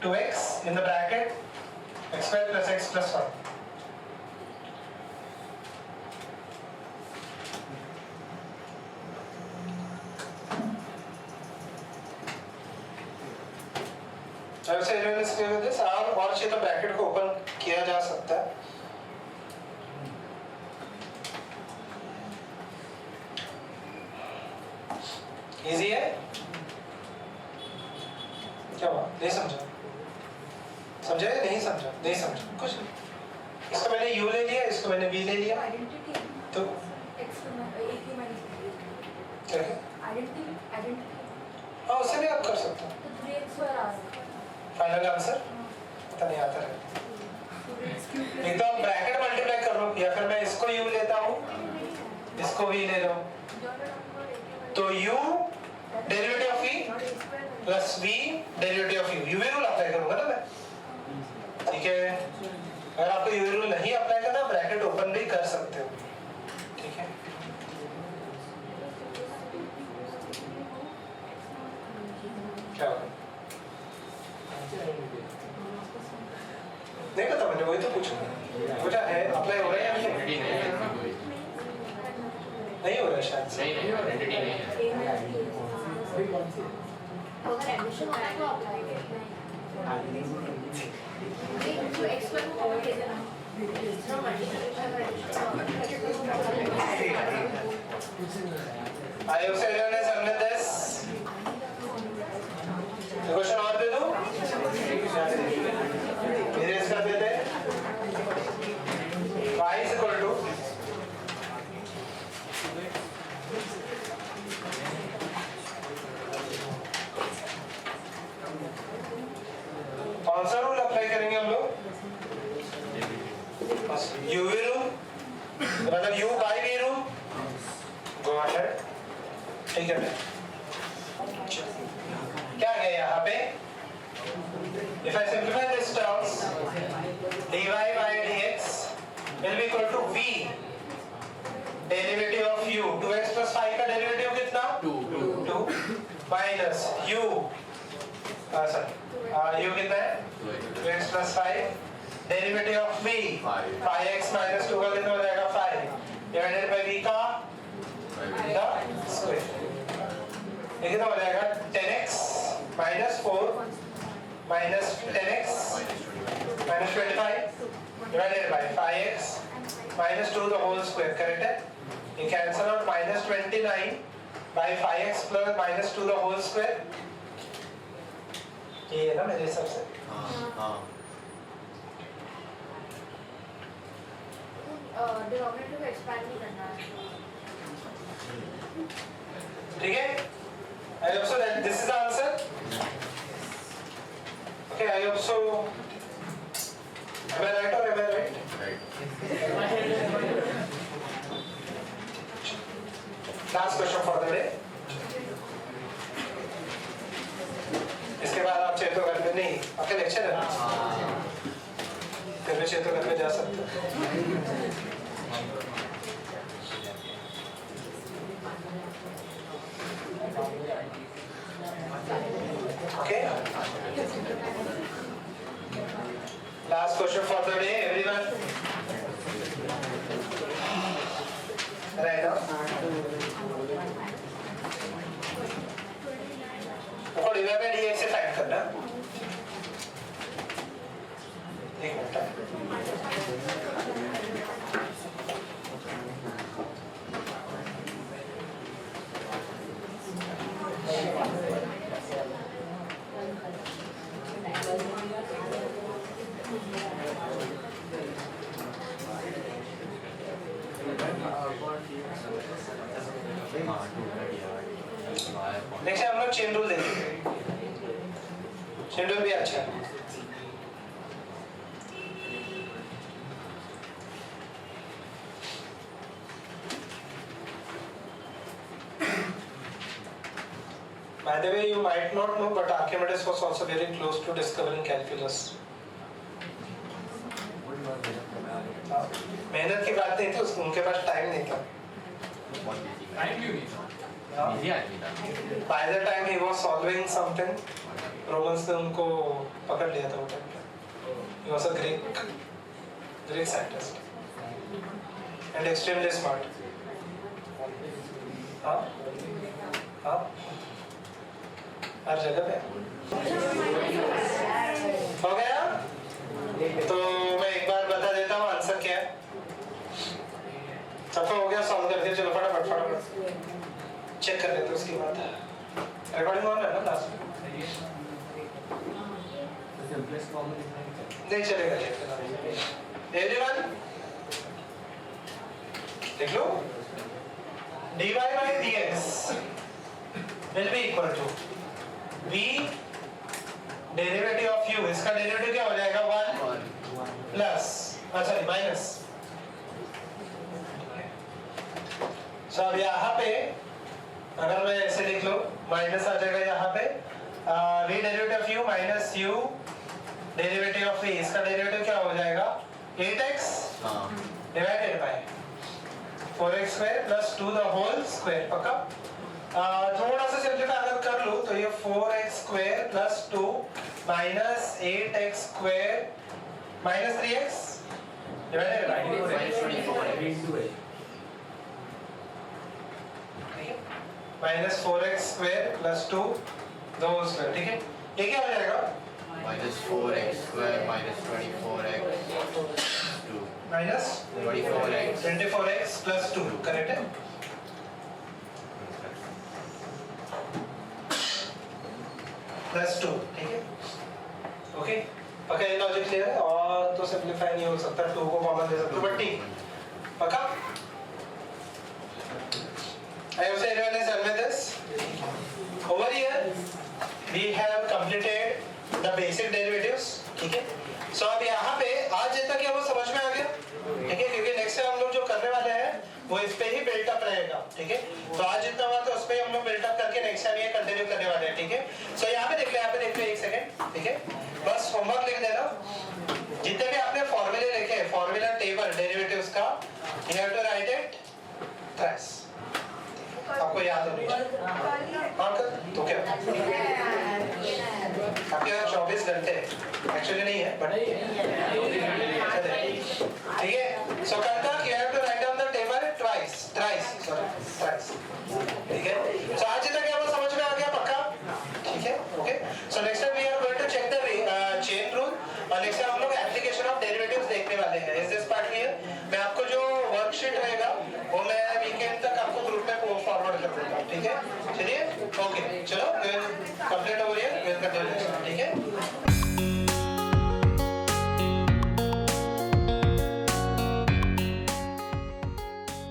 2x in the bracket x square plus x plus 1। जब से और चाहिए तो ब्रैकेट को ओपन किया जा सकता है। इजी है क्या हुआ? नहीं समझा? समझे? नहीं समझा? नहीं समझा कुछ नहीं। इसको मैंने u ले लिया, इसको मैंने v ले लिया, तो क्या है? हाँ उससे भी आप कर सकते हो। फाइनल आंसर पता नहीं आता है। नहीं तो आप ब्रैकेट मल्टीप्लाई कर लो, या फिर मैं इसको u लेता हूँ, इसको v ले लो, तो u derivative of v plus v derivative of u, UV rule apply करूंगा ना मैं, ठीक है। अगर आपको यूवी रूल नहीं अप्लाई करना, ब्रैकेट ओपन भी कर सकते हो, ठीक है। क्या नहीं पता, मैंने वही तो पूछा, पूछा है अप्लाई हो रहा है या नहीं? नहीं हो रहा है शायद से। नहीं आइडेंटिटी नहीं है। अगर एडमिशन होना है तो अप्लाई करना है। जो एक्सपर्ट को कॉमन दे देना। So multiplication I hope everyone has done this. Question और दे दो इरेज कर देते हैं y is equal to कौन सा रूल अप्लाई करेंगे हम लोग u v रूल मतलब u by v rule go ahead ठीक है क्या है यहाँ पे if I simplify this terms dy by dx will be equal to v derivative of u 2x plus 5 का डेरिवेटिव कितना 2 minus u u कितना है 2x plus 5 derivative of v 5x minus 2 का कितना हो जाएगा 5 डिवाइडेड बाय v का square ये कितना हो जाएगा 10x minus 4 minus 10x minus 25 divided by 5x minus 2 the whole square correct है ये cancel out minus 29 by 5x plus minus 2 the whole square ये है ना मेरे हिसाब से डिनोमिनेटर को एक्सपैंड नहीं करना है ठीक है I hope so that this is the answer okay I hope so am I right or am I right last question for the day इसके बाद आप चेतोघर में नहीं आपके लेक्चर है फिर भी चेतोघर में जा सकते हैं okay last question for the day everyone right now और डिवाइड बाय dx से फाइंड करना एक मिनट नेक्स्ट हम लोग चेन रूल देखेंगे चेन रूल भी अच्छा है By the way, you might not know, but Archimedes was also very close to discovering calculus. मेहनत की बात नहीं थी उनके पास टाइम नहीं था टाइम क्यों नहीं था इजी आदमी था By the time he was solving something, Romans ने उनको पकड़ लिया था वो टाइम पे. He was a Greek scientist and extremely smart. हाँ हाँ हर जगह पे हो गया तो मैं एक बार बता देता हूँ आंसर क्या है सबका हो गया सॉल्व कर दिया चलो फटाफट चेक कर लेते उसके बाद रिकॉर्डिंग ऑन है ना लास्ट में नहीं चलेगा एवरीवन देख लो dy by dx will be equal to v derivative of u इसका डेरिवेटिव क्या हो जाएगा 1 प्लस सॉरी माइनस सो अब यहाँ पे अगर मैं ऐसे लिख लूं माइनस आ जाएगा यहाँ पे v derivative of u minus u derivative of v इसका डेरिवेटिव क्या हो जाएगा 8x divided by 4x square plus 2 the whole square पक्का थोड़ा सा सिंपलीफाई अगर कर लो तो ये 4x square plus 2 minus 8x square minus 3x divided by minus 4x square plus 2 दो स्क्वायर ठीक है ये क्या हो जाएगा minus 4x square minus 24x 2 minus 24x plus 2, correct है? प्लस 2, ठीक है? ओके, पक्का ये लॉजिक क्लियर है? और तो सिंप्लीफाई नहीं हो सकता, 2 को कॉमन ले सकते हो, बट ठीक, पक्का? I hope everyone is done with this. Over here, we have completed the basic derivatives, ठीक है? So अब यहाँ पे आज तक क्या वो समझ में आ गया, ठीक है? क्योंकि नेक्स्ट टाइम हम लोग जो करने वाले हैं वो इस पे ही बिल्ट अप रहेगा, ठीक है? तो आज जितना हुआ तो उस पे हम लोग बिल्ट अप करके नेक्स्ट टाइम ये कंटिन्यू करने वाले हैं, ठीक है? So यहाँ पे देख लो एक सेकंड, ठीक है? बस होमवर्क लिख देना, जितने भी आपने फॉर्मूले लिखे, फॉर्मूला टेबल डेरिवेटिव्स का, you have to write it thrice. आपको याद होनी चाहिए। तो क्या आपके यहाँ 24 घंटे एक्चुअली नहीं है, बट ठीक है? सो कल तक you have to write down the table twice, ठीक है? सो आज तक क्या वो समझ में आ गया पक्का? ठीक है, okay? So next time we are going to check the chain rule, और नेक्स्ट टाइम हम लोग एप्लीकेशन ऑफ डेरिवेटिव्स देखने वाले हैं। Is this part clear? मैं आपको जो वर्कशीट रहेगा वो मैं वीकेंड तक आपको ग्रुप में फॉरवर्ड कर देता हूँ, ठीक है? चलिए, ओके, चलो कंप्लीट हो रही है, ठीक है?